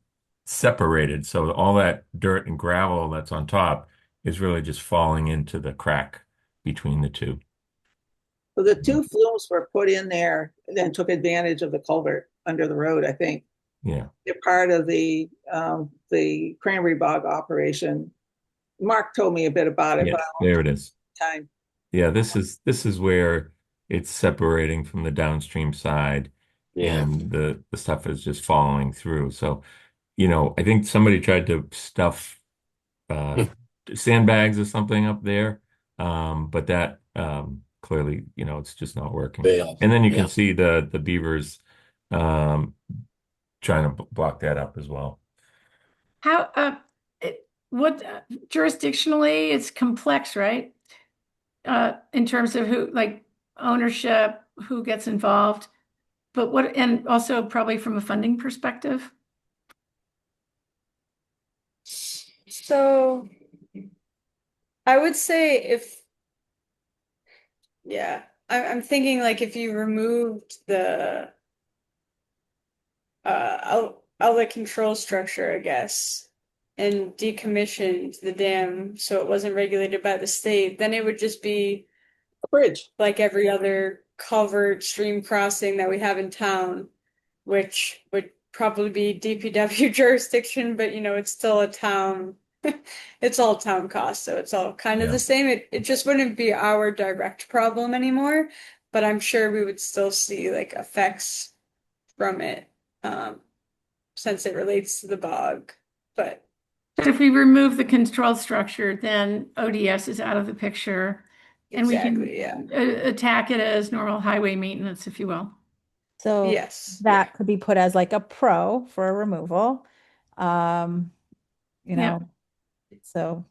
separated. So all that dirt and gravel that's on top is really just falling into the crack between the two. So the two flumes were put in there and then took advantage of the culvert under the road, I think. Yeah. They're part of the cranberry bog operation. Mark told me a bit about it, Yeah, but there it is. time. Yeah, this is where it's separating from the downstream side, and the stuff is just falling through. So, I think somebody tried to stuff sandbags or something up there, but that clearly, it's just not working. Failed. And then you Yeah. can see the beavers trying to block that up as well. What jurisdictionally, it's complex, right? In terms of who, like ownership, who gets involved, and also probably from a funding perspective. So I would say I'm thinking like if you removed the outlet control structure, I guess, and decommissioned the dam so it wasn't regulated by the state, then it would just be a bridge like every other culvert stream crossing that we have in town, which would probably be DPW jurisdiction, but it's still a town. It's all town costs, so it's all kind of the same. It just wouldn't be our direct problem anymore, but I'm sure we would still see like effects from it, since it relates to the bog. But if we remove the control structure, then ODS is out of the picture, and we can attack it as normal highway maintenance, if you will. So yes, that could be put as like a pro for a removal. So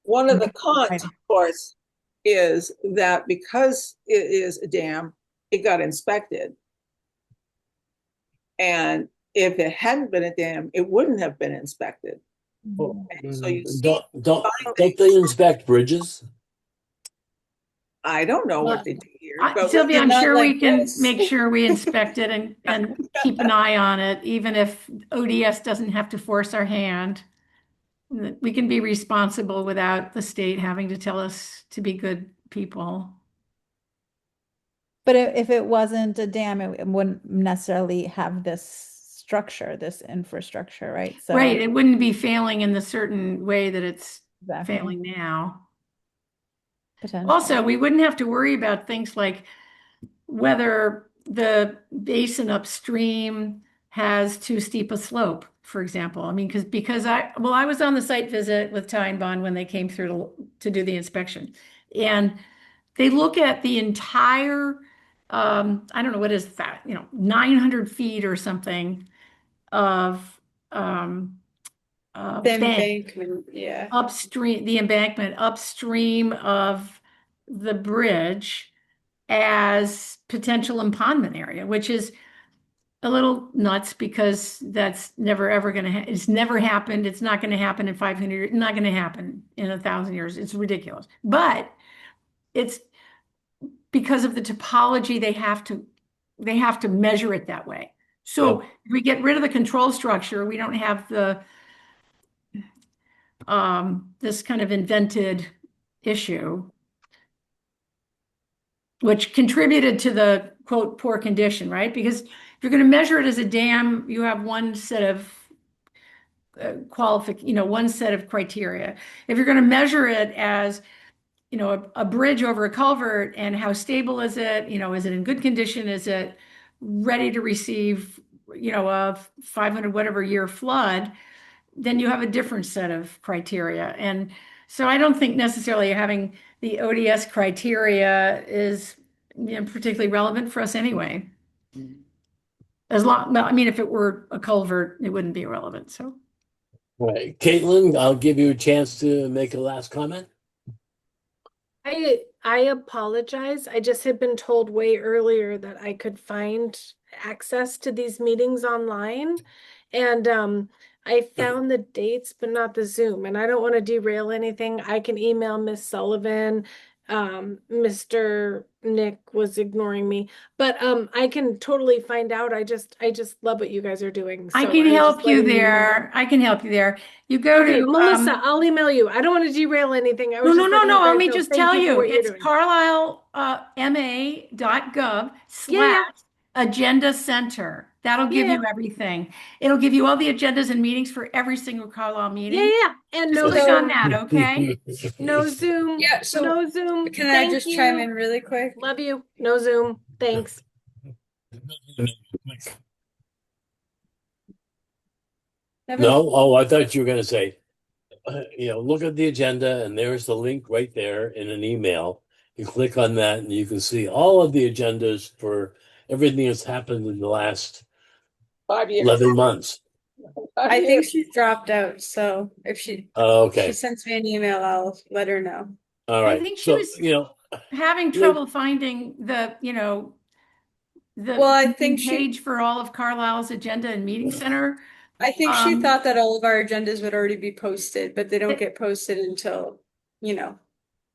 one of the cons, of course, is that because it is a dam, it got inspected. And if it hadn't been a dam, it wouldn't have been inspected. And so you see, don't they inspect bridges? I don't know what they do here. But Sylvia, I'm sure we can this. make sure we inspect it and keep an eye on it, even if ODS doesn't have to force our hand. We can be responsible without the state having to tell us to be good people. But if it wasn't a dam, it wouldn't necessarily have this structure, this infrastructure, right? So right, it wouldn't be failing in the certain way that it's failing now. Also, we wouldn't have to worry about things like whether the basin upstream has too steep a slope, for example. I mean, because I was on the site visit with Ty and Bond when they came through to do the inspection, and they look at the entire, I don't know what is that, 900 feet or something of the embankment, upstream, the embankment upstream of the bridge as potential impoundment area, which is a little nuts because that's never ever going to it's never happened. It's not going to happen in 500 years. It's not going to happen in 1,000 years. It's ridiculous. But it's because of the topology, they have to measure it that way. So if we get rid of the control structure, we don't have the this kind of invented issue. which contributed to the quote poor condition, right? Because if you're going to measure it as a dam, you have one set of one set of criteria. If you're going to measure it as a bridge over a culvert, and how stable is it? Is it in good condition? Is it ready to receive, a 500 whatever year flood? Then you have a different set of criteria. And so I don't think necessarily having the ODS criteria is particularly relevant for us anyway. Well, I mean, if it were a culvert, it wouldn't be irrelevant. So, Right. Caitlin, I'll give you a chance to make a last comment. I apologize. I just had been told way earlier that I could find access to these meetings online. And I found the dates, but not the Zoom. And I don't want to derail anything. I can email Miss Sullivan. Mr. Nick was ignoring me, but I can totally find out. I just love what you guys are doing. I So can I'm help just you letting know. there. I can help you there. You go Okay, to Melissa, I'll email you. I don't want to derail anything. I was No, just no, letting you no. Let guys me know. just Thank tell you for you, what you're it's doing. carlisle.ma.gov/agenda center. That'll give you everything. It'll give you all the agendas and meetings for every single Carlisle meeting. And Just no click Zoom. on that, okay? No Zoom. Yeah, so no Zoom. can I Thank just you. chime in really quick? Love you. No Zoom. Thanks. No? Oh, I thought you were going to say, look at the agenda and there's the link right there in an email. You click on that and you can see all of the agendas for everything that's happened in the last 5 years. 11 months. I think she dropped out, so if she Okay. sends me an email, I'll let her know. All right. I think she was having trouble finding the Well, I think page for all of Carlisle's agenda and meeting center. I think she thought that all of our agendas would already be posted, but they don't get posted until,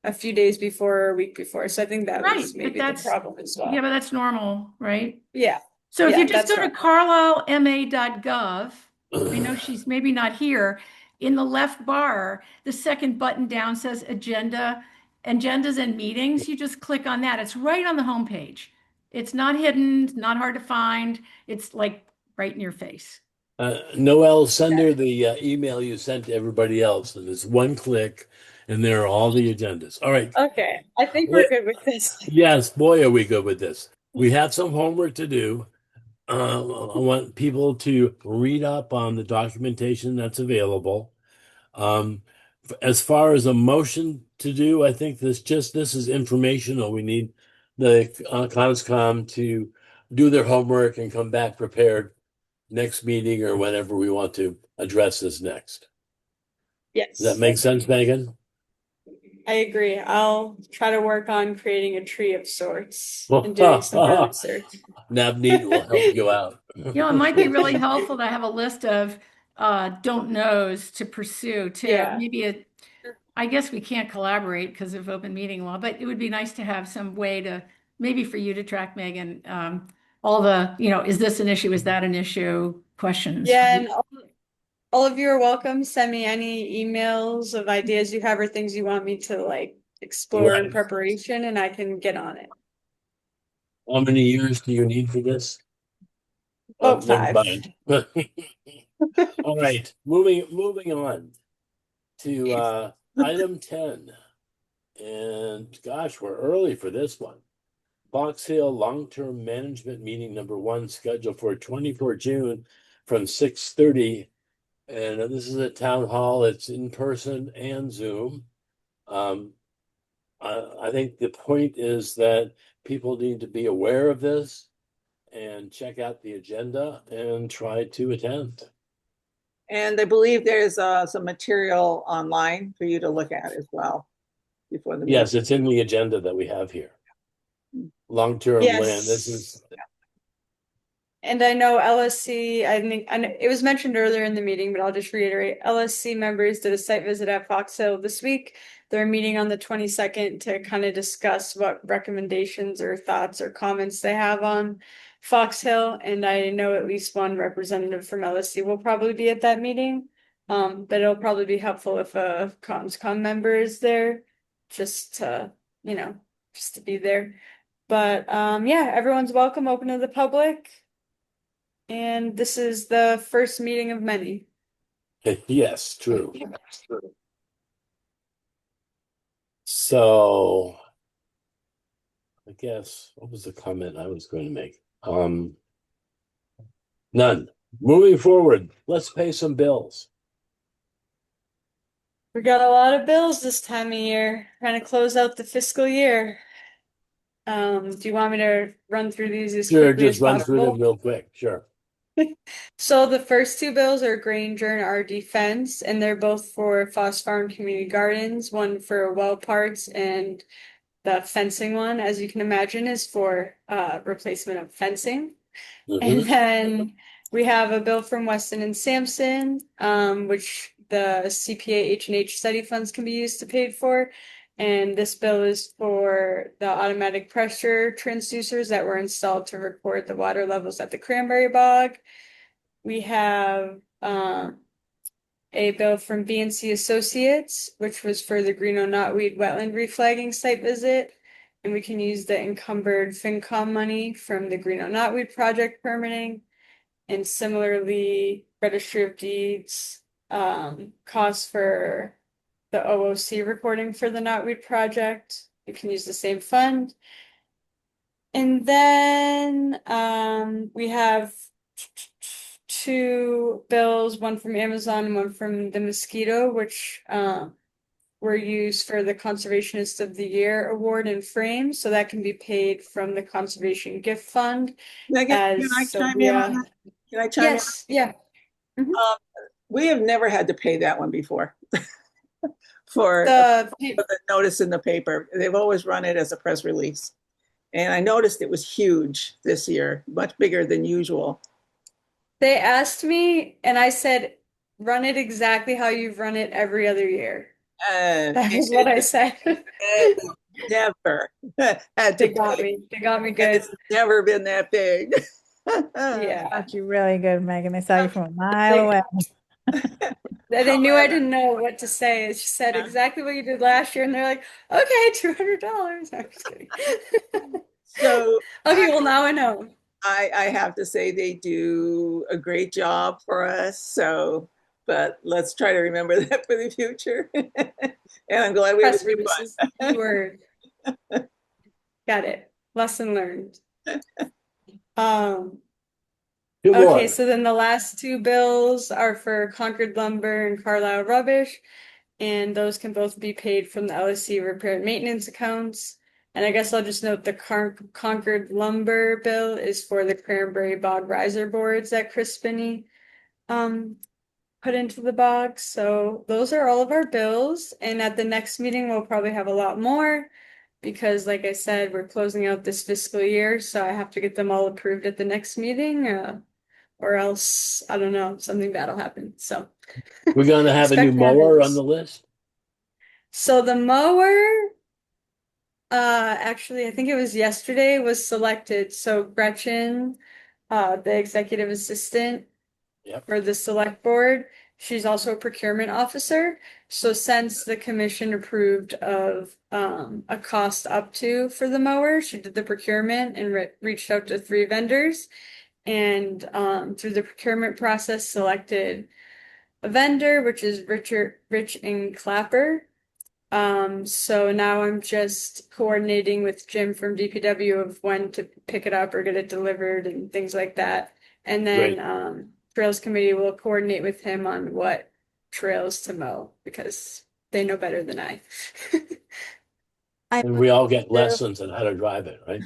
a few days before or a week before. So I think that was maybe the problem as well. Yeah, but that's normal, right? Yeah. So if Yeah, you just that's go to right. carlislema.gov, I know she's maybe not here, in the left bar, the second button down says agendas and meetings. You just click on that. It's right on the homepage. It's not hidden, not hard to find. It's like right in your face. Noel, send her the email you sent to everybody else, and it's one click, and there are all the agendas. All right. Okay. I think we're good with this. Yes, boy, are we good with this. We have some homework to do. I want people to read up on the documentation that's available. As far as a motion to do, I think this is informational. We need the CONSCOM to do their homework and come back prepared next meeting or whenever we want to address this next. Yes. Does that make sense, Megan? I agree. I'll try to work on creating a tree of sorts and doing some research. Navneet will help you out. It might be really helpful to have a list of don't knows to pursue too. Yeah. Maybe I guess we can't collaborate because of open meeting law, but it would be nice to have some way to, maybe for you to track, Megan, all the, is this an issue? Is that an issue? Questions. Yeah, and all of you are welcome. Send me any emails of ideas you have or things you want me to explore in preparation, and I can get on it. How many years do you need for this? About 5. All right, moving on to item 10. And gosh, we're early for this one. Box Hill Long-Term Management Meeting number 1 scheduled for 24 June from 6:30. And this is a town hall. It's in person and Zoom. I think the point is that people need to be aware of this and check out the agenda and try to attend. And I believe there's some material online for you to look at as well before the Yes, meeting. it's in the agenda that we have here. Long-term Yes. land. This is And I know LSC, I think, and it was mentioned earlier in the meeting, but I'll just reiterate, LSC members did a site visit at Fox Hill this week. They're meeting on the 22nd to kind of discuss what recommendations or thoughts or comments they have on Fox Hill. And I know at least one representative from LSC will probably be at that meeting. But it'll probably be helpful if a CONSCOM member is there, just to be there. But yeah, everyone's welcome, open to the public. And this is the first meeting of many. Yes, true. So I guess what was the comment I was going to make? None. Moving forward, let's pay some bills. We got a lot of bills this time of year, trying to close out the fiscal year. Do you want me to run through these as Sure, quickly as just run through possible? them real quick. Sure. So the first two bills are Granger and RD Fence, and they're both for Foss Farm Community Gardens, one for well parts, and the fencing one, as you can imagine, is for replacement of fencing. And then we have a bill from Weston and Sampson, which the CPA H&H study funds can be used to pay for. And this bill is for the automatic pressure transducers that were installed to record the water levels at the Cranberry Bog. We have a bill from BNC Associates, which was for the Greeno Knotweed wetland reflagging site visit. And we can use the encumbered FinCom money from the Greeno Knotweed project permitting. And similarly, Registry of Deeds costs for the OOC recording for the Knotweed project. You can use the same fund. And then we have two bills, one from Amazon and one from the Mosquito, which were used for the Conservationist of the Year award and frame. So that can be paid from the Conservation Gift Fund. Megan, can I chime in on that? Can I chime in? Yes, yeah. We have never had to pay that one before for The the notice in the paper. They've always run it as a press release. And I noticed it was huge this year, much bigger than usual. They asked me, and I said, run it exactly how you've run it every other year. That is what I said. Never had They to got pay. me. They got me And good. it's never been that big. Yeah. Got you really good, Megan. They saw you from a mile away. They knew I didn't know what to say. She said exactly what you did last year, and they're like, okay, $200. I'm just kidding. So okay, well now I know. I have to say they do a great job for us. So, but let's try to remember that for the future. And I'm glad we have Press a good releases, one. keyword. Got it. Lesson learned. Um, Two more. okay, so then the last two bills are for Concord Lumber and Carlisle Rubbish, and those can both be paid from the LSC repair and maintenance accounts. And I guess I'll just note the Concord Lumber bill is for the Cranberry Bog riser boards that Chris Spinney put into the box. So those are all of our bills. And at the next meeting, we'll probably have a lot more because, like I said, we're closing out this fiscal year. So I have to get them all approved at the next meeting, or else, I don't know, something bad will happen. So We're going to have a new Expect mower happens. on the list. So the mower, actually, I think it was yesterday, was selected. So Gretchen, the executive assistant for the select board, she's also a procurement officer. So since the commission approved of a cost up to for the mower, she did the procurement and reached out to 3 vendors, and through the procurement process selected a vendor, which is Rich and Clapper. So now I'm just coordinating with Jim from DPW of when to pick it up or get it delivered and things like that. And then Great. Trails Committee will coordinate with him on what trails to mow because they know better than I. And we all get lessons on how to drive it, right?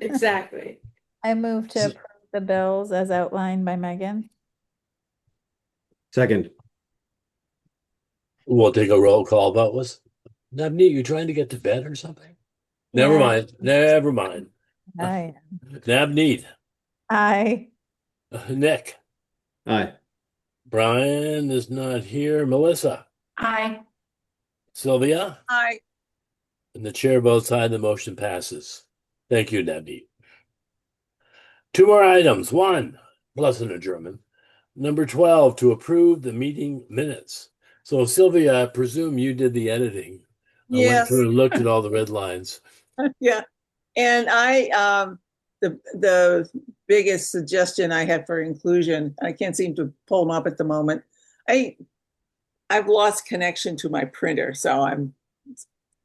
Exactly. I move to approve the bills as outlined by Megan. Second. We'll take a roll call vote. Was Navneet, you trying to get to bed or something? Never Yeah. mind. Never mind. Aye. Navneet, Aye. Nick, Aye. Brian is not here. Melissa, Aye. Sylvia, Hi. and the chair votes aye. The motion passes. Thank you, Navneet. 2 more items. 1, plus an adjournment. Number 12, to approve the meeting minutes. So Sylvia, I presume you did the editing. I went Yes. through and looked at all the red lines. Yeah. And the biggest suggestion I had for inclusion, I can't seem to pull them up at the moment. I've lost connection to my printer, so I'm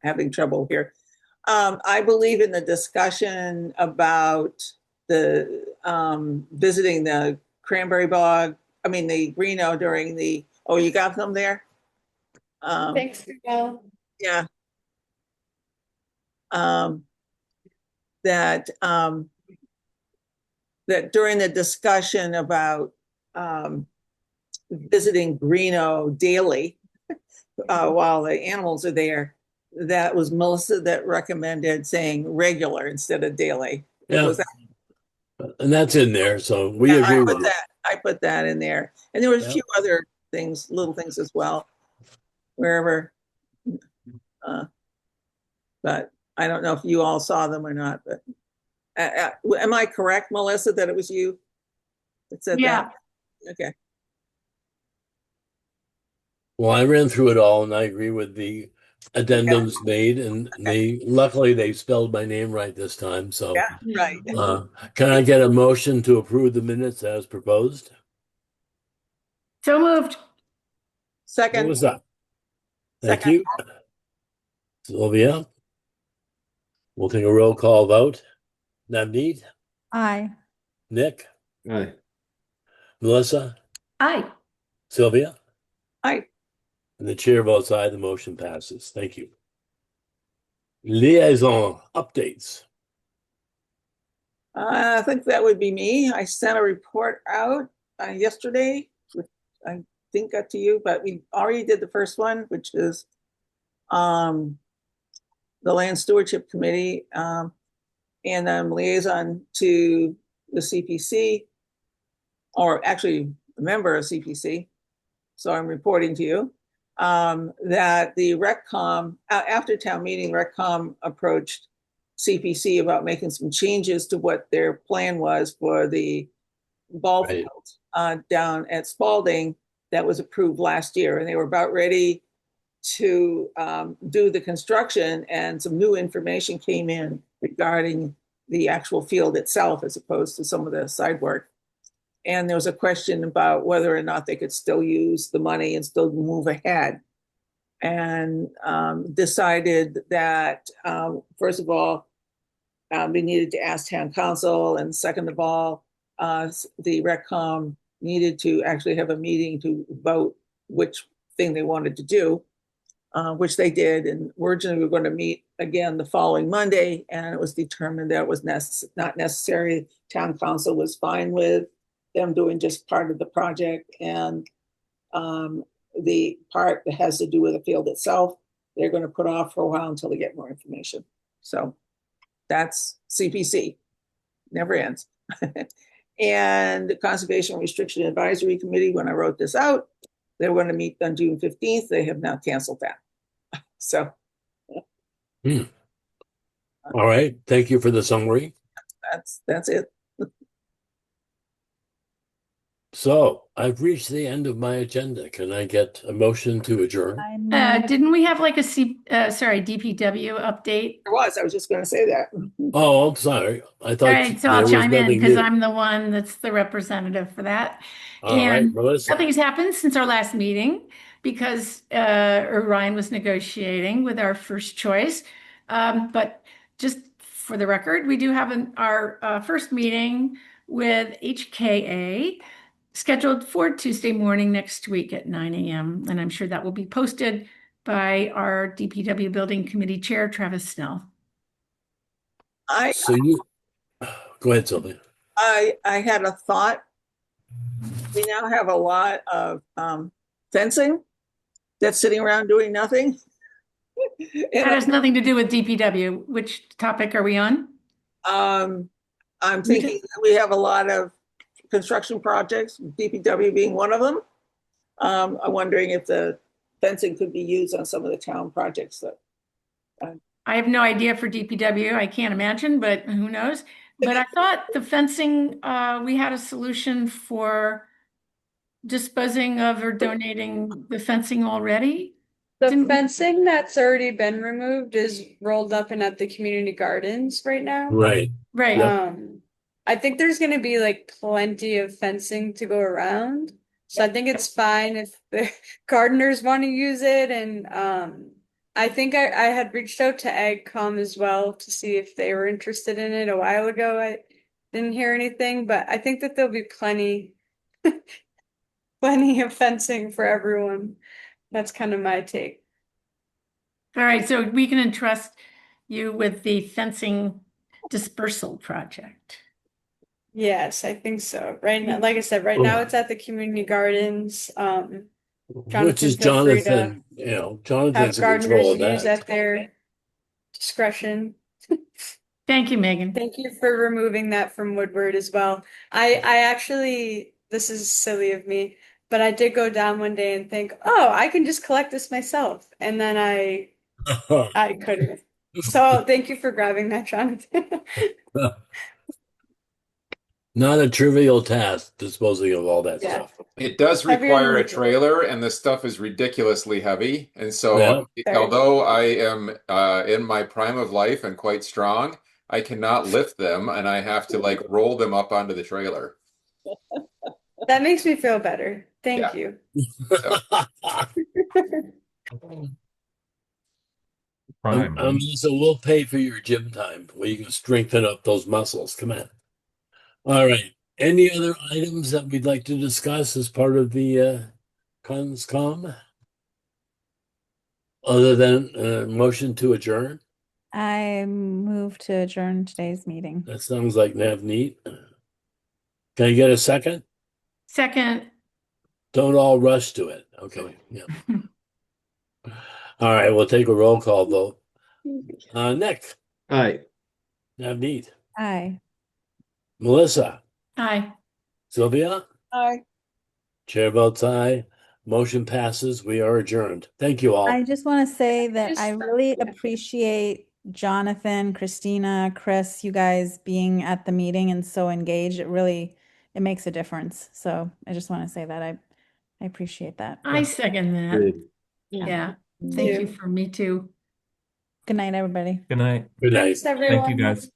having trouble here. I believe in the discussion about the visiting the cranberry bog, the Greeno during the, oh, you got them there? Thanks, Miguel. Yeah. That during the discussion about visiting Greeno daily while the animals are there, that was Melissa that recommended saying regular instead of daily. Yeah. Was that? And that's in there, so we agree with you. I put that in there. And there was a few other things, little things as well, wherever. But I don't know if you all saw them or not, but am I correct, Melissa, that it was you that said that? Okay. Well, I ran through it all and I agree with the addendums made, and luckily they spelled my name right this time. So right. Can I get a motion to approve the minutes as proposed? So moved. Second. What was that? Thank you. Sylvia. We'll take a roll call vote. Navneet? Aye. Nick? Aye. Melissa? Aye. Sylvia? Aye. And the chair votes aye, the motion passes. Thank you. Liaison updates. I think that would be me. I sent a report out yesterday, which I think got to you, but we already did the first one, which is the Land Stewardship Committee, and I'm liaison to the CPC, or actually a member of CPC. So I'm reporting to you that the RecCom, after town meeting, RecCom approached CPC about making some changes to what their plan was for the ball field down at Spalding that was approved last year. And they were about ready to do the construction, and some new information came in regarding the actual field itself as opposed to some of the side work. And there was a question about whether or not they could still use the money and still move ahead. And decided that, first of all, we needed to ask town council, and second of all, the RecCom needed to actually have a meeting to vote which thing they wanted to do, which they did. And originally we were going to meet again the following Monday, and it was determined that it was not necessary. Town council was fine with them doing just part of the project, and the part that has to do with the field itself, they're going to put off for a while until they get more information. So that's CPC, never ends. And the Conservation Restriction Advisory Committee, when I wrote this out, they were going to meet on June 15th. They have now canceled that. So. All right. Thank you for the summary. That's it. So I've reached the end of my agenda. Can I get a motion to adjourn? Didn't we have like a DPW update? There was. I was just going to say that. Oh, I'm sorry. I thought All right, so I'll chime in because I'm the one that's the representative for that. All right, Melissa. Nothing's happened since our last meeting because Ryan was negotiating with our first choice. But just for the record, we do have our first meeting with HKA scheduled for Tuesday morning next week at 9 a.m. And I'm sure that will be posted by our DPW Building Committee Chair, Travis Snell. Go ahead, Sylvia. I had a thought. We now have a lot of fencing that's sitting around doing nothing. That has nothing to do with DPW. Which topic are we on? I'm thinking we have a lot of construction projects, DPW being one of them. I'm wondering if the fencing could be used on some of the town projects that. I have no idea for DPW. I can't imagine, but who knows? But I thought the fencing, we had a solution for disposing of or donating the fencing already. The fencing that's already been removed is rolled up and at the community gardens right now. Right. Right. Yep. I think there's gonna be like plenty of fencing to go around. So I think it's fine if the gardeners want to use it. And I think I had reached out to AgCom as well to see if they were interested in it a while ago. I didn't hear anything, but I think that there'll be plenty of fencing for everyone. That's kind of my take. All right, so we can entrust you with the fencing dispersal project. Yes, I think so. Right now, like I said, right now it's at the community gardens. Which is Jonathan, feel free to Jonathan, have Jonathan's in gardeners control of use that. at their discretion. Thank you, Megan. Thank you for removing that from Woodward as well. I actually, this is silly of me, but I did go down one day and think, oh, I can just collect this myself. And then I couldn't. So thank you for grabbing that, Jonathan. Not a trivial task disposing of all that Yeah. stuff. It does Heavier require than a usual. trailer, and the stuff is ridiculously heavy. And so, Yeah. although I am in my prime of life and quite strong, I cannot lift them, and I have to like roll them up onto the trailer. That makes me feel better. Thank Yeah. you. Prime. So we'll pay for your gym time where you can strengthen up those muscles. Come on. All right. Any other items that we'd like to discuss as part of the ConsCom? Other than motion to adjourn? I move to adjourn today's meeting. That sounds like Navneet. Can I get a second? Second. Don't all rush to it. Okay. Yeah. All right. We'll take a roll call vote. Nick. Aye. Navneet. Aye. Melissa. Aye. Sylvia. Aye. Chair votes aye. Motion passes. We are adjourned. Thank you all. I just want to say that I really appreciate Jonathan, Christina, Chris, you guys being at the meeting and so engaged. It makes a difference. So I just want to say that I appreciate that. I second that. Good. Yeah. Thank you for me too. Good night, everybody. Good night. Good night. Thanks, everyone. Thank you, guys.